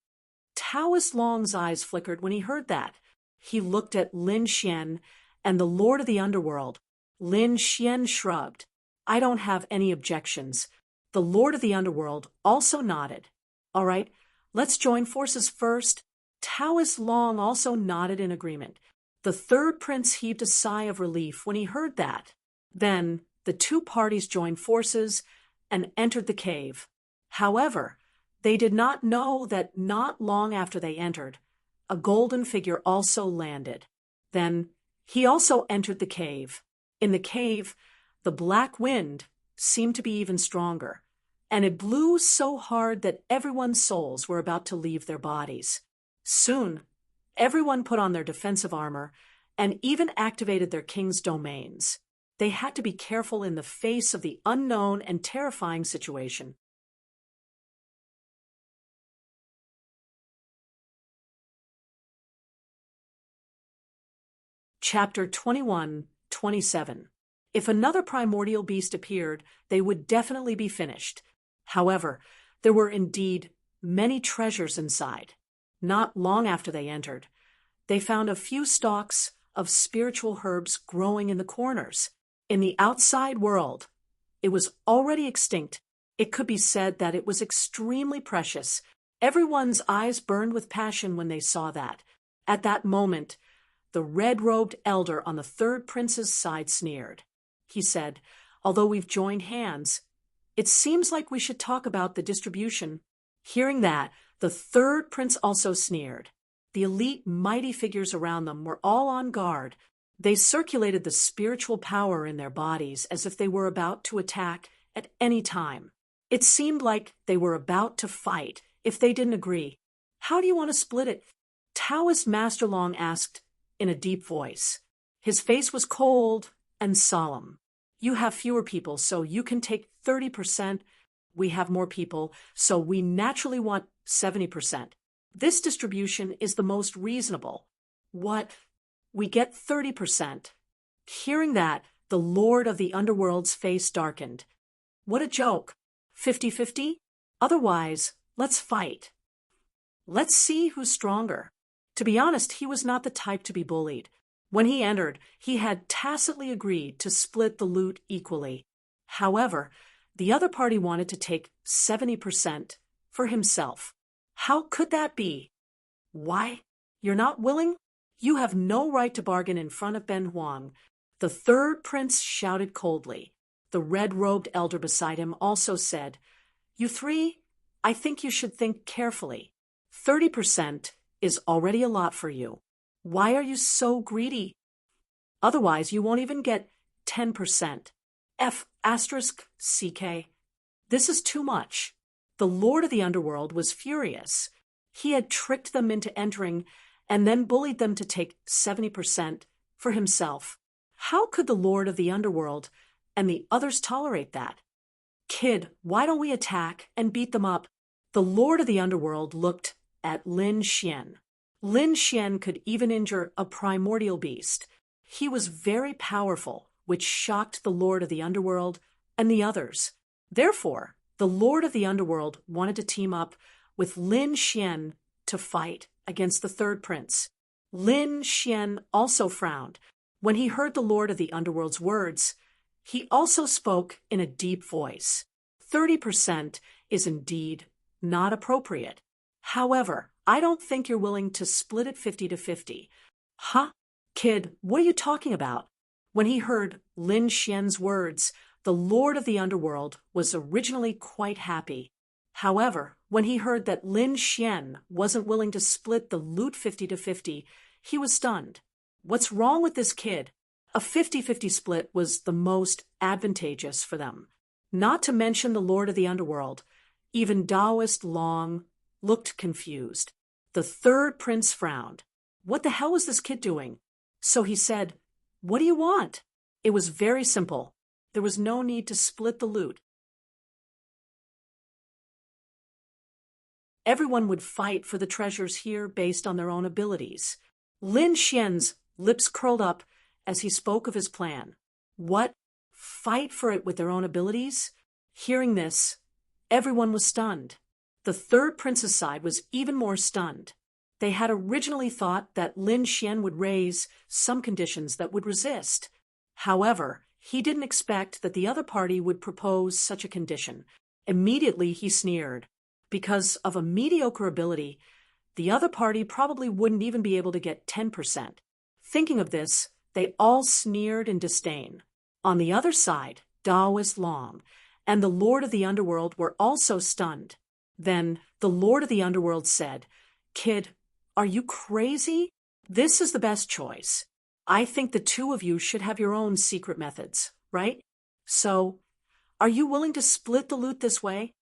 Taoist Long's eyes flickered when he heard that. He looked at Lin Xian and the Lord of the Underworld. Lin Xian shrugged. "I don't have any objections." The Lord of the Underworld also nodded. "All right, let's join forces first." Taoist Long also nodded in agreement. The third prince heaved a sigh of relief when he heard that. Then the two parties joined forces and entered the cave. However, they did not know that not long after they entered, a golden figure also landed. Then he also entered the cave. In the cave, the black wind seemed to be even stronger, and it blew so hard that everyone's souls were about to leave their bodies. Soon, everyone put on their defensive armor and even activated their king's domains. They had to be careful in the face of the unknown and terrifying situation. Chapter 21-27. If another primordial beast appeared, they would definitely be finished. However, there were indeed many treasures inside. Not long after they entered, they found a few stalks of spiritual herbs growing in the corners. In the outside world, it was already extinct. It could be said that it was extremely precious. Everyone's eyes burned with passion when they saw that. At that moment, the red-robed elder on the third prince's side sneered. He said, "Although we've joined hands, it seems like we should talk about the distribution." Hearing that, the third prince also sneered. The elite mighty figures around them were all on guard. They circulated the spiritual power in their bodies as if they were about to attack at any time. It seemed like they were about to fight if they didn't agree. "How do you want to split it?" Taoist Master Long asked in a deep voice. His face was cold and solemn. "You have fewer people, so you can take 30%. We have more people, so we naturally want 70%. This distribution is the most reasonable." "What? We get 30%. Hearing that, the Lord of the Underworld's face darkened. "What a joke. 50-50? Otherwise, let's fight. Let's see who's stronger." To be honest, he was not the type to be bullied. When he entered, he had tacitly agreed to split the loot equally. However, the other party wanted to take 70% for himself. How could that be? "Why? You're not willing? You have no right to bargain in front of Ben Huang." The third prince shouted coldly. The red-robed elder beside him also said, "You three, I think you should think carefully. 30% is already a lot for you. Why are you so greedy? Otherwise, you won't even get 10%. F***CK. This is too much." The Lord of the Underworld was furious. He had tricked them into entering and then bullied them to take 70% for himself. How could the Lord of the Underworld and the others tolerate that? "Kid, why don't we attack and beat them up?" The Lord of the Underworld looked at Lin Xian. Lin Xian could even injure a primordial beast. He was very powerful, which shocked the Lord of the Underworld and the others. Therefore, the Lord of the Underworld wanted to team up with Lin Xian to fight against the third prince. Lin Xian also frowned. When he heard the Lord of the Underworld's words, he also spoke in a deep voice. 30% is indeed not appropriate. However, I don't think you're willing to split it 50-50. "Huh? Kid, what are you talking about?" When he heard Lin Xian's words, the Lord of the Underworld was originally quite happy. However, when he heard that Lin Xian wasn't willing to split the loot 50-50, he was stunned. "What's wrong with this kid? A 50-50 split was the most advantageous for them. Not to mention the Lord of the Underworld. Even Taoist Long looked confused. The third prince frowned. What the hell was this kid doing? So he said, "What do you want?" It was very simple. There was no need to split the loot. Everyone would fight for the treasures here based on their own abilities. Lin Xian's lips curled up as he spoke of his plan. What? Fight for it with their own abilities? Hearing this, everyone was stunned. The third prince's side was even more stunned. They had originally thought that Lin Xian would raise some conditions that would resist. However, he didn't expect that the other party would propose such a condition. Immediately he sneered. Because of a mediocre ability, the other party probably wouldn't even be able to get 10%. Thinking of this, they all sneered in disdain. On the other side, Taoist Long and the Lord of the Underworld were also stunned. Then the Lord of the Underworld said, "Kid, are you crazy? This is the best choice. I think the two of you should have your own secret methods, right? So, are you willing to split the loot this way?"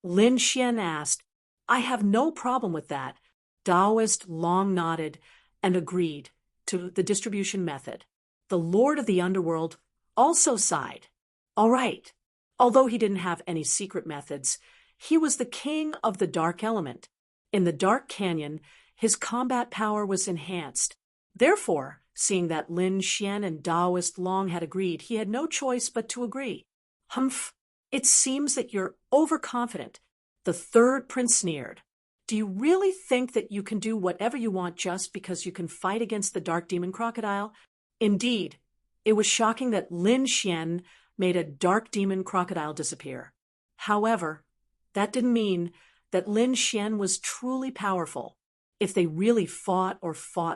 Lin Xian asked. "I have no problem with that." Taoist Long nodded and agreed to the distribution method. The Lord of the Underworld also sighed. All right. Although he didn't have any secret methods, he was the king of the dark element. In the dark canyon, his combat power was enhanced. Therefore, seeing that Lin Xian and Taoist Long had agreed, he had no choice but to agree. "Humph, it seems that you're overconfident." The third prince sneered. "Do you really think that you can do whatever you want just because you can fight against the dark demon crocodile?" Indeed, it was shocking that Lin Xian made a dark demon crocodile disappear. However, that didn't mean that Lin Xian was truly powerful. If they really fought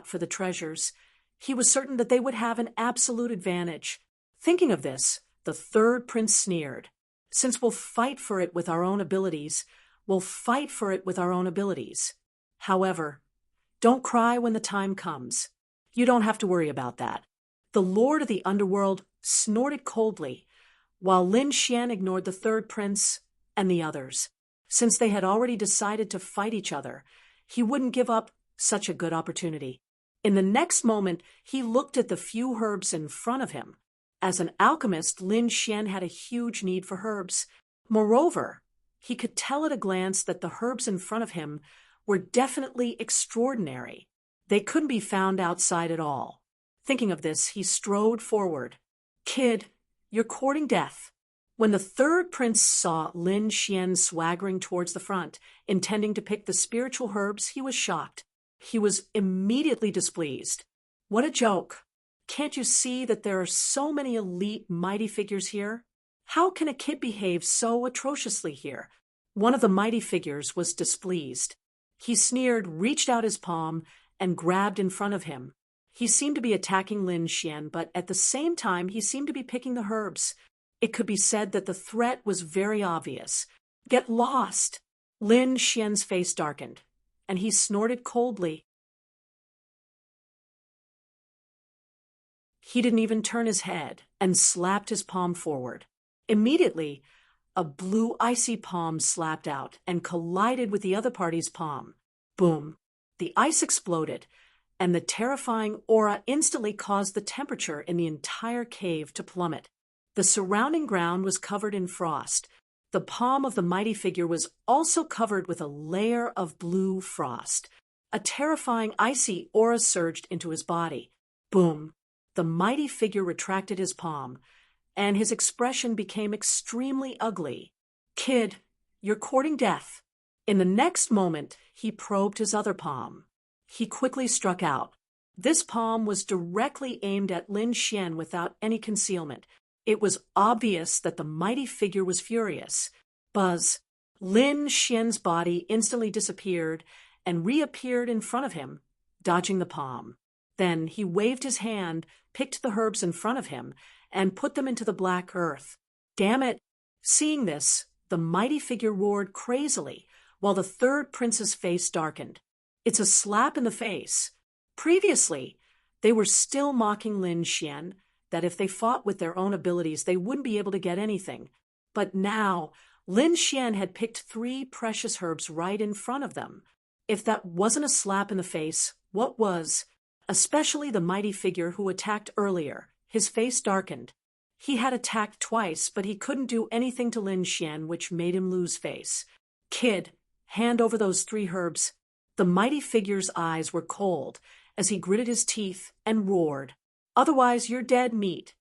for the treasures, he was certain that they would have an absolute advantage. Thinking of this, the third prince sneered. "Since we'll fight for it with our own abilities, we'll fight for it with our own abilities. However, don't cry when the time comes. You don't have to worry about that." The Lord of the Underworld snorted coldly, while Lin Xian ignored the third prince and the others. Since they had already decided to fight each other, he wouldn't give up such a good opportunity. In the next moment, he looked at the few herbs in front of him. As an alchemist, Lin Xian had a huge need for herbs. Moreover, he could tell at a glance that the herbs in front of him were definitely extraordinary. They couldn't be found outside at all. Thinking of this, he strode forward. "Kid, you're courting death." When the third prince saw Lin Xian swaggering towards the front, intending to pick the spiritual herbs, he was shocked. He was immediately displeased. "What a joke. Can't you see that there are so many elite, mighty figures here? How can a kid behave so atrociously here?" One of the mighty figures was displeased. He sneered, reached out his palm, and grabbed in front of him. He seemed to be attacking Lin Xian, but at the same time he seemed to be picking the herbs. It could be said that the threat was very obvious. "Get lost!" Lin Xian's face darkened, and he snorted coldly. He didn't even turn his head and slapped his palm forward. Immediately, a blue icy palm slapped out and collided with the other party's palm. Boom! The ice exploded, and the terrifying aura instantly caused the temperature in the entire cave to plummet. The surrounding ground was covered in frost. The palm of the mighty figure was also covered with a layer of blue frost. A terrifying icy aura surged into his body. Boom! The mighty figure retracted his palm, and his expression became extremely ugly. "Kid, you're courting death." In the next moment, he probed his other palm. He quickly struck out. This palm was directly aimed at Lin Xian without any concealment. It was obvious that the mighty figure was furious. Buzz! Lin Xian's body instantly disappeared and reappeared in front of him, dodging the palm. Then he waved his hand, picked the herbs in front of him, and put them into the black earth. Damn it! Seeing this, the mighty figure roared crazily, while the third prince's face darkened. It's a slap in the face. Previously, they were still mocking Lin Xian, that if they fought with their own abilities, they wouldn't be able to get anything. But now, Lin Xian had picked 3 precious herbs right in front of them. If that wasn't a slap in the face, what was? Especially the mighty figure who attacked earlier. His face darkened. He had attacked twice, but he couldn't do anything to Lin Xian, which made him lose face. "Kid, hand over those 3 herbs." The mighty figure's eyes were cold as he gritted his teeth and roared, "Otherwise you're dead meat."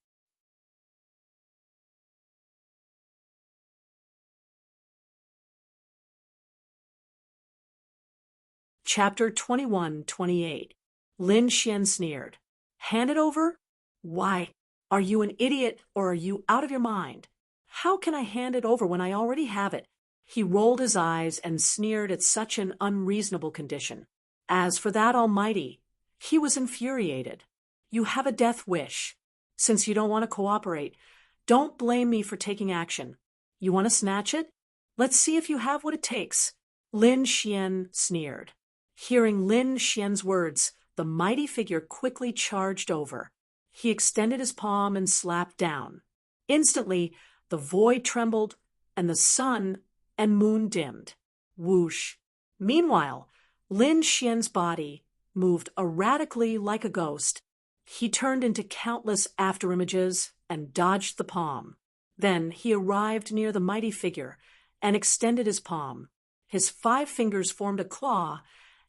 Chapter 21-28. Lin Xian sneered. "Hand it over? Why, are you an idiot or are you out of your mind? How can I hand it over when I already have it?" He rolled his eyes and sneered at such an unreasonable condition. As for that almighty, he was infuriated. "You have a death wish. Since you don't want to cooperate, don't blame me for taking action. You want to snatch it? Let's see if you have what it takes." Lin Xian sneered. Hearing Lin Xian's words, the mighty figure quickly charged over. He extended his palm and slapped down. Instantly, the void trembled, and the sun and moon dimmed. Whoosh! Meanwhile, Lin Xian's body moved erratically like a ghost. He turned into countless afterimages and dodged the palm. Then he arrived near the mighty figure and extended his palm. His 5 fingers formed a claw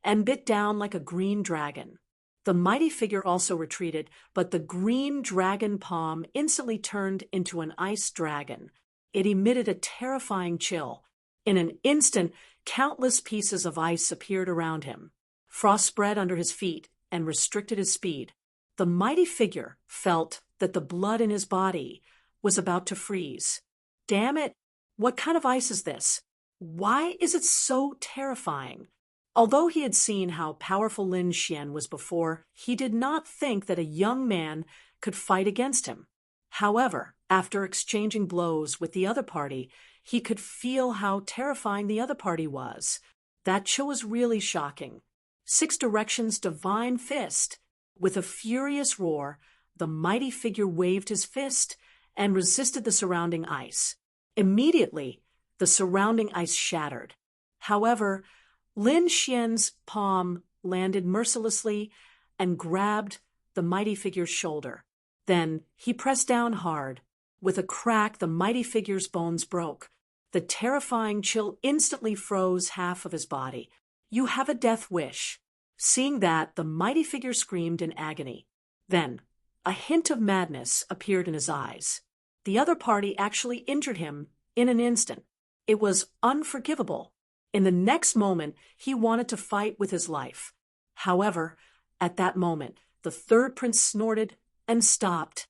and bit down like a green dragon. The mighty figure also retreated, but the green dragon palm instantly turned into an ice dragon. It emitted a terrifying chill. In an instant, countless pieces of ice appeared around him. Frost spread under his feet and restricted his speed. The mighty figure felt that the blood in his body was about to freeze. "Damn it! What kind of ice is this? Why is it so terrifying?" Although he had seen how powerful Lin Xian was before, he did not think that a young man could fight against him. However, after exchanging blows with the other party, he could feel how terrifying the other party was. That chill was really shocking. 6 Directions' divine fist. With a furious roar, the mighty figure waved his fist and resisted the surrounding ice. Immediately, the surrounding ice shattered. However, Lin Xian's palm landed mercilessly and grabbed the mighty figure's shoulder. Then he pressed down hard. With a crack, the mighty figure's bones broke. The terrifying chill instantly froze half of his body. "You have a death wish." Seeing that, the mighty figure screamed in agony. Then, a hint of madness appeared in his eyes. The other party actually injured him in an instant. It was unforgivable. In the next moment, he wanted to fight with his life. However, at that moment, the 3rd prince snorted and stopped.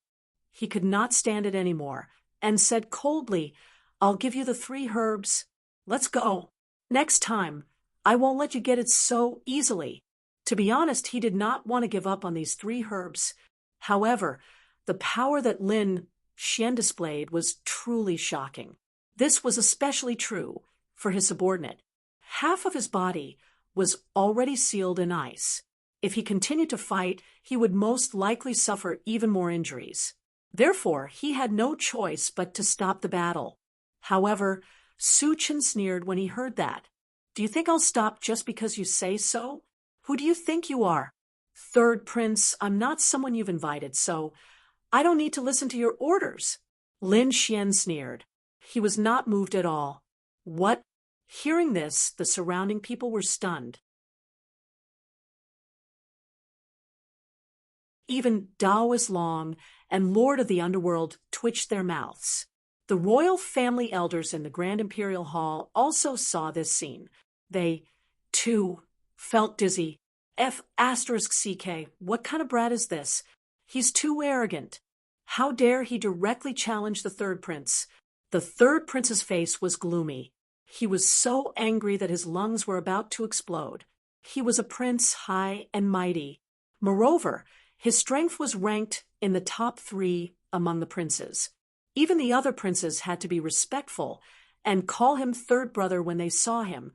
He could not stand it anymore and said coldly, "I'll give you the 3 herbs. Let's go. Next time, I won't let you get it so easily." To be honest, he did not want to give up on these 3 herbs. However, the power that Lin Xian displayed was truly shocking. This was especially true for his subordinate. Half of his body was already sealed in ice. If he continued to fight, he would most likely suffer even more injuries. Therefore, he had no choice but to stop the battle. However, Su Chen sneered when he heard that. "Do you think I'll stop just because you say so? Who do you think you are?" "3rd Prince, I'm not someone you've invited, so I don't need to listen to your orders." Lin Xian sneered. He was not moved at all. "What?" Hearing this, the surrounding people were stunned. Even Daoist Long and Lord of the Underworld twitched their mouths. The royal family elders in the Grand Imperial Hall also saw this scene. They, too, felt dizzy. F***CK, what kind of brat is this? He's too arrogant. How dare he directly challenge the 3rd prince? The 3rd prince's face was gloomy. He was so angry that his lungs were about to explode. He was a prince high and mighty. Moreover, his strength was ranked in the top 3 among the princes. Even the other princes had to be respectful and call him 3rd brother when they saw him,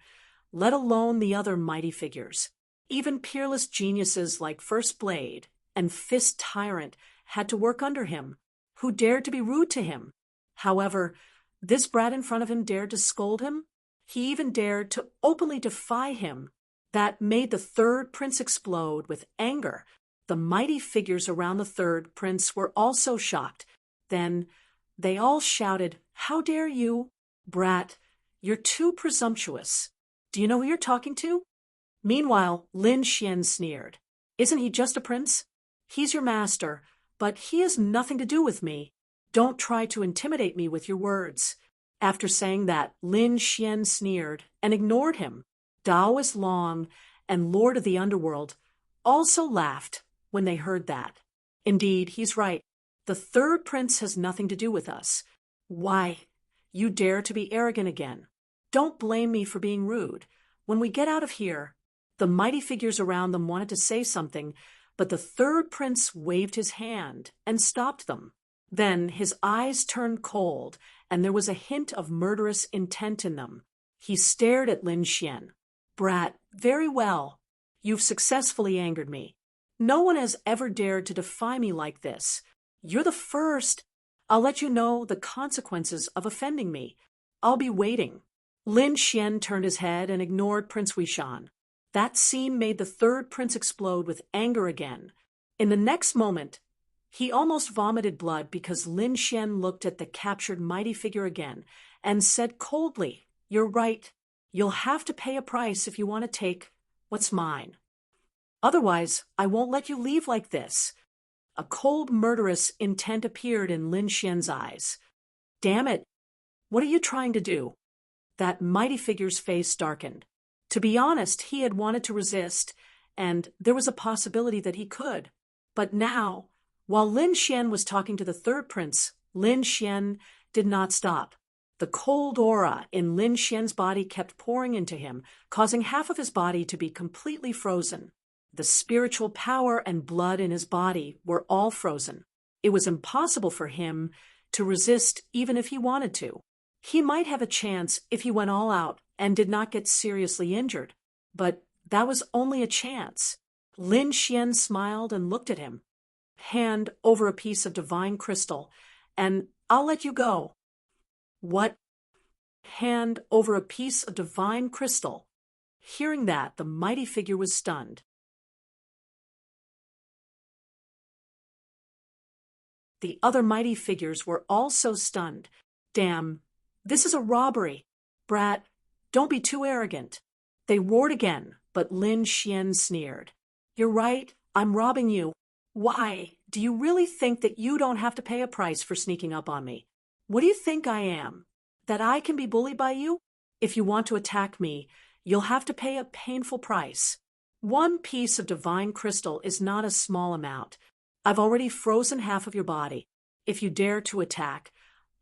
let alone the other mighty figures. Even peerless geniuses like First Blade and Fist Tyrant had to work under him, who dared to be rude to him. However, this brat in front of him dared to scold him. He even dared to openly defy him. That made the third prince explode with anger. The mighty figures around the third prince were also shocked. Then they all shouted, "How dare you? Brat, you're too presumptuous. Do you know who you're talking to?" Meanwhile, Lin Xian sneered. "Isn't he just a prince? He's your master, but he has nothing to do with me. Don't try to intimidate me with your words." After saying that, Lin Xian sneered and ignored him. Taoist Long and Lord of the Underworld also laughed when they heard that. Indeed, he's right. The third prince has nothing to do with us. Why, you dare to be arrogant again. Don't blame me for being rude. When we get out of here, the mighty figures around them wanted to say something, but the third prince waved his hand and stopped them. Then his eyes turned cold, and there was a hint of murderous intent in them. He stared at Lin Xian. "Brat, very well. You've successfully angered me. No one has ever dared to defy me like this. You're the first. I'll let you know the consequences of offending me. I'll be waiting." Lin Xian turned his head and ignored Prince Wishan. That scene made the third prince explode with anger again. In the next moment, he almost vomited blood because Lin Xian looked at the captured mighty figure again and said coldly, "You're right. You'll have to pay a price if you want to take what's mine. Otherwise, I won't let you leave like this." A cold, murderous intent appeared in Lin Xian's eyes. "Damn it! What are you trying to do?" That mighty figure's face darkened. To be honest, he had wanted to resist, and there was a possibility that he could. But now, while Lin Xian was talking to the third prince, Lin Xian did not stop. The cold aura in Lin Xian's body kept pouring into him, causing half of his body to be completely frozen. The spiritual power and blood in his body were all frozen. It was impossible for him to resist even if he wanted to. He might have a chance if he went all out and did not get seriously injured, but that was only a chance. Lin Xian smiled and looked at him. "Hand over a piece of divine crystal, and I'll let you go." "What? Hand over a piece of divine crystal?" Hearing that, the mighty figure was stunned. The other mighty figures were also stunned. "Damn, this is a robbery. Brat, don't be too arrogant." They roared again, but Lin Xian sneered. "You're right, I'm robbing you. Why, do you really think that you don't have to pay a price for sneaking up on me? What do you think I am? That I can be bullied by you? If you want to attack me, you'll have to pay a painful price. One piece of divine crystal is not a small amount. I've already frozen half of your body. If you dare to attack,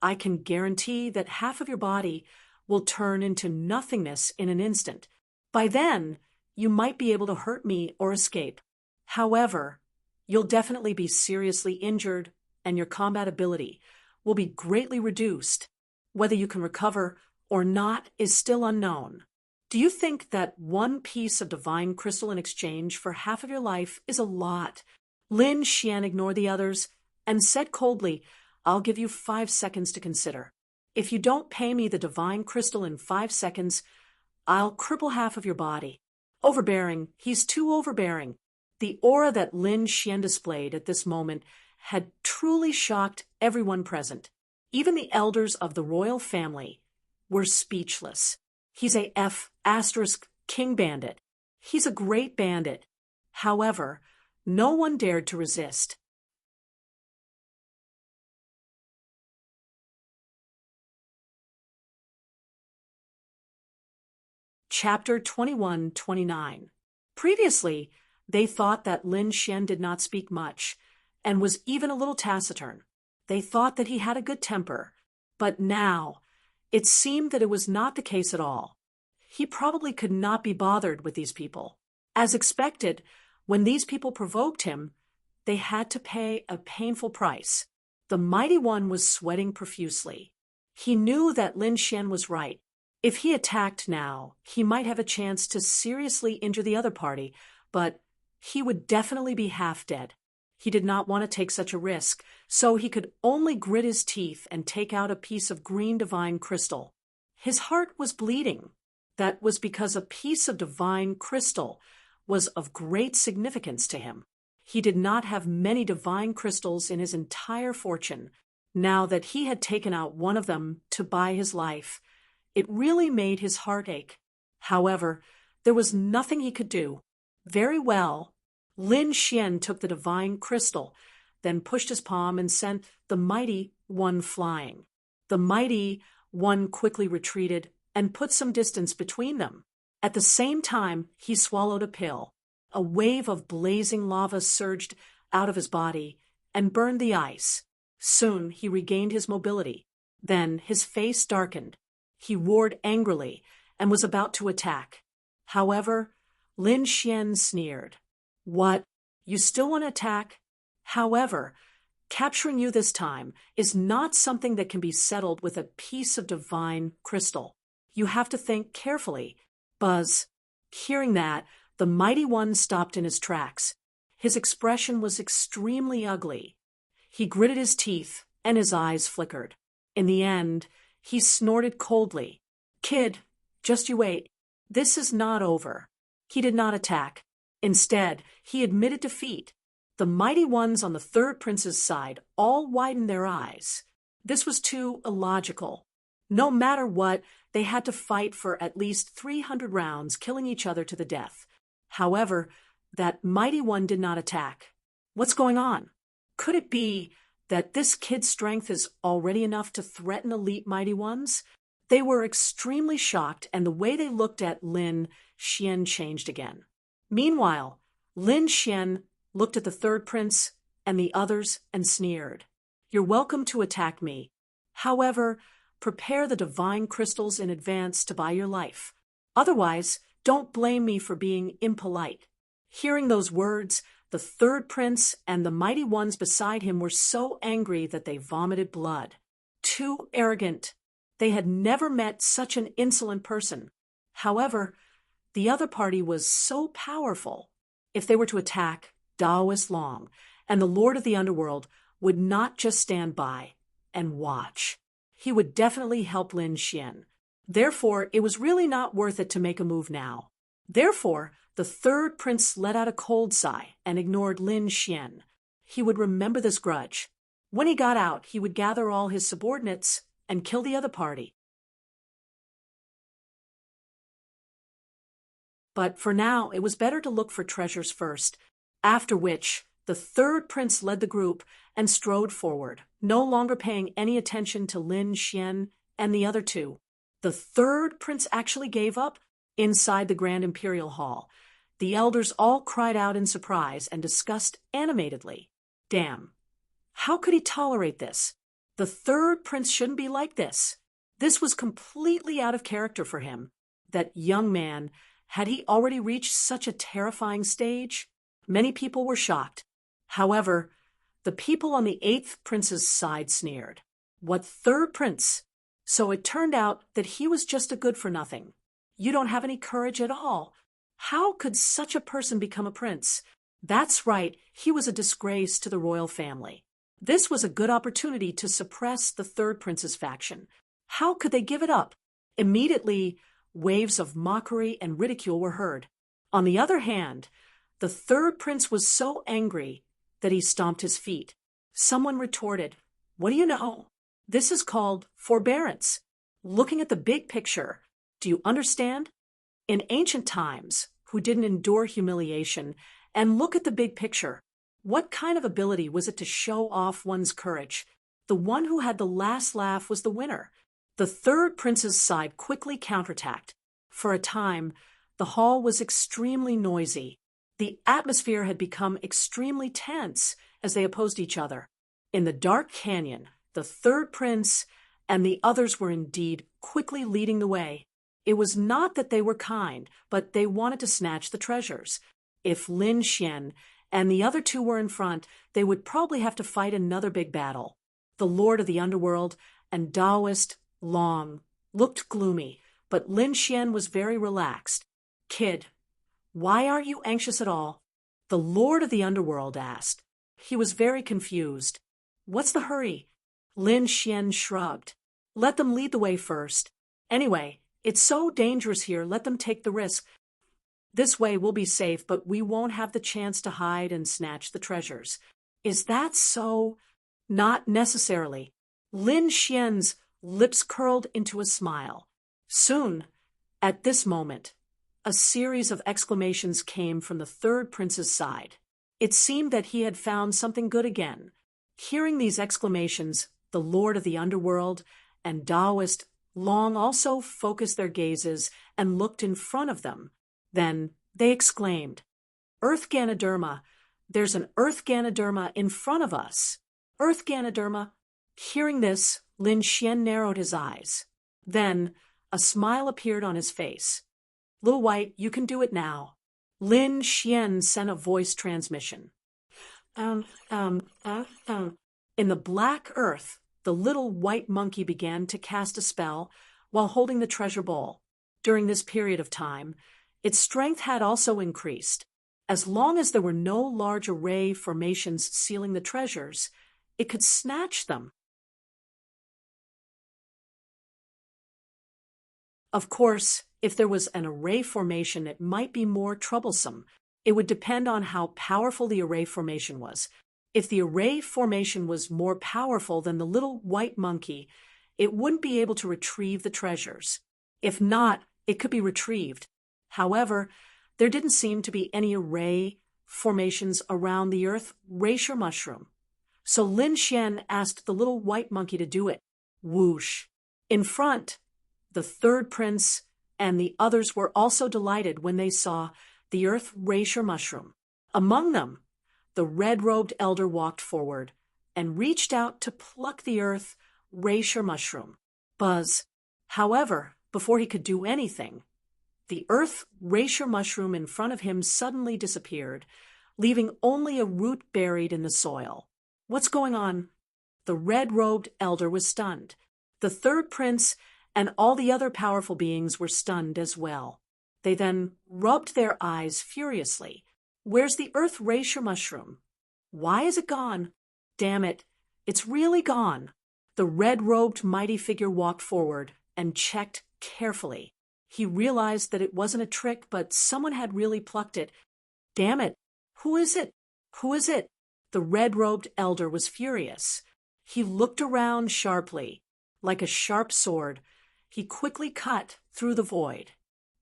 I can guarantee that half of your body will turn into nothingness in an instant. By then, you might be able to hurt me or escape. However, you'll definitely be seriously injured, and your combat ability will be greatly reduced. Whether you can recover or not is still unknown. Do you think that one piece of divine crystal in exchange for half of your life is a lot?" Lin Xian ignored the others and said coldly, "I'll give you 5 seconds to consider. If you don't pay me the divine crystal in 5 seconds, I'll cripple half of your body." Overbearing, he's too overbearing. The aura that Lin Xian displayed at this moment had truly shocked everyone present. Even the elders of the royal family were speechless. He's a F** king bandit. He's a great bandit. However, no one dared to resist. Chapter 21-29. Previously, they thought that Lin Xian did not speak much, and was even a little taciturn. They thought that he had a good temper, but now it seemed that it was not the case at all. He probably could not be bothered with these people. As expected, when these people provoked him, they had to pay a painful price. The mighty one was sweating profusely. He knew that Lin Xian was right. If he attacked now, he might have a chance to seriously injure the other party, but he would definitely be half dead. He did not want to take such a risk, so he could only grit his teeth and take out a piece of green divine crystal. His heart was bleeding. That was because a piece of divine crystal was of great significance to him. He did not have many divine crystals in his entire fortune. Now that he had taken out one of them to buy his life, it really made his heart ache. However, there was nothing he could do. Very well. Lin Xian took the divine crystal, then pushed his palm and sent the mighty one flying. The mighty one quickly retreated and put some distance between them. At the same time, he swallowed a pill. A wave of blazing lava surged out of his body and burned the ice. Soon he regained his mobility. Then his face darkened. He roared angrily and was about to attack. However, Lin Xian sneered. What? You still want to attack? However, capturing you this time is not something that can be settled with a piece of divine crystal. You have to think carefully. Buzz. Hearing that, the mighty one stopped in his tracks. His expression was extremely ugly. He gritted his teeth, and his eyes flickered. In the end, he snorted coldly. Kid, just you wait. This is not over. He did not attack. Instead, he admitted defeat. The mighty ones on the third prince's side all widened their eyes. This was too illogical. No matter what, they had to fight for at least 300 rounds, killing each other to the death. However, that mighty one did not attack. What's going on? Could it be that this kid's strength is already enough to threaten elite mighty ones? They were extremely shocked, and the way they looked at Lin Xian changed again. Meanwhile, Lin Xian looked at the third prince and the others and sneered. You're welcome to attack me. However, prepare the divine crystals in advance to buy your life. Otherwise, don't blame me for being impolite. Hearing those words, the third prince and the mighty ones beside him were so angry that they vomited blood. Too arrogant. They had never met such an insolent person. However, the other party was so powerful. If they were to attack, Daoist Long and the Lord of the Underworld would not just stand by and watch. He would definitely help Lin Xian. Therefore, it was really not worth it to make a move now. Therefore, the third prince let out a cold sigh and ignored Lin Xian. He would remember this grudge. When he got out, he would gather all his subordinates and kill the other party. But for now, it was better to look for treasures first, after which the third prince led the group and strode forward, no longer paying any attention to Lin Xian and the other two. The third prince actually gave up inside the Grand Imperial Hall. The elders all cried out in surprise and discussed animatedly. Damn. How could he tolerate this? The third prince shouldn't be like this. This was completely out of character for him. That young man, had he already reached such a terrifying stage? Many people were shocked. However, the people on the eighth prince's side sneered. What third prince? So it turned out that he was just a good-for-nothing. You don't have any courage at all. How could such a person become a prince? That's right, he was a disgrace to the royal family. This was a good opportunity to suppress the third prince's faction. How could they give it up? Immediately, waves of mockery and ridicule were heard. On the other hand, the third prince was so angry that he stomped his feet. Someone retorted, "What do you know? This is called forbearance. Looking at the big picture. Do you understand? In ancient times, who didn't endure humiliation, and look at the big picture. What kind of ability was it to show off one's courage? The one who had the last laugh was the winner." The third prince's side quickly counterattacked. For a time, the hall was extremely noisy. The atmosphere had become extremely tense as they opposed each other. In the dark canyon, the third prince and the others were indeed quickly leading the way. It was not that they were kind, but they wanted to snatch the treasures. If Lin Xian and the other two were in front, they would probably have to fight another big battle. The Lord of the Underworld and Daoist Long looked gloomy, but Lin Xian was very relaxed. "Kid, why aren't you anxious at all?" the Lord of the Underworld asked. He was very confused. What's the hurry? Lin Xian shrugged. Let them lead the way first. Anyway, it's so dangerous here, let them take the risk. This way we'll be safe, but we won't have the chance to hide and snatch the treasures. Is that so? Not necessarily. Lin Xian's lips curled into a smile. Soon, at this moment, a series of exclamations came from the third prince's side. It seemed that he had found something good again. Hearing these exclamations, the lord of the underworld and Taoist Long also focused their gazes and looked in front of them. Then they exclaimed, Earth Ganoderma, there's an Earth Ganoderma in front of us. Earth Ganoderma. Hearing this, Lin Xian narrowed his eyes. Then a smile appeared on his face. Little White, you can do it now. Lin Xian sent a voice transmission. In the black earth, the little white monkey began to cast a spell while holding the treasure bowl. During this period of time, its strength had also increased. As long as there were no large array formations sealing the treasures, it could snatch them. Of course, if there was an array formation, it might be more troublesome. It would depend on how powerful the array formation was. If the array formation was more powerful than the little white monkey, it wouldn't be able to retrieve the treasures. If not, it could be retrieved. However, there didn't seem to be any array formations around the earth Racer mushroom. So Lin Xian asked the little white monkey to do it. Whoosh! In front, the third prince and the others were also delighted when they saw the earth Racer mushroom. Among them, the red-robed elder walked forward and reached out to pluck the earth Racer mushroom. Buzz. However, before he could do anything, the earth Racer mushroom in front of him suddenly disappeared, leaving only a root buried in the soil. What's going on? The red-robed elder was stunned. The third prince and all the other powerful beings were stunned as well. They then rubbed their eyes furiously. Where's the earth Racer mushroom? Why is it gone? Damn it, it's really gone. The red-robed mighty figure walked forward and checked carefully. He realized that it wasn't a trick, but someone had really plucked it. Damn it, who is it? Who is it? The red-robed elder was furious. He looked around sharply. Like a sharp sword, he quickly cut through the void.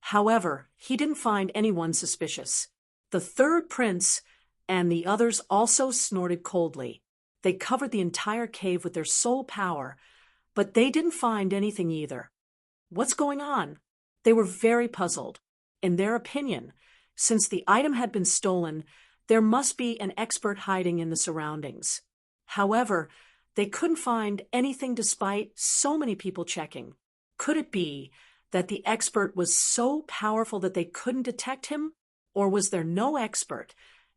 However, he didn't find anyone suspicious. The third prince and the others also snorted coldly. They covered the entire cave with their soul power, but they didn't find anything either. What's going on? They were very puzzled. In their opinion, since the item had been stolen, there must be an expert hiding in the surroundings. However, they couldn't find anything despite so many people checking. Could it be that the expert was so powerful that they couldn't detect him? Or was there no expert,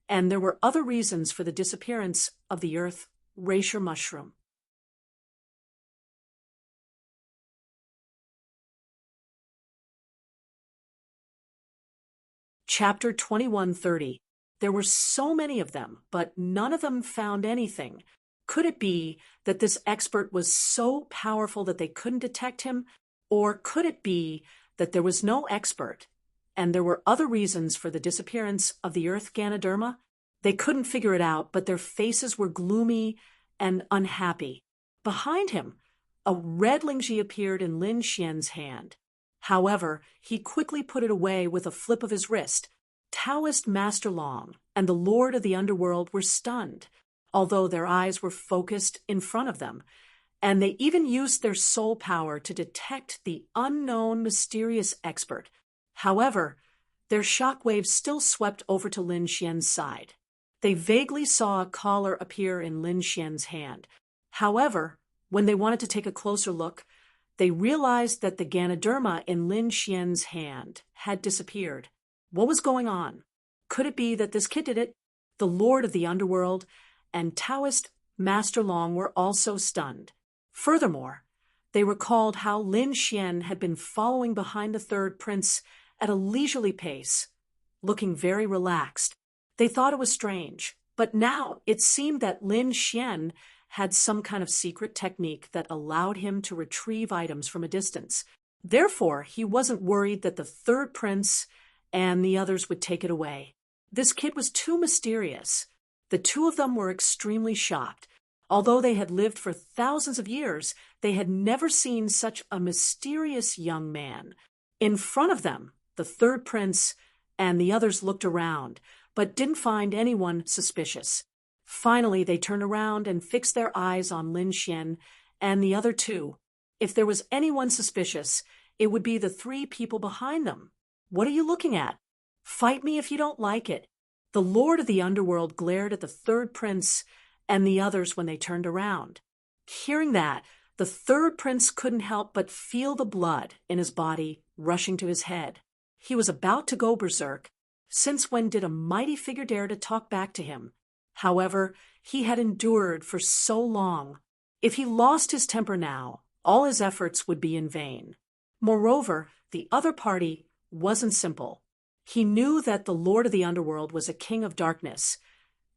and there were other reasons for the disappearance of the earth Racer mushroom? Chapter 2130. There were so many of them, but none of them found anything. Could it be that this expert was so powerful that they couldn't detect him? Or could it be that there was no expert, and there were other reasons for the disappearance of the earth Ganoderma? They couldn't figure it out, but their faces were gloomy and unhappy. Behind him, a red lingji appeared in Lin Xian's hand. However, he quickly put it away with a flip of his wrist. Taoist Master Long and the Lord of the Underworld were stunned, although their eyes were focused in front of them, and they even used their soul power to detect the unknown mysterious expert. However, their shockwaves still swept over to Lin Xian's side. They vaguely saw a collar appear in Lin Xian's hand. However, when they wanted to take a closer look, they realized that the Ganoderma in Lin Xian's hand had disappeared. What was going on? Could it be that this kid did it? The Lord of the Underworld and Taoist Master Long were also stunned. Furthermore, they recalled how Lin Xian had been following behind the third prince at a leisurely pace, looking very relaxed. They thought it was strange. But now it seemed that Lin Xian had some kind of secret technique that allowed him to retrieve items from a distance. Therefore, he wasn't worried that the third prince and the others would take it away. This kid was too mysterious. The two of them were extremely shocked. Although they had lived for thousands of years, they had never seen such a mysterious young man. In front of them, the third prince and the others looked around, but didn't find anyone suspicious. Finally, they turned around and fixed their eyes on Lin Xian and the other two. If there was anyone suspicious, it would be the three people behind them. What are you looking at? Fight me if you don't like it. The Lord of the Underworld glared at the third prince and the others when they turned around. Hearing that, the third prince couldn't help but feel the blood in his body rushing to his head. He was about to go berserk. Since when did a mighty figure dare to talk back to him? However, he had endured for so long. If he lost his temper now, all his efforts would be in vain. Moreover, the other party wasn't simple. He knew that the Lord of the Underworld was a king of darkness,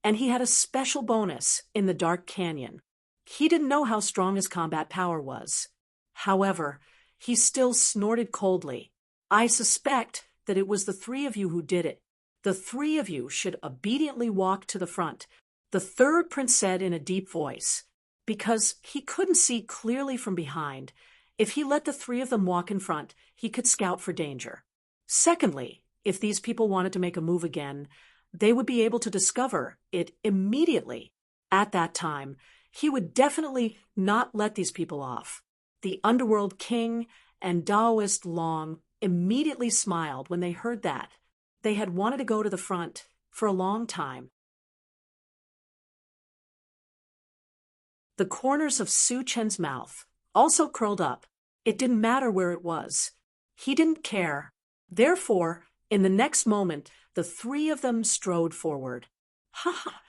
and he had a special bonus in the Dark Canyon. He didn't know how strong his combat power was. However, he still snorted coldly. I suspect that it was the three of you who did it. The three of you should obediently walk to the front, the third prince said in a deep voice. Because he couldn't see clearly from behind, if he let the three of them walk in front, he could scout for danger. Secondly, if these people wanted to make a move again, they would be able to discover it immediately. At that time, he would definitely not let these people off. The Underworld King and Taoist Long immediately smiled when they heard that. They had wanted to go to the front for a long time. The corners of Su Chen's mouth also curled up. It didn't matter where it was. He didn't care. Therefore, in the next moment, the three of them strode forward. Ha ha!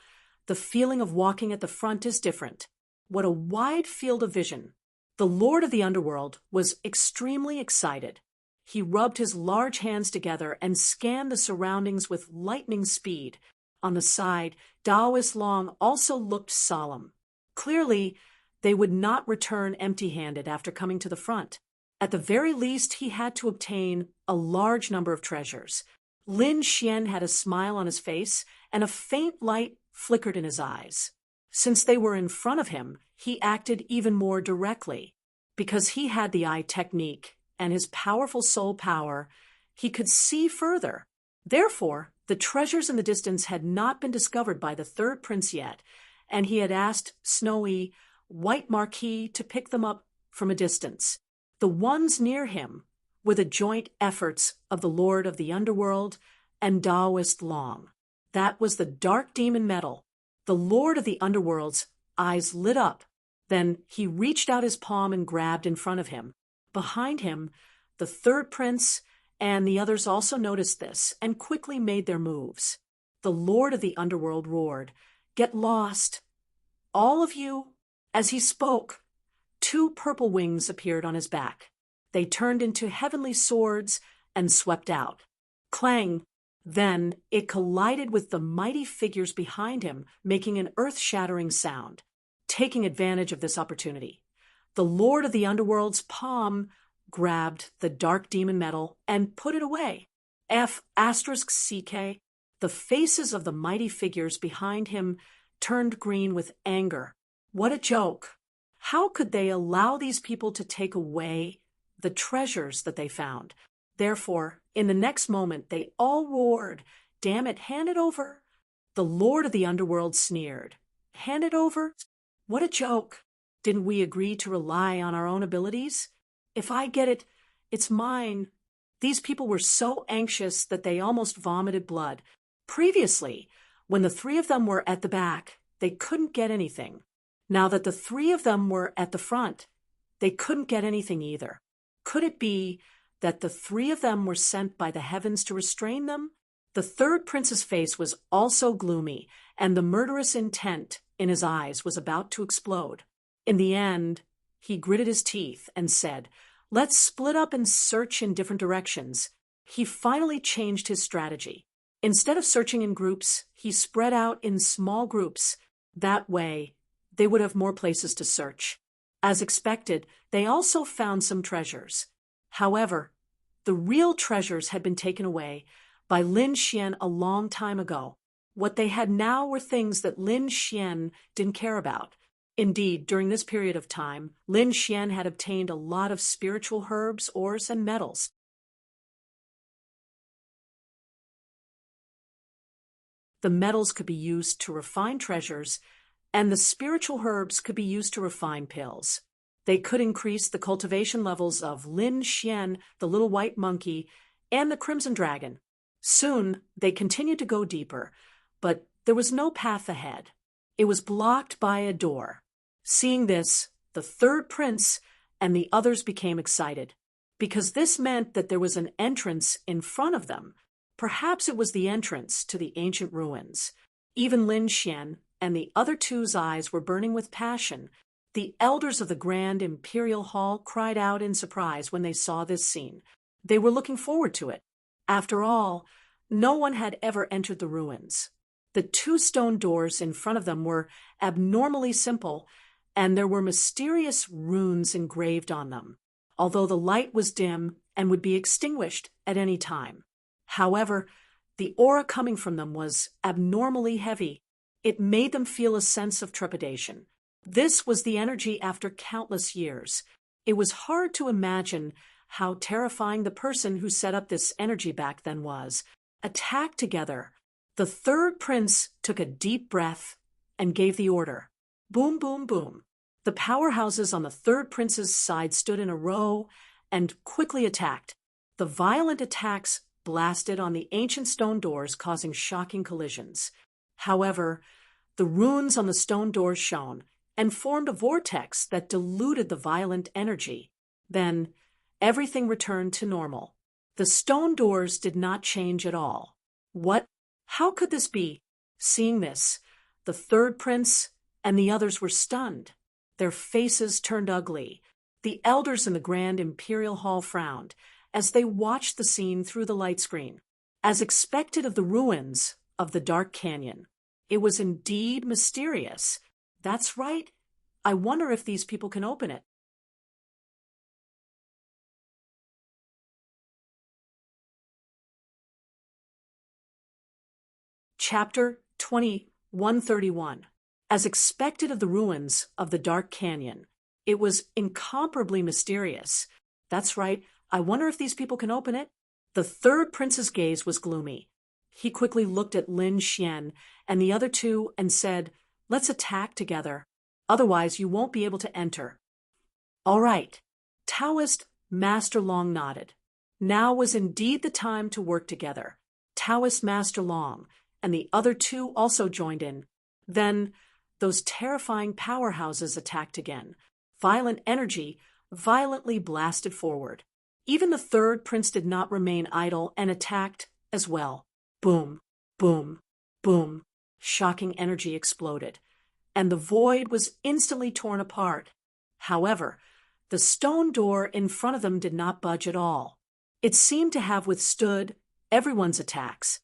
The feeling of walking at the front is different. What a wide field of vision. The Lord of the Underworld was extremely excited. He rubbed his large hands together and scanned the surroundings with lightning speed. On the side, Taoist Long also looked solemn. Clearly, they would not return empty-handed after coming to the front. At the very least, he had to obtain a large number of treasures. Lin Xian had a smile on his face, and a faint light flickered in his eyes. Since they were in front of him, he acted even more directly. Because he had the eye technique and his powerful soul power, he could see further. Therefore, the treasures in the distance had not been discovered by the third prince yet, and he had asked Snowy White Marquis to pick them up from a distance. The ones near him were the joint efforts of the Lord of the Underworld and Taoist Long. That was the dark demon metal. The Lord of the Underworld's eyes lit up. Then he reached out his palm and grabbed in front of him. Behind him, the third prince and the others also noticed this and quickly made their moves. The Lord of the Underworld roared, "Get lost, all of you!" As he spoke, two purple wings appeared on his back. They turned into heavenly swords and swept out. Clang! Then it collided with the mighty figures behind him, making an earth-shattering sound. Taking advantage of this opportunity, the Lord of the Underworld's palm grabbed the dark demon metal and put it away. *CK. The faces of the mighty figures behind him turned green with anger. What a joke! How could they allow these people to take away the treasures that they found? Therefore, in the next moment, they all roared, "Damn it, hand it over!" The Lord of the Underworld sneered. "Hand it over? What a joke! Didn't we agree to rely on our own abilities? If I get it, it's mine." These people were so anxious that they almost vomited blood. Previously, when the three of them were at the back, they couldn't get anything. Now that the three of them were at the front, they couldn't get anything either. Could it be that the three of them were sent by the heavens to restrain them? The third prince's face was also gloomy, and the murderous intent in his eyes was about to explode. In the end, he gritted his teeth and said, "Let's split up and search in different directions." He finally changed his strategy. Instead of searching in groups, he spread out in small groups. That way, they would have more places to search. As expected, they also found some treasures. However, the real treasures had been taken away by Lin Xian a long time ago. What they had now were things that Lin Xian didn't care about. Indeed, during this period of time, Lin Xian had obtained a lot of spiritual herbs, ores, and metals. The metals could be used to refine treasures, and the spiritual herbs could be used to refine pills. They could increase the cultivation levels of Lin Xian, the little white monkey, and the crimson dragon. Soon, they continued to go deeper, but there was no path ahead. It was blocked by a door. Seeing this, the third prince and the others became excited, because this meant that there was an entrance in front of them. Perhaps it was the entrance to the ancient ruins. Even Lin Xian and the other two's eyes were burning with passion. The elders of the Grand Imperial Hall cried out in surprise when they saw this scene. They were looking forward to it. After all, no one had ever entered the ruins. The two stone doors in front of them were abnormally simple, and there were mysterious runes engraved on them, although the light was dim and would be extinguished at any time. However, the aura coming from them was abnormally heavy. It made them feel a sense of trepidation. This was the energy after countless years. It was hard to imagine how terrifying the person who set up this energy back then was. Attacked together, the third prince took a deep breath and gave the order. Boom, boom, boom. The powerhouses on the third prince's side stood in a row and quickly attacked. The violent attacks blasted on the ancient stone doors, causing shocking collisions. However, the runes on the stone doors shone and formed a vortex that diluted the violent energy. Then, everything returned to normal. The stone doors did not change at all. What? How could this be? Seeing this, the third prince and the others were stunned. Their faces turned ugly. The elders in the Grand Imperial Hall frowned as they watched the scene through the light screen. As expected of the ruins of the Dark Canyon, it was indeed mysterious. That's right. I wonder if these people can open it. Chapter 2131. As expected of the ruins of the Dark Canyon, it was incomparably mysterious. That's right. I wonder if these people can open it. The third prince's gaze was gloomy. He quickly looked at Lin Xian and the other two and said, "Let's attack together. Otherwise, you won't be able to enter." All right. Taoist Master Long nodded. Now was indeed the time to work together. Taoist Master Long and the other two also joined in. Then, those terrifying powerhouses attacked again. Violent energy violently blasted forward. Even the third prince did not remain idle and attacked as well. Boom, boom, boom. Shocking energy exploded, and the void was instantly torn apart. However, the stone door in front of them did not budge at all. It seemed to have withstood everyone's attacks.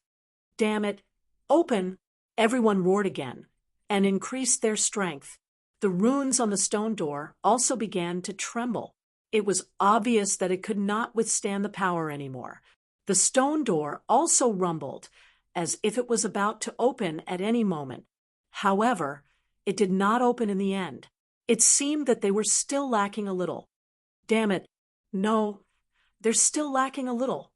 Damn it! Open! Everyone roared again and increased their strength. The runes on the stone door also began to tremble. It was obvious that it could not withstand the power anymore. The stone door also rumbled, as if it was about to open at any moment. However, it did not open in the end. It seemed that they were still lacking a little. Damn it. No, they're still lacking a little.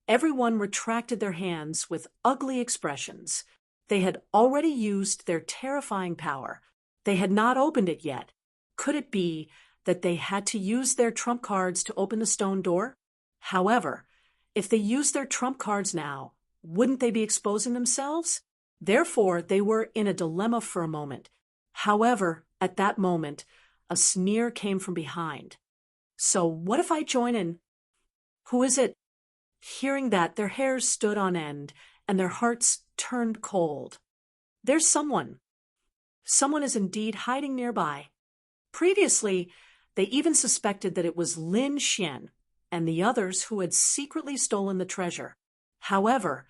Everyone retracted their hands with ugly expressions. They had already used their terrifying power. They had not opened it yet. Could it be that they had to use their trump cards to open the stone door? However, if they used their trump cards now, wouldn't they be exposing themselves? Therefore, they were in a dilemma for a moment. However, at that moment, a sneer came from behind. "So what if I join in?" "Who is it?" Hearing that, their hairs stood on end and their hearts turned cold. "There's someone. Someone is indeed hiding nearby." Previously, they even suspected that it was Lin Xian and the others who had secretly stolen the treasure. However,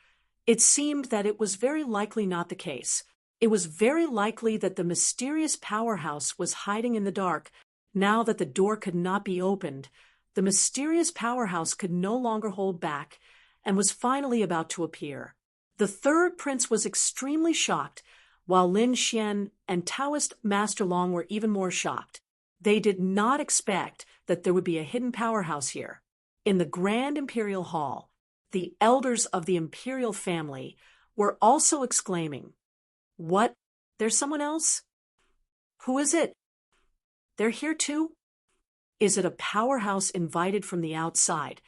It seemed that it was very likely not the case. It was very likely that the mysterious powerhouse was hiding in the dark. Now that the door could not be opened, the mysterious powerhouse could no longer hold back and was finally about to appear. The third prince was extremely shocked, while Lin Xian and Taoist Master Long were even more shocked. They did not expect that there would be a hidden powerhouse here. In the Grand Imperial Hall, the elders of the imperial family were also exclaiming, "What? There's someone else? Who is it? They're here too? Is it a powerhouse invited from the outside,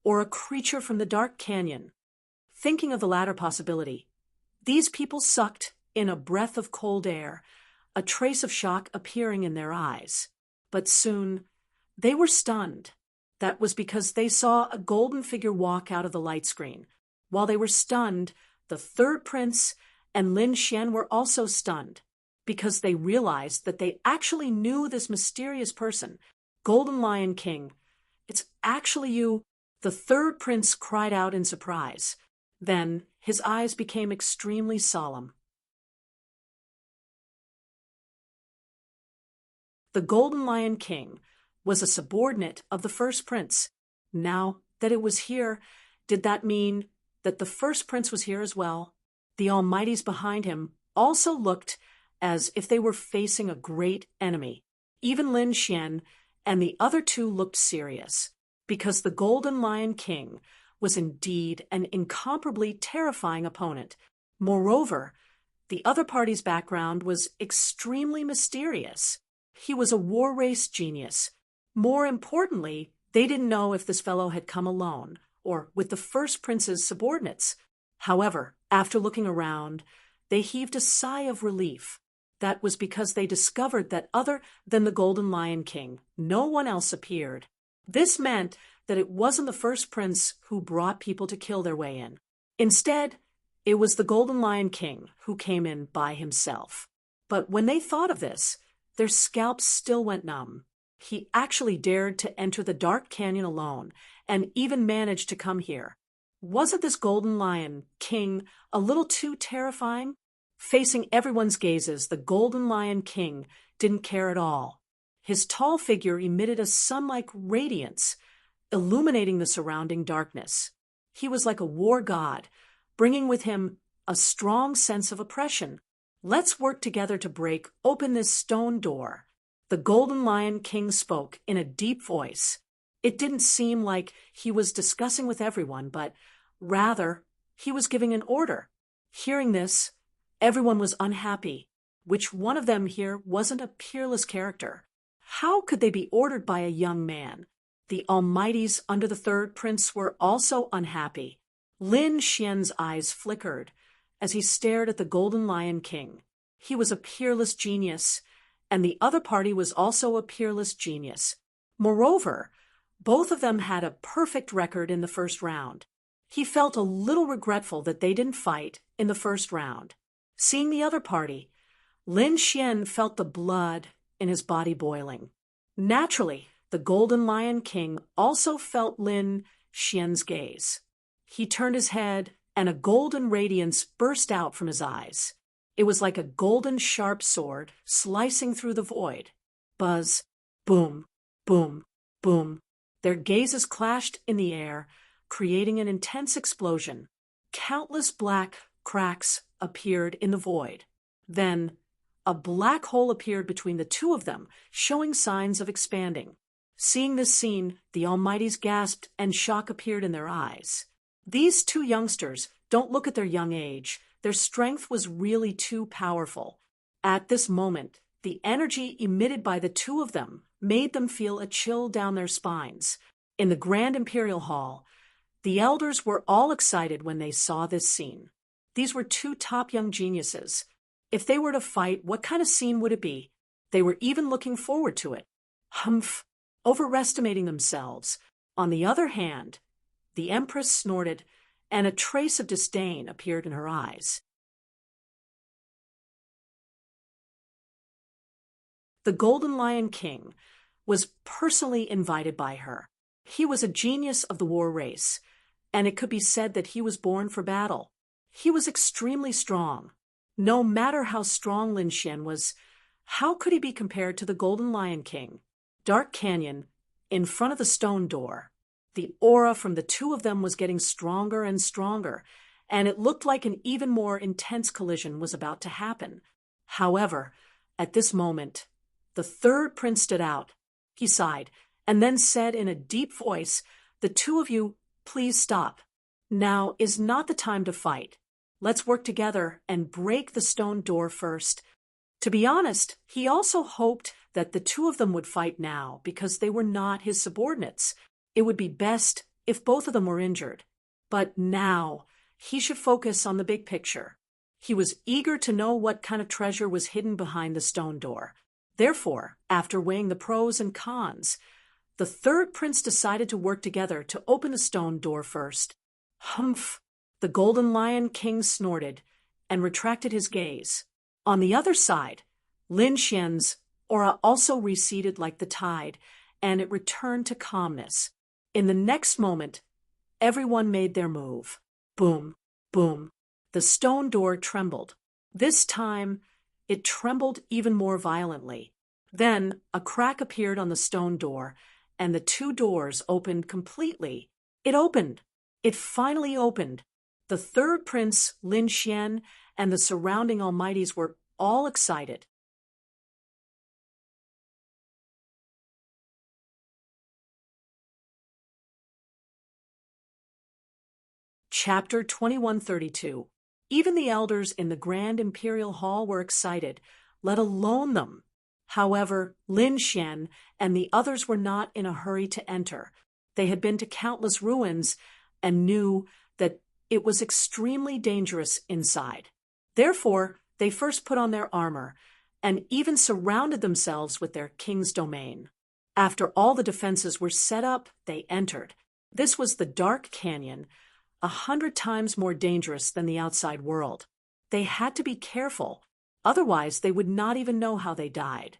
or a creature from the dark canyon?" Thinking of the latter possibility, these people sucked in a breath of cold air, a trace of shock appearing in their eyes. But soon, they were stunned. That was because they saw a golden figure walk out of the light screen. While they were stunned, the third prince and Lin Xian were also stunned, because they realized that they actually knew this mysterious person, Golden Lion King. "It's actually you," the third prince cried out in surprise. Then his eyes became extremely solemn. The Golden Lion King was a subordinate of the first prince. Now that it was here, did that mean that the first prince was here as well? The Almighties behind him also looked as if they were facing a great enemy. Even Lin Xian and the other two looked serious, because the Golden Lion King was indeed an incomparably terrifying opponent. Moreover, the other party's background was extremely mysterious. He was a war race genius. More importantly, they didn't know if this fellow had come alone or with the first prince's subordinates. However, after looking around, they heaved a sigh of relief. That was because they discovered that other than the Golden Lion King, no one else appeared. This meant that it wasn't the first prince who brought people to kill their way in. Instead, it was the Golden Lion King who came in by himself. But when they thought of this, their scalps still went numb. He actually dared to enter the dark canyon alone and even managed to come here. Wasn't this Golden Lion King a little too terrifying? Facing everyone's gazes, the Golden Lion King didn't care at all. His tall figure emitted a sun-like radiance, illuminating the surrounding darkness. He was like a war god, bringing with him a strong sense of oppression. "Let's work together to break open this stone door." The Golden Lion King spoke in a deep voice. It didn't seem like he was discussing with everyone, but rather he was giving an order. Hearing this, everyone was unhappy. Which one of them here wasn't a peerless character? How could they be ordered by a young man? The Almighties under the third prince were also unhappy. Lin Xian's eyes flickered as he stared at the Golden Lion King. He was a peerless genius, and the other party was also a peerless genius. Moreover, both of them had a perfect record in the first round. He felt a little regretful that they didn't fight in the first round. Seeing the other party, Lin Xian felt the blood in his body boiling. Naturally, the Golden Lion King also felt Lin Xian's gaze. He turned his head, and a golden radiance burst out from his eyes. It was like a golden sharp sword slicing through the void. Buzz, boom, boom, boom. Their gazes clashed in the air, creating an intense explosion. Countless black cracks appeared in the void. Then, a black hole appeared between the two of them, showing signs of expanding. Seeing this scene, the Almighties gasped and shock appeared in their eyes. These two youngsters don't look at their young age. Their strength was really too powerful. At this moment, the energy emitted by the two of them made them feel a chill down their spines. In the Grand Imperial Hall, the elders were all excited when they saw this scene. These were two top young geniuses. If they were to fight, what kind of scene would it be? They were even looking forward to it. Humph! Overestimating themselves. On the other hand, the Empress snorted, and a trace of disdain appeared in her eyes. The Golden Lion King was personally invited by her. He was a genius of the war race, and it could be said that he was born for battle. He was extremely strong. No matter how strong Lin Xian was, how could he be compared to the Golden Lion King? Dark Canyon, in front of the stone door. The aura from the two of them was getting stronger and stronger, and it looked like an even more intense collision was about to happen. However, at this moment, the third prince stood out. He sighed, and then said in a deep voice, "The two of you, please stop. Now is not the time to fight. Let's work together and break the stone door first." To be honest, he also hoped that the two of them would fight now because they were not his subordinates. It would be best if both of them were injured. But now, he should focus on the big picture. He was eager to know what kind of treasure was hidden behind the stone door. Therefore, after weighing the pros and cons, the third prince decided to work together to open the stone door first. Humph! The Golden Lion King snorted and retracted his gaze. On the other side, Lin Xian's aura also receded like the tide, and it returned to calmness. In the next moment, everyone made their move. Boom, boom. The stone door trembled. This time, it trembled even more violently. Then, a crack appeared on the stone door, and the two doors opened completely. It opened. It finally opened. The third prince, Lin Xian, and the surrounding almighties were all excited. Chapter 2132. Even the elders in the Grand Imperial Hall were excited, let alone them. However, Lin Xian and the others were not in a hurry to enter. They had been to countless ruins and knew that it was extremely dangerous inside. Therefore, they first put on their armor and even surrounded themselves with their king's domain. After all the defenses were set up, they entered. This was the Dark Canyon, 100 times more dangerous than the outside world. They had to be careful, otherwise they would not even know how they died.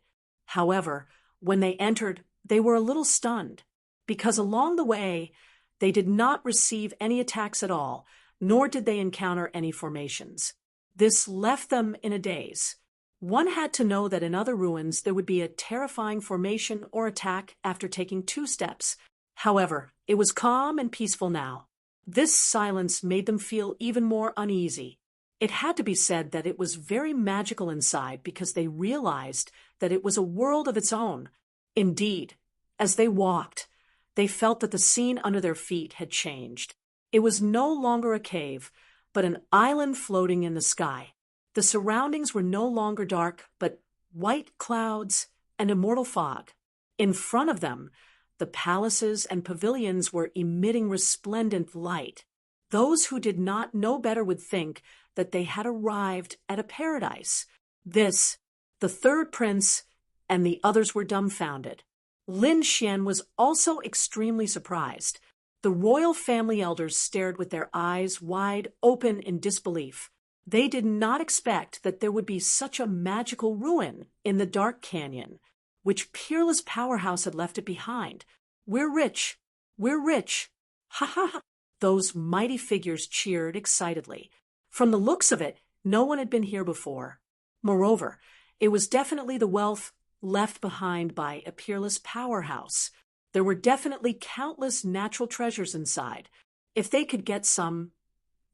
However, when they entered, they were a little stunned, because along the way, they did not receive any attacks at all, nor did they encounter any formations. This left them in a daze. One had to know that in other ruins there would be a terrifying formation or attack after taking 2 steps. However, it was calm and peaceful now. This silence made them feel even more uneasy. It had to be said that it was very magical inside because they realized that it was a world of its own. Indeed, as they walked, they felt that the scene under their feet had changed. It was no longer a cave, but an island floating in the sky. The surroundings were no longer dark, but white clouds and immortal fog. In front of them, the palaces and pavilions were emitting resplendent light. Those who did not know better would think that they had arrived at a paradise. This, the third prince, and the others were dumbfounded. Lin Xian was also extremely surprised. The royal family elders stared with their eyes wide open in disbelief. They did not expect that there would be such a magical ruin in the Dark Canyon, which Peerless Powerhouse had left it behind. "We're rich! We're rich! Ha ha ha!" Those mighty figures cheered excitedly. From the looks of it, no one had been here before. Moreover, it was definitely the wealth left behind by a Peerless Powerhouse. There were definitely countless natural treasures inside. If they could get some,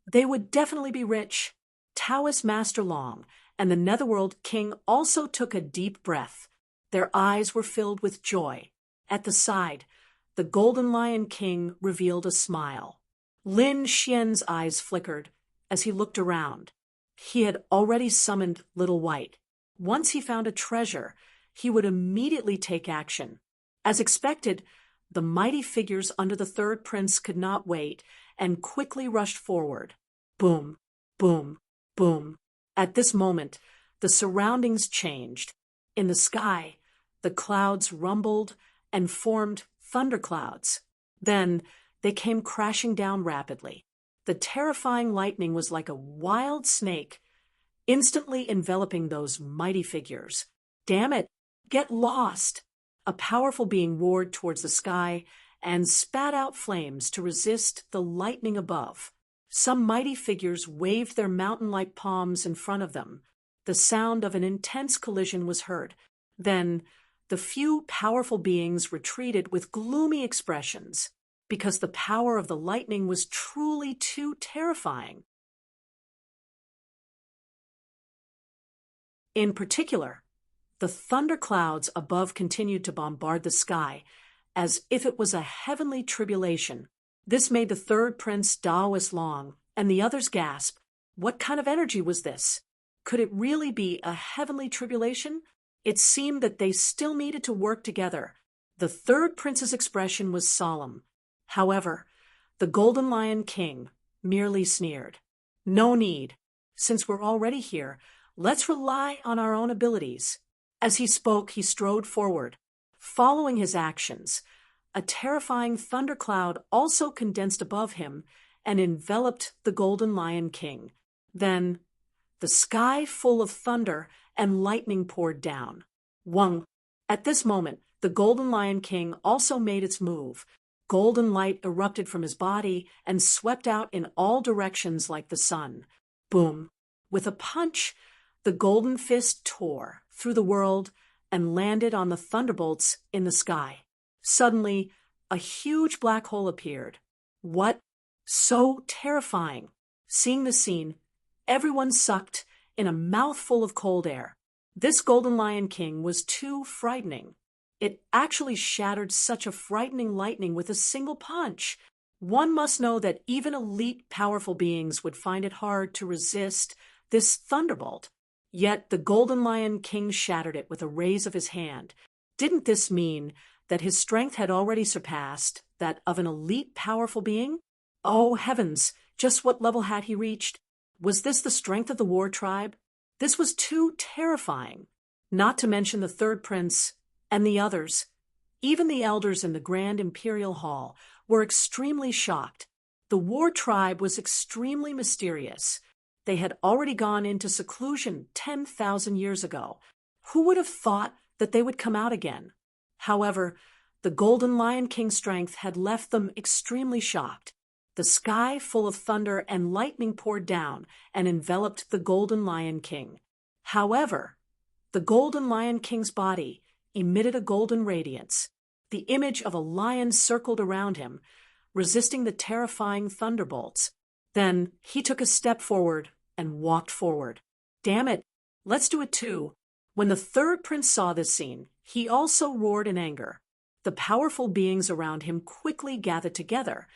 they would definitely be rich. Taoist Master Long and the Netherworld King also took a deep breath. Their eyes were filled with joy. At the side, the Golden Lion King revealed a smile. Lin Xian's eyes flickered as he looked around. He had already summoned Little White. Once he found a treasure, he would immediately take action. As expected, the mighty figures under the third prince could not wait and quickly rushed forward. Boom, boom, boom. At this moment, the surroundings changed. In the sky, the clouds rumbled and formed thunderclouds. Then they came crashing down rapidly. The terrifying lightning was like a wild snake, instantly enveloping those mighty figures. "Damn it! Get lost!" A powerful being roared towards the sky and spat out flames to resist the lightning above. Some mighty figures waved their mountain-like palms in front of them. The sound of an intense collision was heard. Then, the few powerful beings retreated with gloomy expressions, because the power of the lightning was truly too terrifying. In particular, the thunderclouds above continued to bombard the sky, as if it was a heavenly tribulation. This made the third prince Daoist long, and the others gasp. What kind of energy was this? Could it really be a heavenly tribulation? It seemed that they still needed to work together. The third prince's expression was solemn. However, the Golden Lion King merely sneered. No need. Since we're already here, let's rely on our own abilities. As he spoke, he strode forward. Following his actions, a terrifying thundercloud also condensed above him and enveloped the Golden Lion King. Then, the sky full of thunder and lightning poured down. Wung! At this moment, the Golden Lion King also made its move. Golden light erupted from his body and swept out in all directions like the sun. Boom! With a punch, the golden fist tore through the world and landed on the thunderbolts in the sky. Suddenly, a huge black hole appeared. What? So terrifying! Seeing the scene, everyone sucked in a mouthful of cold air. This Golden Lion King was too frightening. It actually shattered such a frightening lightning with a single punch. One must know that even elite, powerful beings would find it hard to resist this thunderbolt. Yet the Golden Lion King shattered it with a raise of his hand. Didn't this mean that his strength had already surpassed that of an elite, powerful being? Oh, heavens! Just what level had he reached? Was this the strength of the war tribe? This was too terrifying. Not to mention the third prince and the others. Even the elders in the Grand Imperial Hall were extremely shocked. The war tribe was extremely mysterious. They had already gone into seclusion 10,000 years ago. Who would have thought that they would come out again? However, the Golden Lion King's strength had left them extremely shocked. The sky full of thunder and lightning poured down and enveloped the Golden Lion King. However, the Golden Lion King's body emitted a golden radiance. The image of a lion circled around him, resisting the terrifying thunderbolts. Then he took a step forward and walked forward. Damn it, let's do it too. When the third prince saw this scene, he also roared in anger. The powerful beings around him quickly gathered together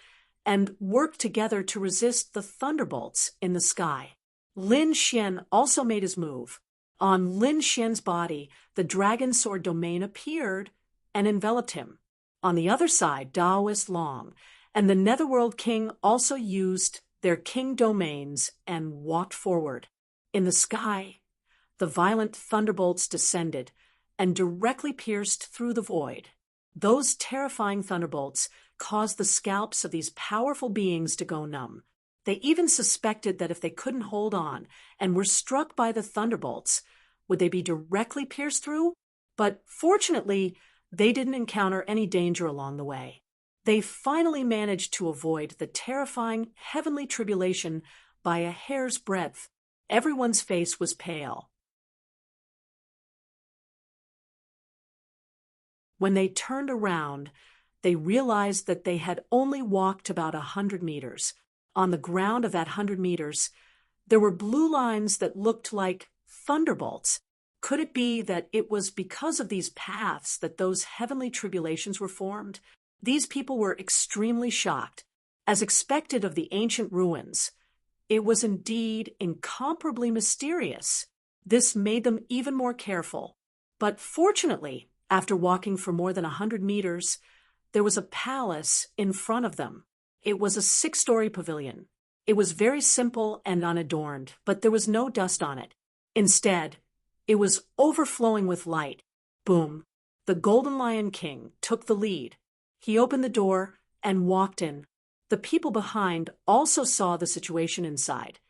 and worked together to resist the thunderbolts in the sky. Lin Xian also made his move. On Lin Xian's body, the dragon sword domain appeared and enveloped him. On the other side, Daoist Long and the Netherworld King also used their king domains and walked forward. In the sky, the violent thunderbolts descended and directly pierced through the void. Those terrifying thunderbolts caused the scalps of these powerful beings to go numb. They even suspected that if they couldn't hold on and were struck by the thunderbolts, would they be directly pierced through? But fortunately, they didn't encounter any danger along the way. They finally managed to avoid the terrifying heavenly tribulation by a hair's breadth. Everyone's face was pale. When they turned around, they realized that they had only walked about 100 meters. On the ground of that 100 meters, there were blue lines that looked like thunderbolts. Could it be that it was because of these paths that those heavenly tribulations were formed? These people were extremely shocked. As expected of the ancient ruins, it was indeed incomparably mysterious. This made them even more careful. But fortunately, after walking for more than 100 meters, there was a palace in front of them. It was a 6-story pavilion. It was very simple and unadorned, but there was no dust on it. Instead, it was overflowing with light. Boom! The Golden Lion King took the lead. He opened the door and walked in. The people behind also saw the situation inside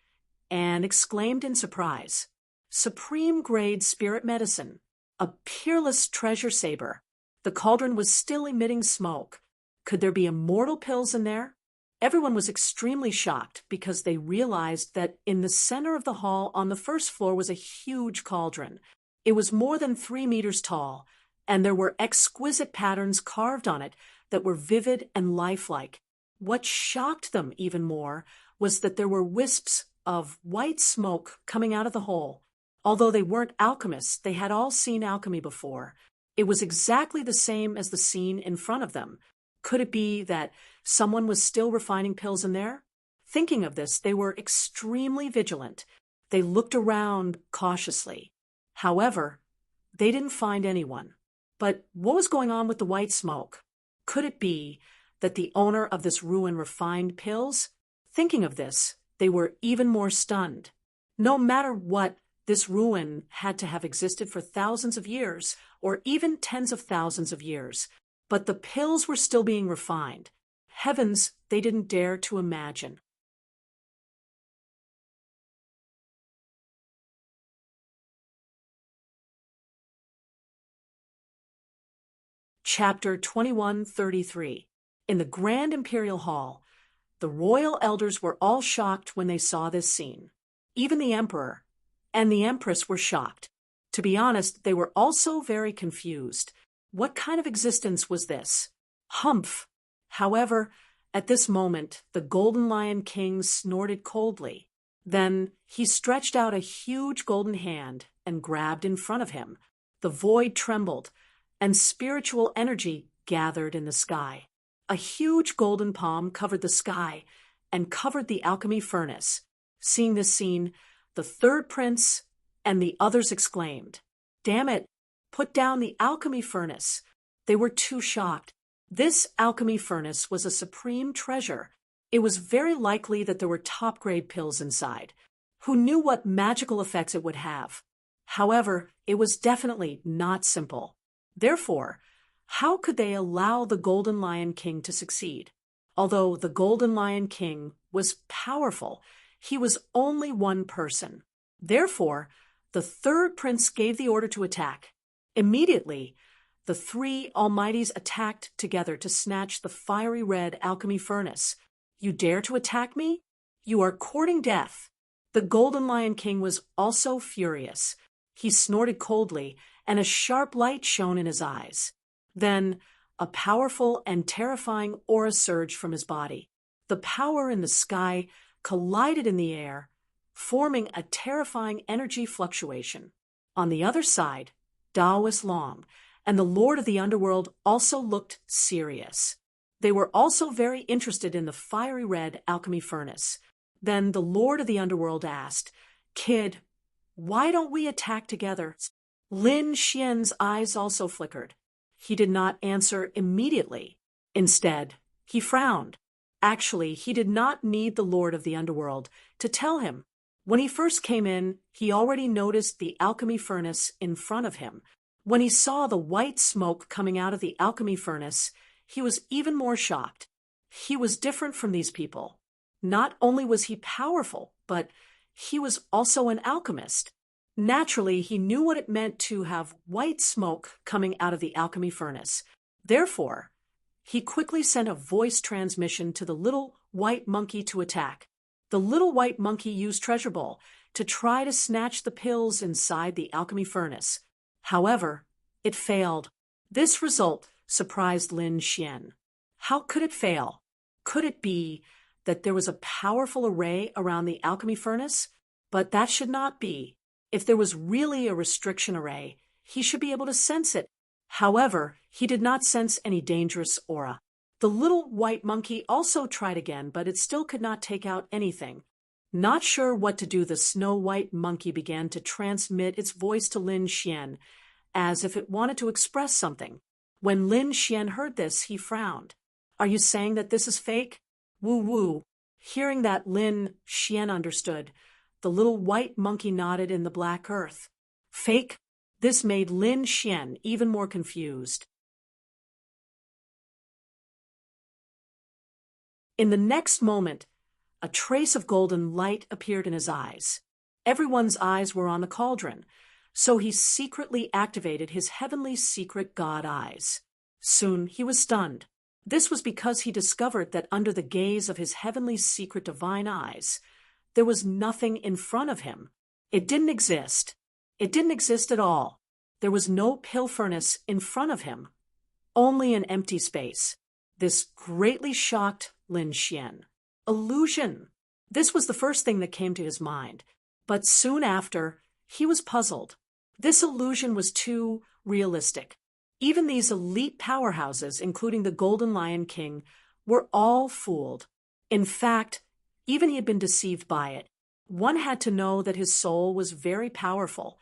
and exclaimed in surprise. Supreme-grade spirit medicine, a peerless treasure saber. The cauldron was still emitting smoke. Could there be immortal pills in there? Everyone was extremely shocked because they realized that in the center of the hall on the first floor was a huge cauldron. It was more than 3 meters tall, and there were exquisite patterns carved on it that were vivid and lifelike. What shocked them even more was that there were wisps of white smoke coming out of the hole. Although they weren't alchemists, they had all seen alchemy before. It was exactly the same as the scene in front of them. Could it be that someone was still refining pills in there? Thinking of this, they were extremely vigilant. They looked around cautiously. However, they didn't find anyone. But what was going on with the white smoke? Could it be that the owner of this ruin refined pills? Thinking of this, they were even more stunned. No matter what, this ruin had to have existed for thousands of years, or even tens of thousands of years. But the pills were still being refined. Heavens, they didn't dare to imagine. Chapter 2133. In the Grand Imperial Hall, the royal elders were all shocked when they saw this scene. Even the emperor and the empress were shocked. To be honest, they were also very confused. What kind of existence was this? Humph! However, at this moment, the Golden Lion King snorted coldly. Then he stretched out a huge golden hand and grabbed in front of him. The void trembled, and spiritual energy gathered in the sky. A huge golden palm covered the sky and covered the alchemy furnace. Seeing this scene, the third prince and the others exclaimed, "Damn it! Put down the alchemy furnace." They were too shocked. This alchemy furnace was a supreme treasure. It was very likely that there were top-grade pills inside. Who knew what magical effects it would have? However, it was definitely not simple. Therefore, how could they allow the Golden Lion King to succeed? Although the Golden Lion King was powerful, he was only one person. Therefore, the third prince gave the order to attack. Immediately, the three almighties attacked together to snatch the fiery red alchemy furnace. "You dare to attack me? You are courting death." The Golden Lion King was also furious. He snorted coldly, and a sharp light shone in his eyes. Then, a powerful and terrifying aura surged from his body. The power in the sky collided in the air, forming a terrifying energy fluctuation. On the other side, Daoist Long and the Lord of the Underworld also looked serious. They were also very interested in the fiery red alchemy furnace. Then the Lord of the Underworld asked, "Kid, why don't we attack together?" Lin Xian's eyes also flickered. He did not answer immediately. Instead, he frowned. Actually, he did not need the Lord of the Underworld to tell him. When he first came in, he already noticed the alchemy furnace in front of him. When he saw the white smoke coming out of the alchemy furnace, he was even more shocked. He was different from these people. Not only was he powerful, but he was also an alchemist. Naturally, he knew what it meant to have white smoke coming out of the alchemy furnace. Therefore, he quickly sent a voice transmission to the little white monkey to attack. The little white monkey used Treasure Bowl to try to snatch the pills inside the alchemy furnace. However, it failed. This result surprised Lin Xian. How could it fail? Could it be that there was a powerful array around the alchemy furnace? But that should not be. If there was really a restriction array, he should be able to sense it. However, he did not sense any dangerous aura. The little white monkey also tried again, but it still could not take out anything. Not sure what to do, the snow white monkey began to transmit its voice to Lin Xian, as if it wanted to express something. When Lin Xian heard this, he frowned. "Are you saying that this is fake?" Woo-woo. Hearing that Lin Xian understood, the little white monkey nodded in the black earth. Fake? This made Lin Xian even more confused. In the next moment, a trace of golden light appeared in his eyes. Everyone's eyes were on the cauldron, so he secretly activated his heavenly secret god eyes. Soon he was stunned. This was because he discovered that under the gaze of his heavenly secret divine eyes, there was nothing in front of him. It didn't exist. It didn't exist at all. There was no pill furnace in front of him, only an empty space. This greatly shocked Lin Xian. Illusion. This was the first thing that came to his mind. But soon after, he was puzzled. This illusion was too realistic. Even these elite powerhouses, including the Golden Lion King, were all fooled. In fact, even he had been deceived by it. One had to know that his soul was very powerful,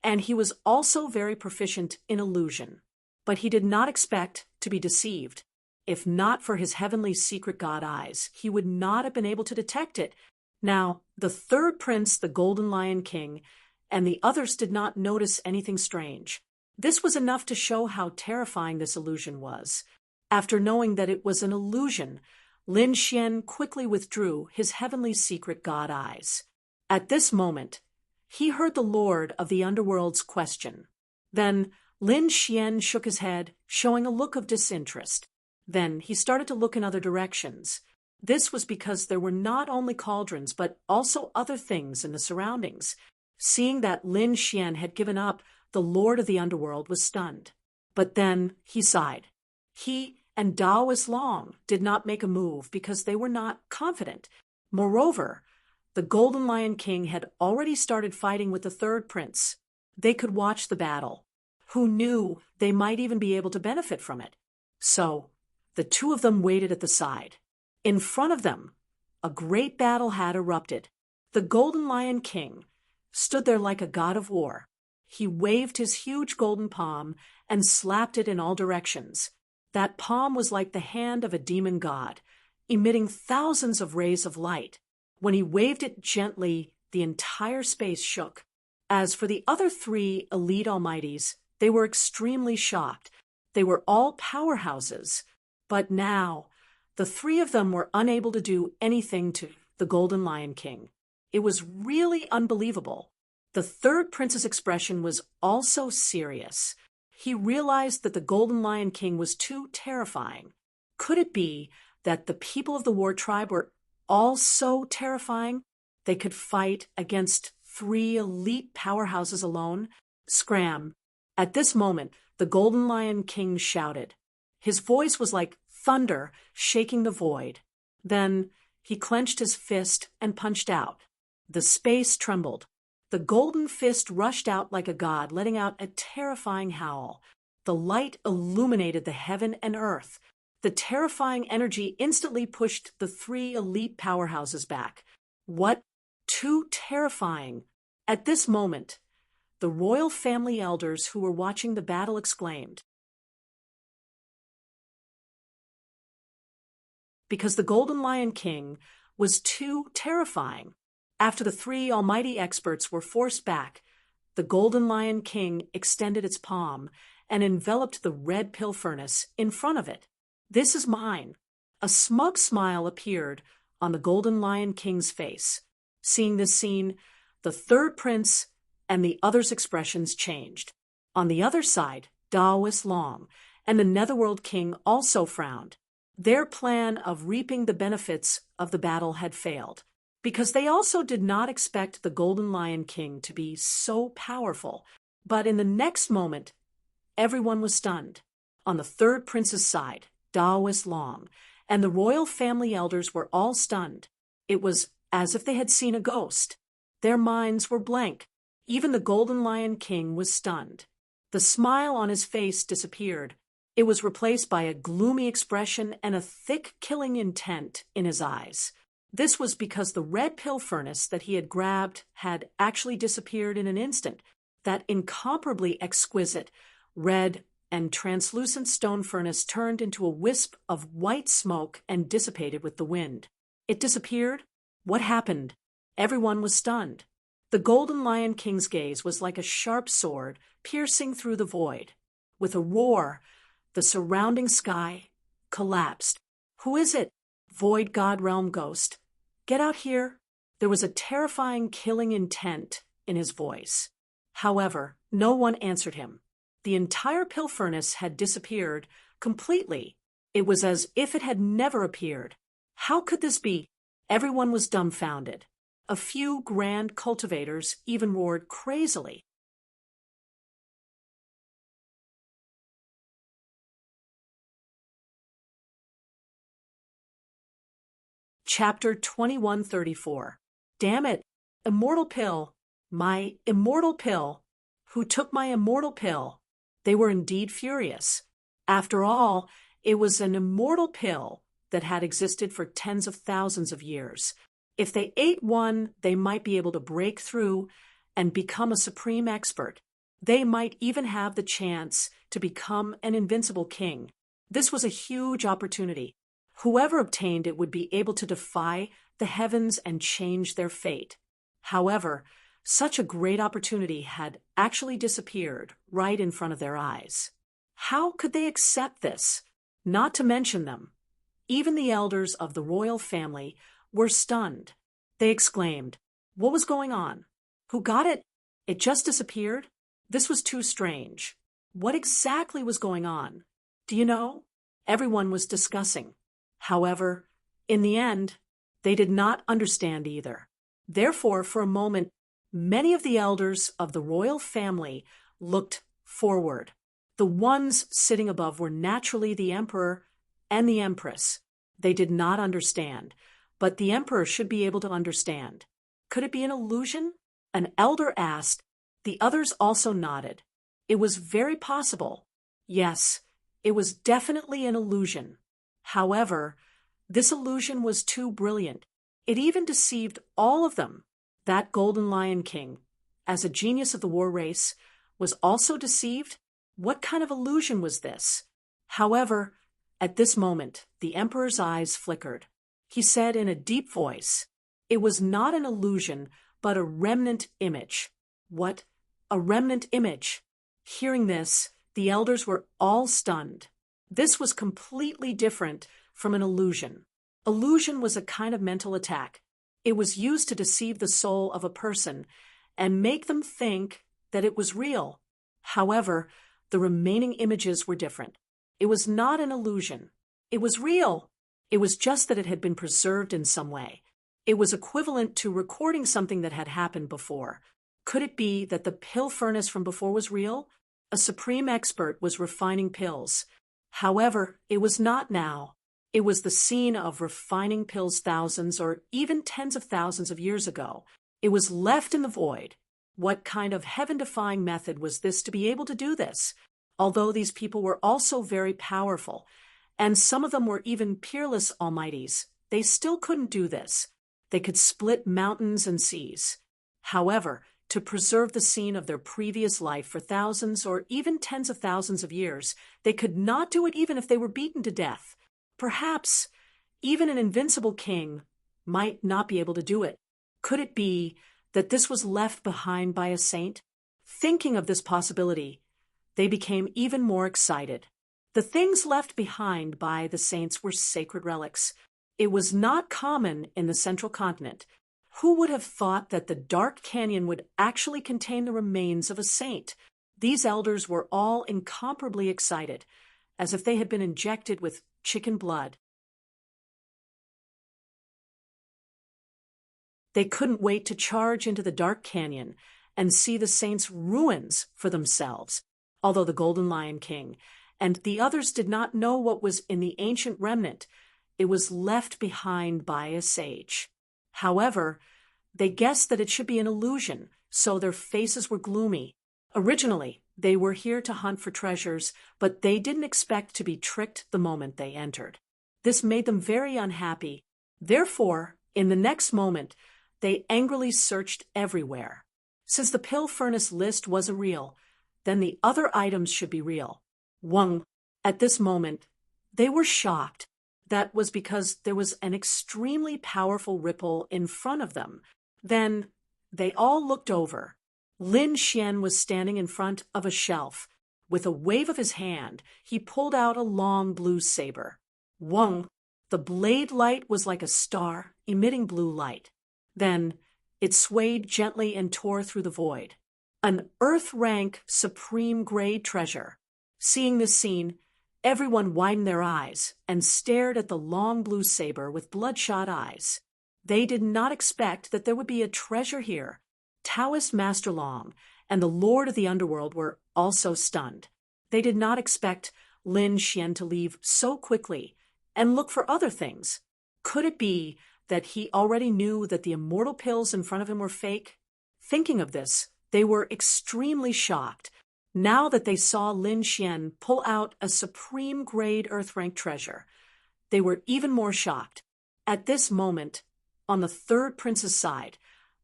and he was also very proficient in illusion. But he did not expect to be deceived. If not for his heavenly secret god eyes, he would not have been able to detect it. Now, the third prince, the Golden Lion King, and the others did not notice anything strange. This was enough to show how terrifying this illusion was. After knowing that it was an illusion, Lin Xian quickly withdrew his heavenly secret god eyes. At this moment, he heard the Lord of the Underworld's question. Then Lin Xian shook his head, showing a look of disinterest. Then he started to look in other directions. This was because there were not only cauldrons, but also other things in the surroundings. Seeing that Lin Xian had given up, the Lord of the Underworld was stunned. But then he sighed. He and Daoist Long did not make a move because they were not confident. Moreover, the Golden Lion King had already started fighting with the third prince. They could watch the battle. Who knew they might even be able to benefit from it? So, the two of them waited at the side. In front of them, a great battle had erupted. The Golden Lion King stood there like a god of war. He waved his huge golden palm and slapped it in all directions. That palm was like the hand of a demon god, emitting thousands of rays of light. When he waved it gently, the entire space shook. As for the other three elite almighties, they were extremely shocked. They were all powerhouses. But now, the three of them were unable to do anything to the Golden Lion King. It was really unbelievable. The third prince's expression was also serious. He realized that the Golden Lion King was too terrifying. Could it be that the people of the war tribe were all so terrifying they could fight against three elite powerhouses alone? Scram! At this moment, the Golden Lion King shouted. His voice was like thunder shaking the void. Then he clenched his fist and punched out. The space trembled. The golden fist rushed out like a god, letting out a terrifying howl. The light illuminated the heaven and earth. The terrifying energy instantly pushed the three elite powerhouses back. What? Too terrifying. At this moment, the royal family elders who were watching the battle exclaimed. Because the Golden Lion King was too terrifying. After the three almighty experts were forced back, the Golden Lion King extended its palm and enveloped the red pill furnace in front of it. This is mine. A smug smile appeared on the Golden Lion King's face. Seeing this scene, the third prince and the others' expressions changed. On the other side, Daoist Long and the Netherworld King also frowned. Their plan of reaping the benefits of the battle had failed, because they also did not expect the Golden Lion King to be so powerful. But in the next moment, everyone was stunned. On the third prince's side, Daoist Long and the royal family elders were all stunned. It was as if they had seen a ghost. Their minds were blank. Even the Golden Lion King was stunned. The smile on his face disappeared. It was replaced by a gloomy expression and a thick killing intent in his eyes. This was because the red pill furnace that he had grabbed had actually disappeared in an instant. That incomparably exquisite, red and translucent stone furnace turned into a wisp of white smoke and dissipated with the wind. It disappeared? What happened? Everyone was stunned. The Golden Lion King's gaze was like a sharp sword piercing through the void. With a roar, the surrounding sky collapsed. Who is it? Void God Realm Ghost. Get out here. There was a terrifying killing intent in his voice. However, no one answered him. The entire pill furnace had disappeared completely. It was as if it had never appeared. How could this be? Everyone was dumbfounded. A few grand cultivators even roared crazily. Chapter 2134. Damn it! Immortal pill! My immortal pill! Who took my immortal pill? They were indeed furious. After all, it was an immortal pill that had existed for tens of thousands of years. If they ate one, they might be able to break through and become a supreme expert. They might even have the chance to become an invincible king. This was a huge opportunity. Whoever obtained it would be able to defy the heavens and change their fate. However, such a great opportunity had actually disappeared right in front of their eyes. How could they accept this? Not to mention them. Even the elders of the royal family were stunned. They exclaimed, "What was going on? Who got it? It just disappeared?" This was too strange. What exactly was going on? Do you know? Everyone was discussing. However, in the end, they did not understand either. Therefore, for a moment, many of the elders of the royal family looked forward. The ones sitting above were naturally the emperor and the empress. They did not understand, but the emperor should be able to understand. Could it be an illusion? An elder asked. The others also nodded. It was very possible. Yes, it was definitely an illusion. However, this illusion was too brilliant. It even deceived all of them. That golden lion king, as a genius of the war race, was also deceived. What kind of illusion was this? However, at this moment, the emperor's eyes flickered. He said in a deep voice, "It was not an illusion, but a remnant image." What? A remnant image? Hearing this, the elders were all stunned. This was completely different from an illusion. Illusion was a kind of mental attack. It was used to deceive the soul of a person and make them think that it was real. However, the remaining images were different. It was not an illusion. It was real. It was just that it had been preserved in some way. It was equivalent to recording something that had happened before. Could it be that the pill furnace from before was real? A supreme expert was refining pills. However, it was not now. It was the scene of refining pills thousands or even tens of thousands of years ago. It was left in the void. What kind of heaven-defying method was this to be able to do this? Although these people were also very powerful, and some of them were even peerless almighties, they still couldn't do this. They could split mountains and seas. However, to preserve the scene of their previous life for thousands or even tens of thousands of years, they could not do it even if they were beaten to death. Perhaps even an invincible king might not be able to do it. Could it be that this was left behind by a saint? Thinking of this possibility, they became even more excited. The things left behind by the saints were sacred relics. It was not common in the central continent. Who would have thought that the dark canyon would actually contain the remains of a saint? These elders were all incomparably excited, as if they had been injected with chicken blood. They couldn't wait to charge into the dark canyon and see the saints' ruins for themselves, although the Golden Lion King and the others did not know what was in the ancient remnant. It was left behind by a sage. However, they guessed that it should be an illusion, so their faces were gloomy. Originally, they were here to hunt for treasures, but they didn't expect to be tricked the moment they entered. This made them very unhappy. Therefore, in the next moment, they angrily searched everywhere. Since the pill furnace list wasn't real, then the other items should be real. Wang. At this moment, they were shocked. That was because there was an extremely powerful ripple in front of them. Then they all looked over. Lin Xian was standing in front of a shelf. With a wave of his hand, he pulled out a long blue saber. Wang. The blade light was like a star, emitting blue light. Then it swayed gently and tore through the void. An Earth-rank supreme grade treasure. Seeing this scene, Everyone widened their eyes and stared at the long blue saber with bloodshot eyes. They did not expect that there would be a treasure here. Taoist Master Long and the Lord of the Underworld were also stunned. They did not expect Lin Xian to leave so quickly and look for other things. Could it be that he already knew that the immortal pills in front of him were fake? Thinking of this, they were extremely shocked. Now that they saw Lin Xian pull out a supreme-grade Earth-rank treasure, they were even more shocked. At this moment, on the third prince's side,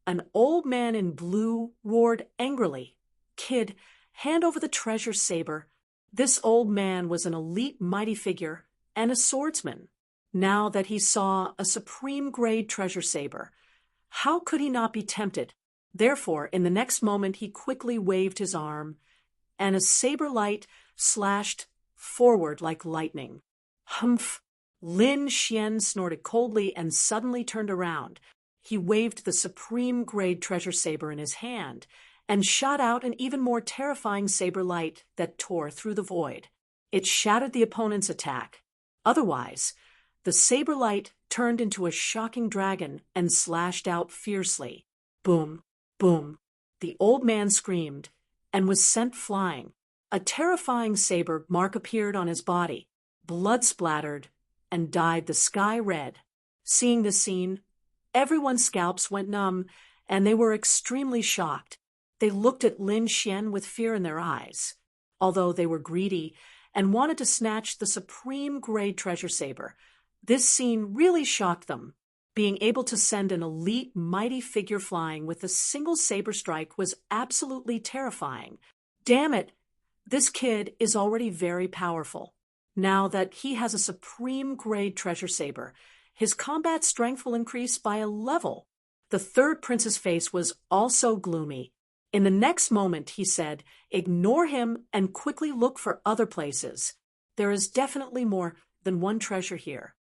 an old man in blue roared angrily, "Kid, hand over the treasure saber." This old man was an elite mighty figure and a swordsman. Now that he saw a supreme-grade treasure saber, how could he not be tempted? Therefore, in the next moment, he quickly waved his arm, and a saber light slashed forward like lightning. Humph! Lin Xian snorted coldly and suddenly turned around. He waved the supreme-grade treasure saber in his hand and shot out an even more terrifying saber light that tore through the void. It shattered the opponent's attack. Otherwise, the saber light turned into a shocking dragon and slashed out fiercely. Boom, boom. The old man screamed and was sent flying. A terrifying saber mark appeared on his body, blood splattered, and dyed the sky red. Seeing this scene, everyone's scalps went numb, and they were extremely shocked. They looked at Lin Xian with fear in their eyes. Although they were greedy and wanted to snatch the supreme-grade treasure saber, this scene really shocked them. Being able to send an elite, mighty figure flying with a single saber strike was absolutely terrifying. Damn it! This kid is already very powerful. Now that he has a supreme-grade treasure saber, his combat strength will increase by a level. The third prince's face was also gloomy. In the next moment, he said, "Ignore him and quickly look for other places. There is definitely more than one treasure here."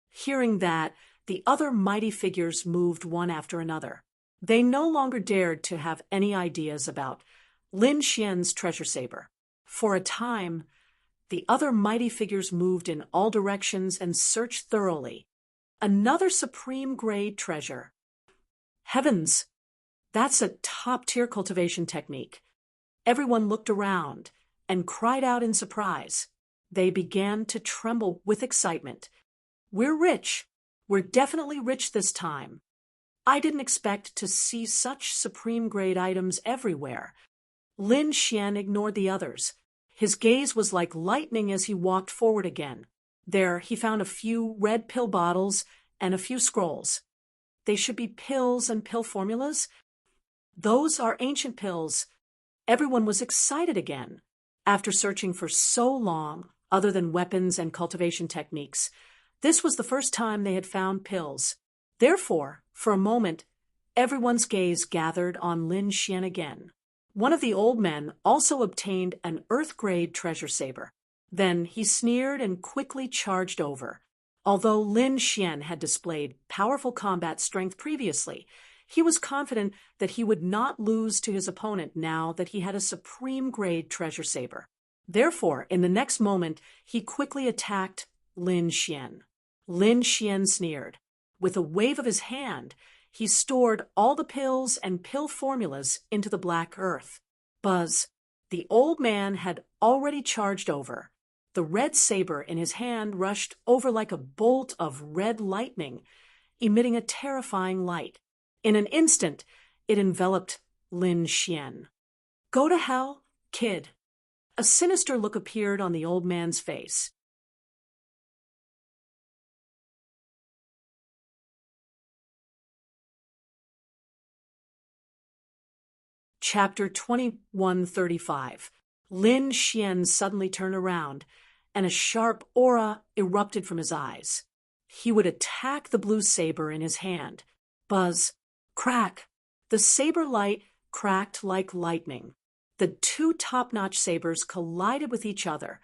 Hearing that, the other mighty figures moved one after another. They no longer dared to have any ideas about Lin Xian's treasure saber. For a time, the other mighty figures moved in all directions and searched thoroughly. Another supreme-grade treasure. Heavens! That's a top-tier cultivation technique. Everyone looked around and cried out in surprise. They began to tremble with excitement. "We're rich. We're definitely rich this time. I didn't expect to see such supreme-grade items everywhere." Lin Xian ignored the others. His gaze was like lightning as he walked forward again. There, he found a few red pill bottles and a few scrolls. They should be pills and pill formulas. Those are ancient pills. Everyone was excited again. After searching for so long, other than weapons and cultivation techniques, this was the first time they had found pills. Therefore, for a moment, everyone's gaze gathered on Lin Xian again. One of the old men also obtained an Earth-grade treasure saber. Then he sneered and quickly charged over. Although Lin Xian had displayed powerful combat strength previously, he was confident that he would not lose to his opponent now that he had a supreme-grade treasure saber. Therefore, in the next moment, he quickly attacked Lin Xian. Lin Xian sneered. With a wave of his hand, he stored all the pills and pill formulas into the black earth. Buzz! The old man had already charged over. The red saber in his hand rushed over like a bolt of red lightning, emitting a terrifying light. In an instant, it enveloped Lin Xian. "Go to hell, kid." A sinister look appeared on the old man's face. Chapter 2135. Lin Xian suddenly turned around, and a sharp aura erupted from his eyes. He would attack the blue saber in his hand. Buzz! Crack! The saber light cracked like lightning. The two top-notch sabers collided with each other,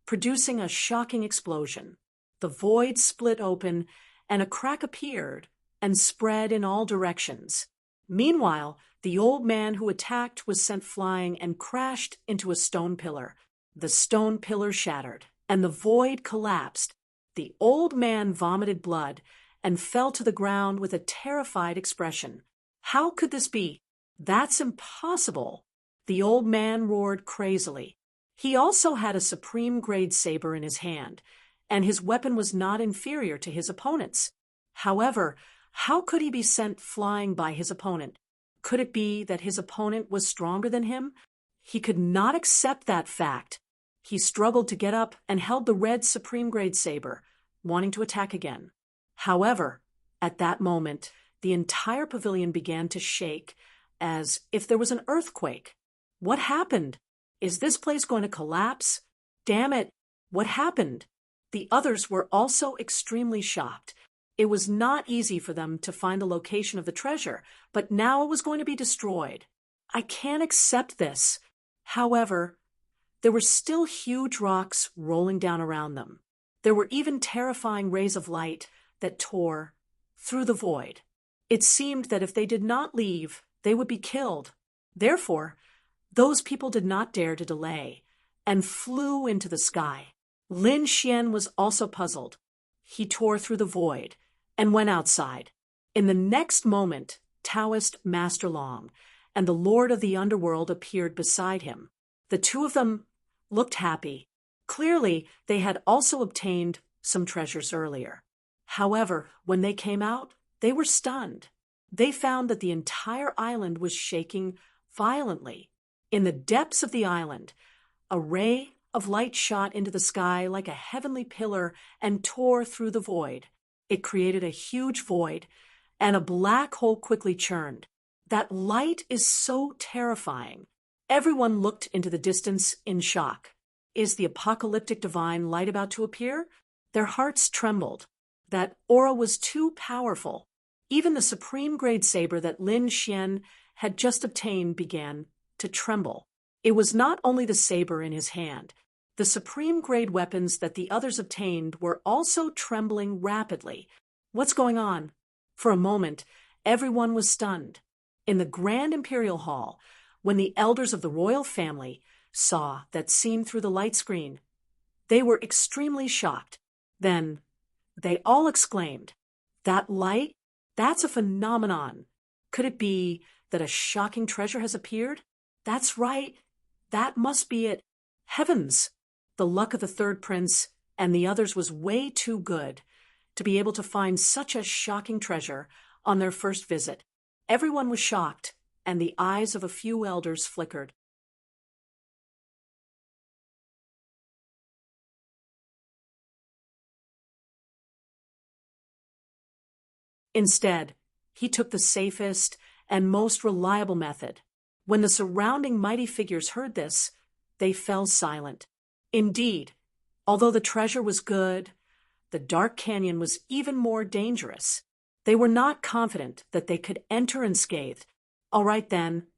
producing a shocking explosion. The void split open, and a crack appeared and spread in all directions. Meanwhile, The old man who attacked was sent flying and crashed into a stone pillar. The stone pillar shattered, and the void collapsed. The old man vomited blood and fell to the ground with a terrified expression. How could this be? That's impossible. The old man roared crazily. He also had a supreme-grade saber in his hand, and his weapon was not inferior to his opponent's. However, how could he be sent flying by his opponent? Could it be that his opponent was stronger than him? He could not accept that fact. He struggled to get up and held the red supreme-grade saber, wanting to attack again. However, at that moment, the entire pavilion began to shake, as if there was an earthquake. What happened? Is this place going to collapse? Damn it! What happened? The others were also extremely shocked. It was not easy for them to find the location of the treasure, but now it was going to be destroyed. I can't accept this. However, there were still huge rocks rolling down around them. There were even terrifying rays of light that tore through the void. It seemed that if they did not leave, they would be killed. Therefore, those people did not dare to delay and flew into the sky. Lin Xian was also puzzled. He tore through the void and went outside. In the next moment, Taoist Master Long and the Lord of the Underworld appeared beside him. The two of them looked happy. Clearly, they had also obtained some treasures earlier. However, when they came out, they were stunned. They found that the entire island was shaking violently. In the depths of the island, a ray of light shot into the sky like a heavenly pillar and tore through the void. It created a huge void, and a black hole quickly churned. That light is so terrifying. Everyone looked into the distance in shock. Is the apocalyptic divine light about to appear? Their hearts trembled. That aura was too powerful. Even the supreme-grade saber that Lin Xian had just obtained began to tremble. It was not only the saber in his hand. The supreme-grade weapons that the others obtained were also trembling rapidly. What's going on? For a moment, everyone was stunned. In the Grand Imperial Hall, when the elders of the royal family saw that scene through the light screen, they were extremely shocked. Then, they all exclaimed, "That light? That's a phenomenon. Could it be that a shocking treasure has appeared? That's right. That must be it. Heavens!" The luck of the third prince and the others was way too good to be able to find such a shocking treasure on their first visit. Everyone was shocked, and the eyes of a few elders flickered. Instead, he took the safest and most reliable method. When the surrounding mighty figures heard this, they fell silent. Indeed, although the treasure was good, the dark canyon was even more dangerous. They were not confident that they could enter unscathed. All right then,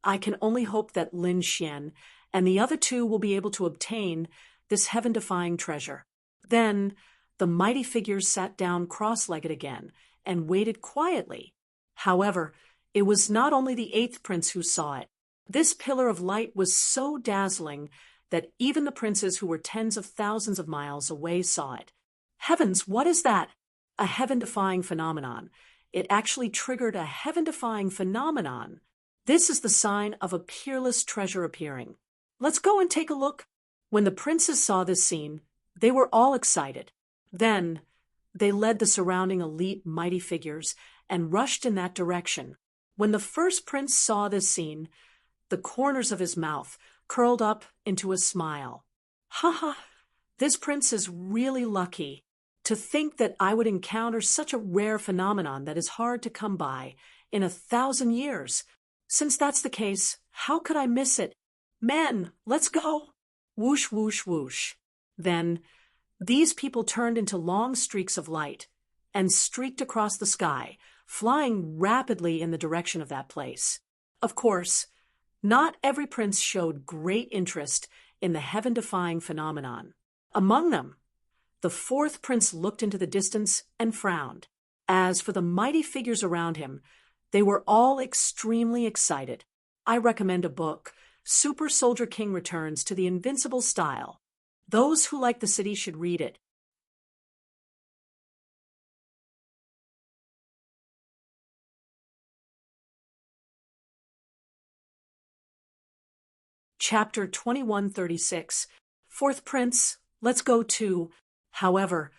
I can only hope that Lin Xian and the other two will be able to obtain this heaven-defying treasure. Then the mighty figures sat down cross-legged again and waited quietly. However, it was not only the eighth prince who saw it. This pillar of light was so dazzling that even the princes who were tens of thousands of miles away saw it. Heavens, what is that? A heaven-defying phenomenon. It actually triggered a heaven-defying phenomenon. This is the sign of a peerless treasure appearing. Let's go and take a look. When the princes saw this scene, they were all excited. Then, they led the surrounding elite mighty figures and rushed in that direction. When the first prince saw this scene, the corners of his mouth curled up into a smile. Ha! This prince is really lucky. To think that I would encounter such a rare phenomenon that is hard to come by in 1,000 years. Since that's the case, how could I miss it? Men, let's go! Whoosh, whoosh, whoosh. Then, these people turned into long streaks of light and streaked across the sky, flying rapidly in the direction of that place. Of course, not every prince showed great interest in the heaven-defying phenomenon. Among them, the fourth prince looked into the distance and frowned. As for the mighty figures around him, They were all extremely excited. I recommend a book, Super Soldier King Returns to the Invincible Style. Those who like the city should read it. Chapter 2136. Fourth Prince, let's go to. However,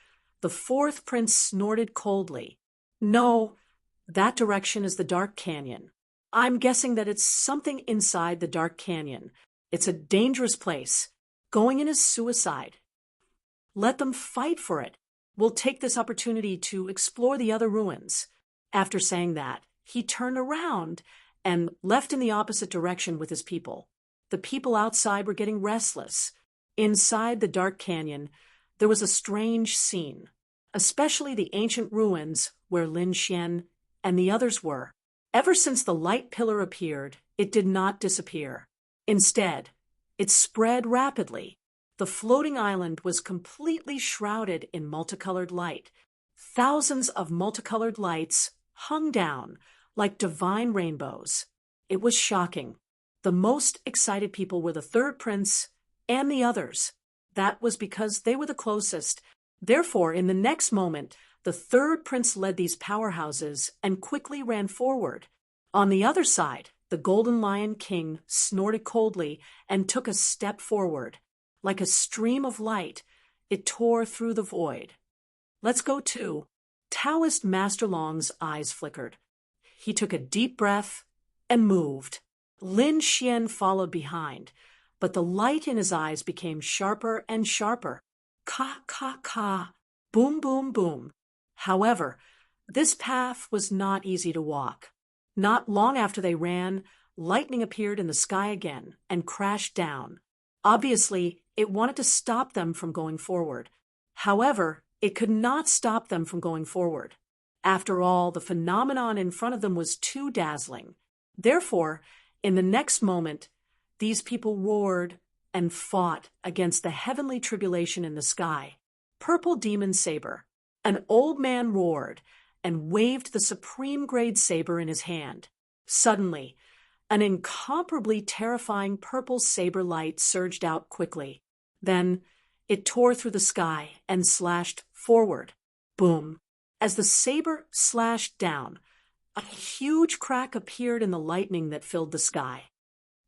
the fourth prince snorted coldly. No, that direction is the Dark Canyon. I'm guessing that it's something inside the Dark Canyon. It's a dangerous place. Going in is suicide. Let them fight for it. We'll take this opportunity to explore the other ruins. After saying that, he turned around and left in the opposite direction with his people. The people outside were getting restless. Inside the Dark Canyon, there was a strange scene, especially the ancient ruins where Lin Xian and the others were. Ever since the light pillar appeared, it did not disappear. Instead, it spread rapidly. The floating island was completely shrouded in multicolored light. Thousands of multicolored lights hung down like divine rainbows. It was shocking. The most excited people were the third prince and the others. That was because they were the closest. Therefore, in the next moment, the third prince led these powerhouses and quickly ran forward. On the other side, the Golden Lion King snorted coldly and took a step forward. Like a stream of light, it tore through the void. Let's go to. Taoist Master Long's eyes flickered. He took a deep breath and moved. Lin Xian followed behind, but the light in his eyes became sharper and sharper. Ka, ka, ka, boom, boom, boom. However, this path was not easy to walk. Not long after they ran, lightning appeared in the sky again and crashed down. Obviously, it wanted to stop them from going forward. However, it could not stop them from going forward. After all, the phenomenon in front of them was too dazzling. Therefore, in the next moment, these people roared and fought against the heavenly tribulation in the sky. Purple Demon Saber. An old man roared and waved the supreme grade saber in his hand. Suddenly, an incomparably terrifying purple saber light surged out quickly. Then, it tore through the sky and slashed forward. Boom. As the saber slashed down, a huge crack appeared in the lightning that filled the sky.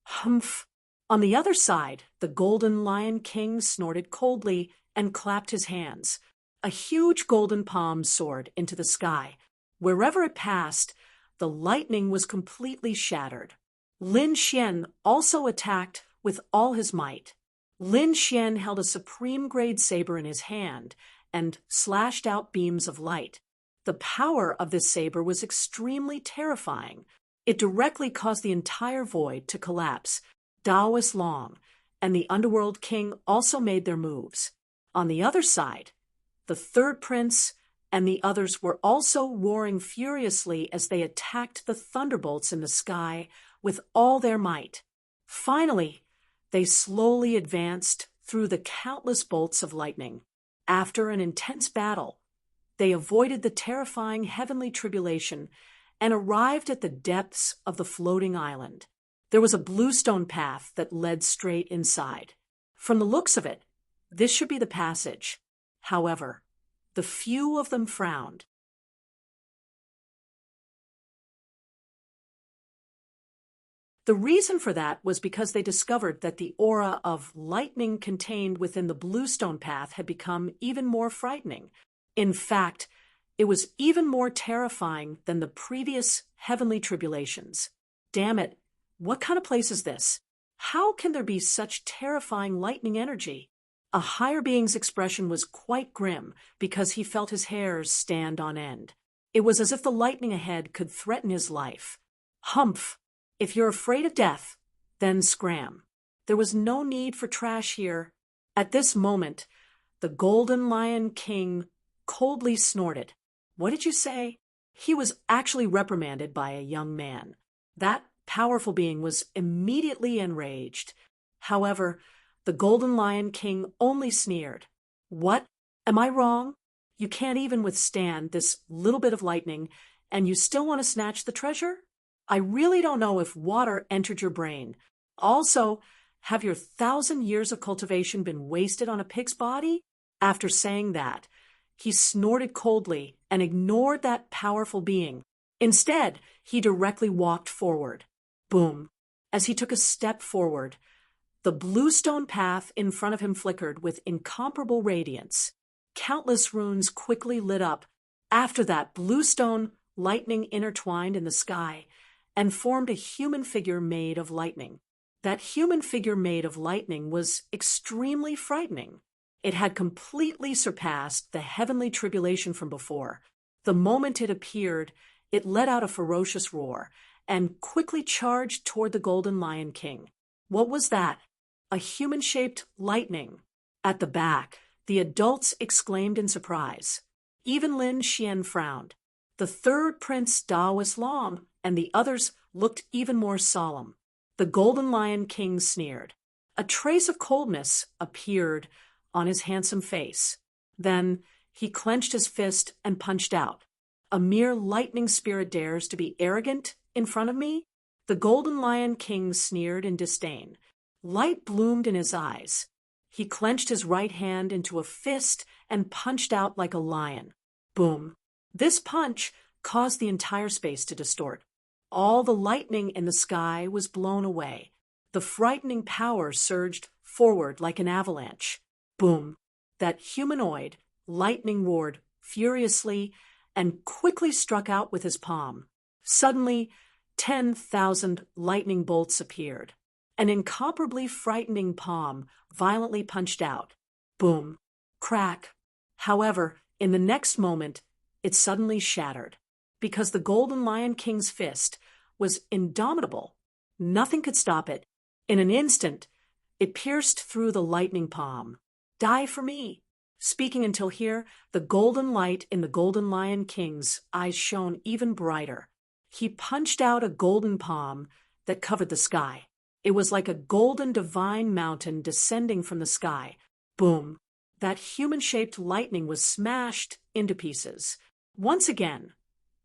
Humph! On the other side, the Golden Lion King snorted coldly and clapped his hands. A huge golden palm soared into the sky. Wherever it passed, the lightning was completely shattered. Lin Xian also attacked with all his might. Lin Xian held a supreme grade saber in his hand and slashed out beams of light. The power of this saber was extremely terrifying. It directly caused the entire void to collapse. Taoist Long and the Underworld King also made their moves. On the other side, the third prince and the others were also roaring furiously as they attacked the thunderbolts in the sky with all their might. Finally, they slowly advanced through the countless bolts of lightning. After an intense battle, they avoided the terrifying heavenly tribulation and arrived at the depths of the floating island. There was a bluestone path that led straight inside. From the looks of it, this should be the passage. However, the few of them frowned. The reason for that was because they discovered that the aura of lightning contained within the bluestone path had become even more frightening. In fact, it was even more terrifying than the previous heavenly tribulations. Damn it, what kind of place is this? How can there be such terrifying lightning energy? A higher being's expression was quite grim because he felt his hairs stand on end. It was as if the lightning ahead could threaten his life. Humph! If you're afraid of death, then scram. There was no need for trash here. At this moment, the Golden Lion King coldly snorted. What did you say? He was actually reprimanded by a young man. That powerful being was immediately enraged. However, the Golden Lion King only sneered. What? Am I wrong? You can't even withstand this little bit of lightning, And you still want to snatch the treasure? I really don't know if water entered your brain. Also, have your 1,000 years of cultivation been wasted on a pig's body? After saying that, he snorted coldly and ignored that powerful being. Instead, he directly walked forward. Boom. As he took a step forward, the bluestone path in front of him flickered with incomparable radiance. Countless runes quickly lit up. After that, bluestone lightning intertwined in the sky and formed a human figure made of lightning. That human figure made of lightning was extremely frightening. It had completely surpassed the heavenly tribulation from before. The moment it appeared, it let out a ferocious roar and quickly charged toward the Golden Lion King. What was that? A human-shaped lightning. At the back, the adults exclaimed in surprise. Even Lin Xian frowned. The third prince Daoist Long and the others looked even more solemn. The Golden Lion King sneered. A trace of coldness appeared on his handsome face. Then he clenched his fist and punched out. A mere lightning spirit dares to be arrogant in front of me? The Golden Lion King sneered in disdain. Light bloomed in his eyes. He clenched his right hand into a fist and punched out like a lion. Boom. This punch caused the entire space to distort. All the lightning in the sky was blown away. The frightening power surged forward like an avalanche. Boom. That humanoid lightning roared furiously and quickly struck out with his palm. Suddenly, 10,000 lightning bolts appeared. An incomparably frightening palm violently punched out. Boom. Crack. However, in the next moment, it suddenly shattered. Because the Golden Lion King's fist was indomitable. Nothing could stop it. In an instant, it pierced through the lightning palm. Die for me. Speaking until here, the golden light in the Golden Lion King's eyes shone even brighter. He punched out a golden palm that covered the sky. It was like a golden divine mountain descending from the sky. Boom. That human-shaped lightning was smashed into pieces. Once again,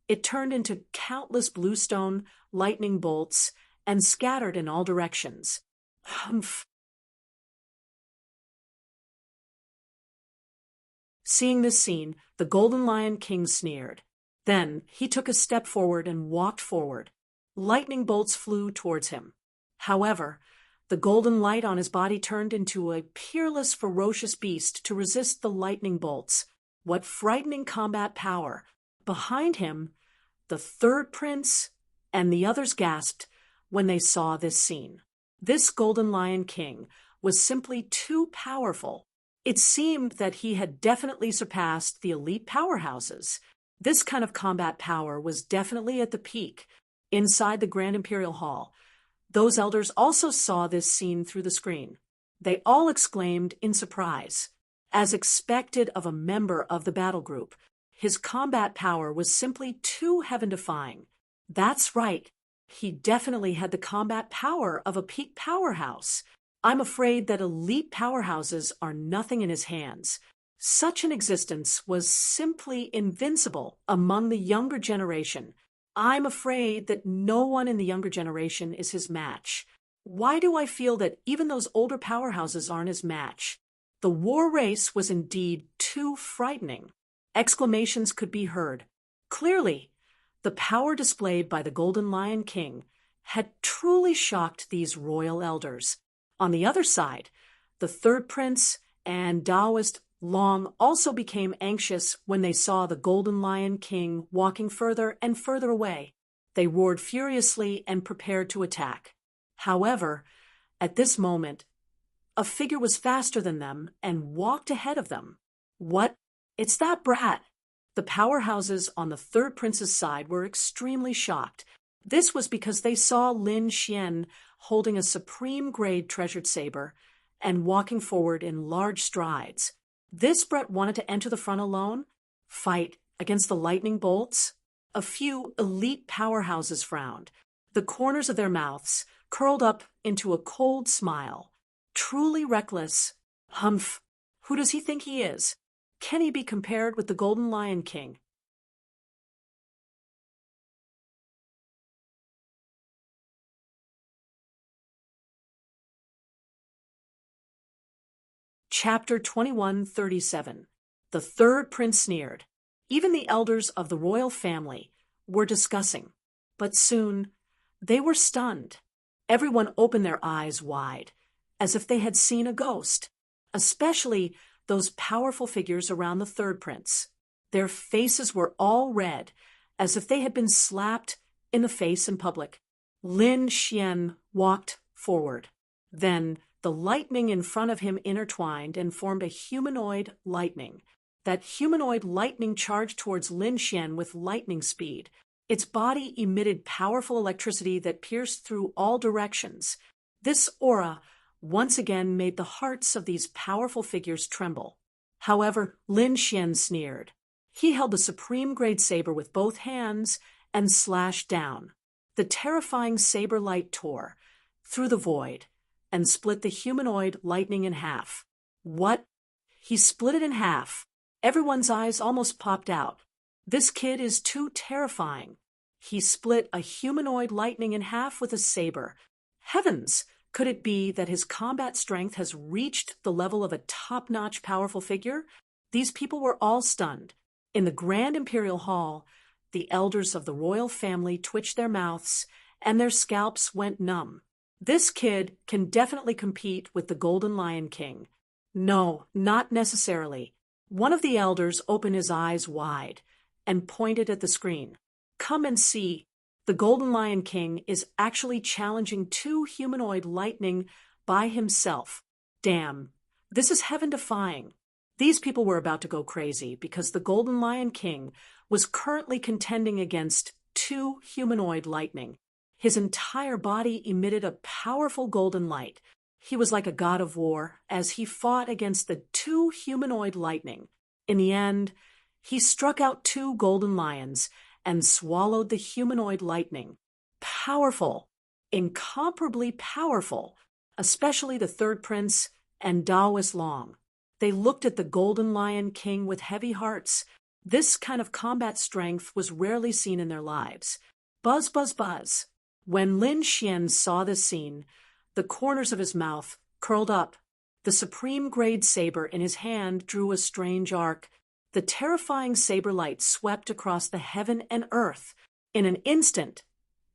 it turned into countless bluestone lightning bolts and scattered in all directions. Humph. Seeing this scene, the Golden Lion King sneered. Then he took a step forward and walked forward. Lightning bolts flew towards him. However, the golden light on his body turned into a peerless, ferocious beast to resist the lightning bolts. What frightening combat power! Behind him, the third prince and the others gasped when they saw this scene. This Golden Lion King was simply too powerful. It seemed that he had definitely surpassed the elite powerhouses. This kind of combat power was definitely at the peak. Inside the Grand Imperial Hall, those elders also saw this scene through the screen. They all exclaimed in surprise. As expected of a member of the battle group, his combat power was simply too heaven-defying. That's right. He definitely had the combat power of a peak powerhouse. I'm afraid that elite powerhouses are nothing in his hands. Such an existence was simply invincible among the younger generation. I'm afraid that no one in the younger generation is his match. Why do I feel that even those older powerhouses aren't his match? The war race was indeed too frightening. Exclamations could be heard. Clearly, the power displayed by the Golden Lion King had truly shocked these royal elders. On the other side, the third prince and Daoist Long also became anxious when they saw the Golden Lion King walking further and further away. They roared furiously and prepared to attack. However, at this moment, a figure was faster than them and walked ahead of them. What? It's that brat! The powerhouses on the third prince's side were extremely shocked. This was because they saw Lin Xian holding a supreme-grade treasured saber and walking forward in large strides. This brat wanted to enter the front alone, fight against the lightning bolts. A few elite powerhouses frowned. The corners of their mouths curled up into a cold smile. Truly reckless. Humph! Who does he think he is? Can he be compared with the Golden Lion King? Chapter 21:37. The third prince sneered. Even the elders of the royal family were discussing, but soon they were stunned. Everyone opened their eyes wide, as if they had seen a ghost, especially those powerful figures around the third prince. Their faces were all red, as if they had been slapped in the face in public. Lin Xian walked forward. Then the lightning in front of him intertwined and formed a humanoid lightning. That humanoid lightning charged towards Lin Xian with lightning speed. Its body emitted powerful electricity that pierced through all directions. This aura once again made the hearts of these powerful figures tremble. However, Lin Xian sneered. He held the supreme grade saber with both hands and slashed down. The terrifying saber light tore through the void and split the humanoid lightning in half. What? He split it in half. Everyone's eyes almost popped out. This kid is too terrifying. He split a humanoid lightning in half with a saber. Heavens! Could it be that his combat strength has reached the level of a top-notch powerful figure? These people were all stunned. In the Grand Imperial Hall, the elders of the royal family twitched their mouths and their scalps went numb. This kid can definitely compete with the Golden Lion King. No, not necessarily. One of the elders opened his eyes wide and pointed at the screen. Come and see. The Golden Lion King is actually challenging two humanoid lightning by himself. Damn, this is heaven-defying. These people were about to go crazy because the Golden Lion King was currently contending against two humanoid lightning. His entire body emitted a powerful golden light. He was like a god of war as he fought against the two humanoid lightning. In the end, he struck out two golden lions and swallowed the humanoid lightning. Powerful, incomparably powerful, especially the third prince and Daoist Long. They looked at the Golden Lion King with heavy hearts. This kind of combat strength was rarely seen in their lives. Buzz, buzz, buzz. When Lin Xian saw this scene, the corners of his mouth curled up. The supreme grade saber in his hand drew a strange arc. The terrifying saber light swept across the heaven and earth. In an instant,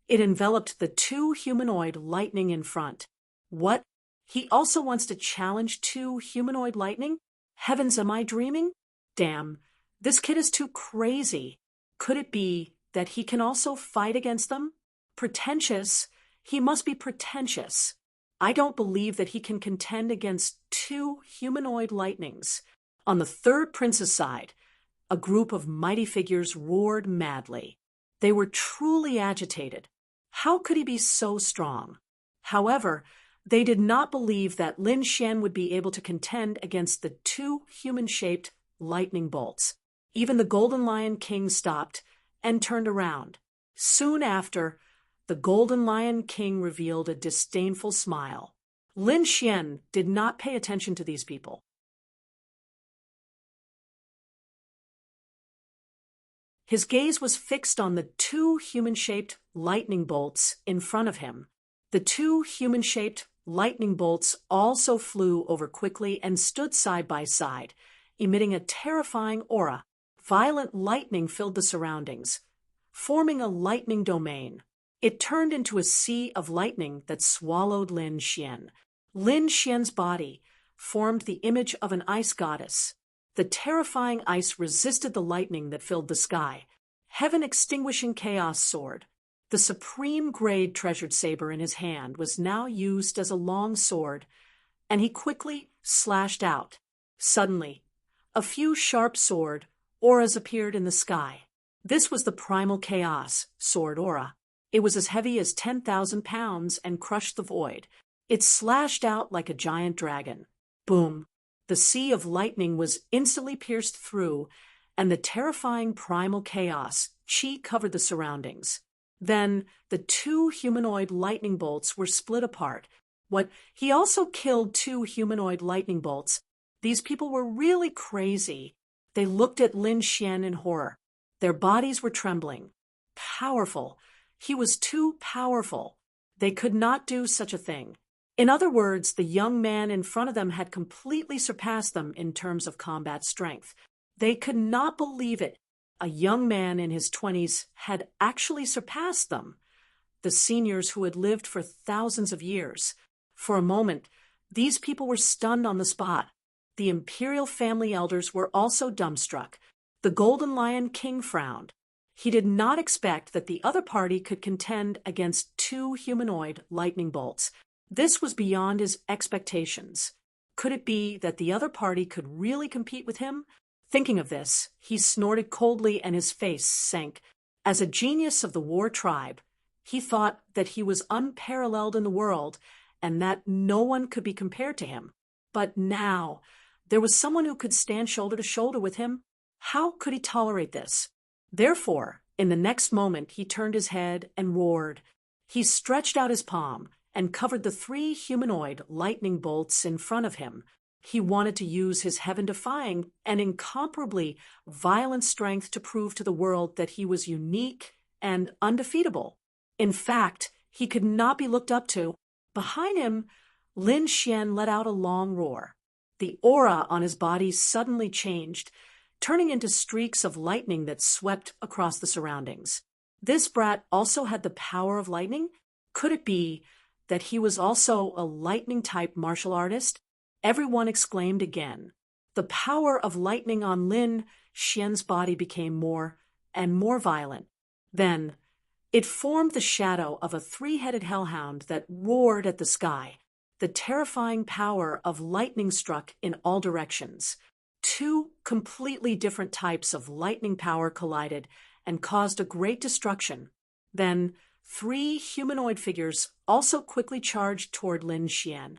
it enveloped the two humanoid lightning in front. What? He also wants to challenge two humanoid lightning? Heavens, am I dreaming? Damn, this kid is too crazy. Could it be that he can also fight against them? Pretentious. He must be pretentious. I don't believe that he can contend against two humanoid lightnings. On the third prince's side, a group of mighty figures roared madly. They were truly agitated. How could he be so strong? However, they did not believe that Lin Xian would be able to contend against the two human-shaped lightning bolts. Even the Golden Lion King stopped and turned around. Soon after, the Golden Lion King revealed a disdainful smile. Lin Xian did not pay attention to these people. His gaze was fixed on the two human-shaped lightning bolts in front of him. The two human-shaped lightning bolts also flew over quickly and stood side by side, emitting a terrifying aura. Violent lightning filled the surroundings, forming a lightning domain. It turned into a sea of lightning that swallowed Lin Xian. Lin Xian's body formed the image of an ice goddess. The terrifying ice resisted the lightning that filled the sky. Heaven-extinguishing chaos sword. The supreme grade treasured saber in his hand was now used as a long sword, and he quickly slashed out. Suddenly, a few sharp sword auras appeared in the sky. This was the primal chaos sword aura. It was as heavy as 10,000 pounds and crushed the void. It slashed out like a giant dragon. Boom! The sea of lightning was instantly pierced through, and the terrifying primal chaos chi covered the surroundings. Then the two humanoid lightning bolts were split apart. He also killed two humanoid lightning bolts. These people were really crazy. They looked at Lin Xian in horror. Their bodies were trembling. Powerful. He was too powerful. They could not do such a thing. In other words, the young man in front of them had completely surpassed them in terms of combat strength. They could not believe it. A young man in his 20s had actually surpassed them, the seniors who had lived for thousands of years. For a moment, these people were stunned on the spot. The imperial family elders were also dumbstruck. The Golden Lion King frowned. He did not expect that the other party could contend against two humanoid lightning bolts. This was beyond his expectations. Could it be that the other party could really compete with him? Thinking of this, he snorted coldly and his face sank. As a genius of the war tribe, he thought that he was unparalleled in the world and that no one could be compared to him. But now, there was someone who could stand shoulder to shoulder with him. How could he tolerate this? Therefore, in the next moment, he turned his head and roared. He stretched out his palm and covered the three humanoid lightning bolts in front of him. He wanted to use his heaven-defying and incomparably violent strength to prove to the world that he was unique and undefeatable. In fact, he could not be looked up to. Behind him, Lin Xian let out a long roar. The aura on his body suddenly changed, turning into streaks of lightning that swept across the surroundings. This brat also had the power of lightning? Could it be that he was also a lightning-type martial artist? Everyone exclaimed again. The power of lightning on Lin Xian's body became more and more violent. Then, it formed the shadow of a three-headed hellhound that roared at the sky. The terrifying power of lightning struck in all directions. Two completely different types of lightning power collided and caused a great destruction. Then, three humanoid figures also quickly charged toward Lin Xian.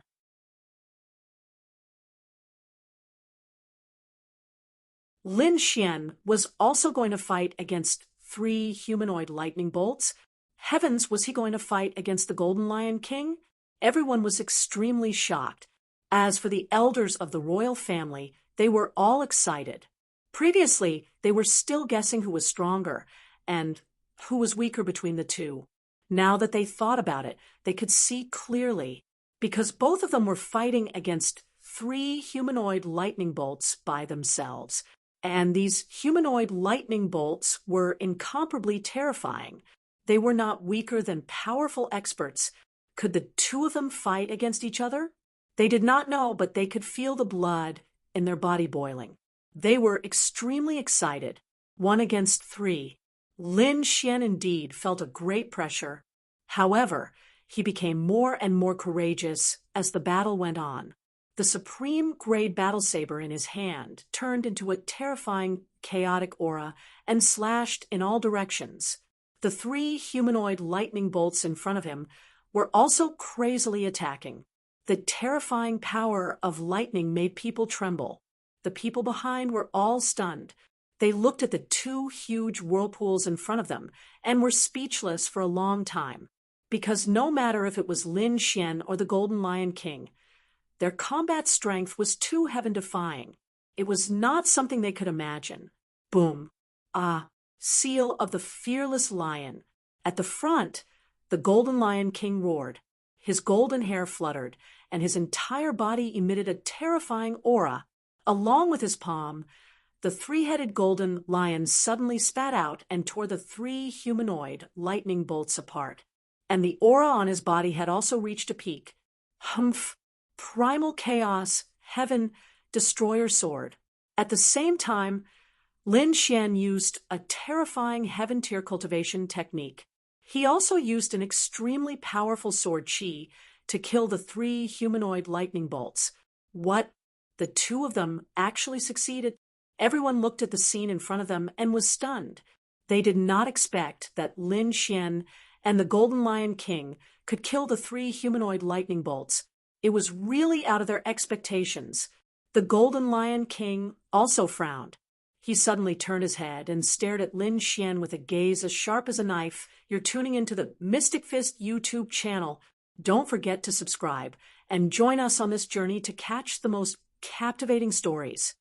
Lin Xian was also going to fight against three humanoid lightning bolts. Heavens, was he going to fight against the Golden Lion King? Everyone was extremely shocked. As for the elders of the royal family, they were all excited. Previously, they were still guessing who was stronger and who was weaker between the two. Now that they thought about it, they could see clearly, because both of them were fighting against three humanoid lightning bolts by themselves. And these humanoid lightning bolts were incomparably terrifying. They were not weaker than powerful experts. Could the two of them fight against each other? They did not know, but they could feel the blood in their body boiling. They were extremely excited. 1 against 3. Lin Xian indeed felt a great pressure. However, he became more and more courageous as the battle went on. The supreme-grade battle saber in his hand turned into a terrifying, chaotic aura and slashed in all directions. The three humanoid lightning bolts in front of him were also crazily attacking. The terrifying power of lightning made people tremble. The people behind were all stunned. They looked at the two huge whirlpools in front of them and were speechless for a long time, because no matter if it was Lin Xian or the Golden Lion King, their combat strength was too heaven-defying. It was not something they could imagine. Boom. Ah, seal of the fearless lion. At the front, the Golden Lion King roared. His golden hair fluttered, and his entire body emitted a terrifying aura. Along with his palm, the three-headed golden lion suddenly spat out and tore the three humanoid lightning bolts apart. And the aura on his body had also reached a peak. Humph! Primal chaos, heaven, destroyer sword. At the same time, Lin Xian used a terrifying heaven-tier cultivation technique. He also used an extremely powerful sword chi to kill the three humanoid lightning bolts. What? The two of them actually succeeded? Everyone looked at the scene in front of them and was stunned. They did not expect that Lin Xian and the Golden Lion King could kill the three humanoid lightning bolts. It was really out of their expectations. The Golden Lion King also frowned. He suddenly turned his head and stared at Lin Xian with a gaze as sharp as a knife. You're tuning into the Mystic Fist YouTube channel. Don't forget to subscribe and join us on this journey to catch the most captivating stories.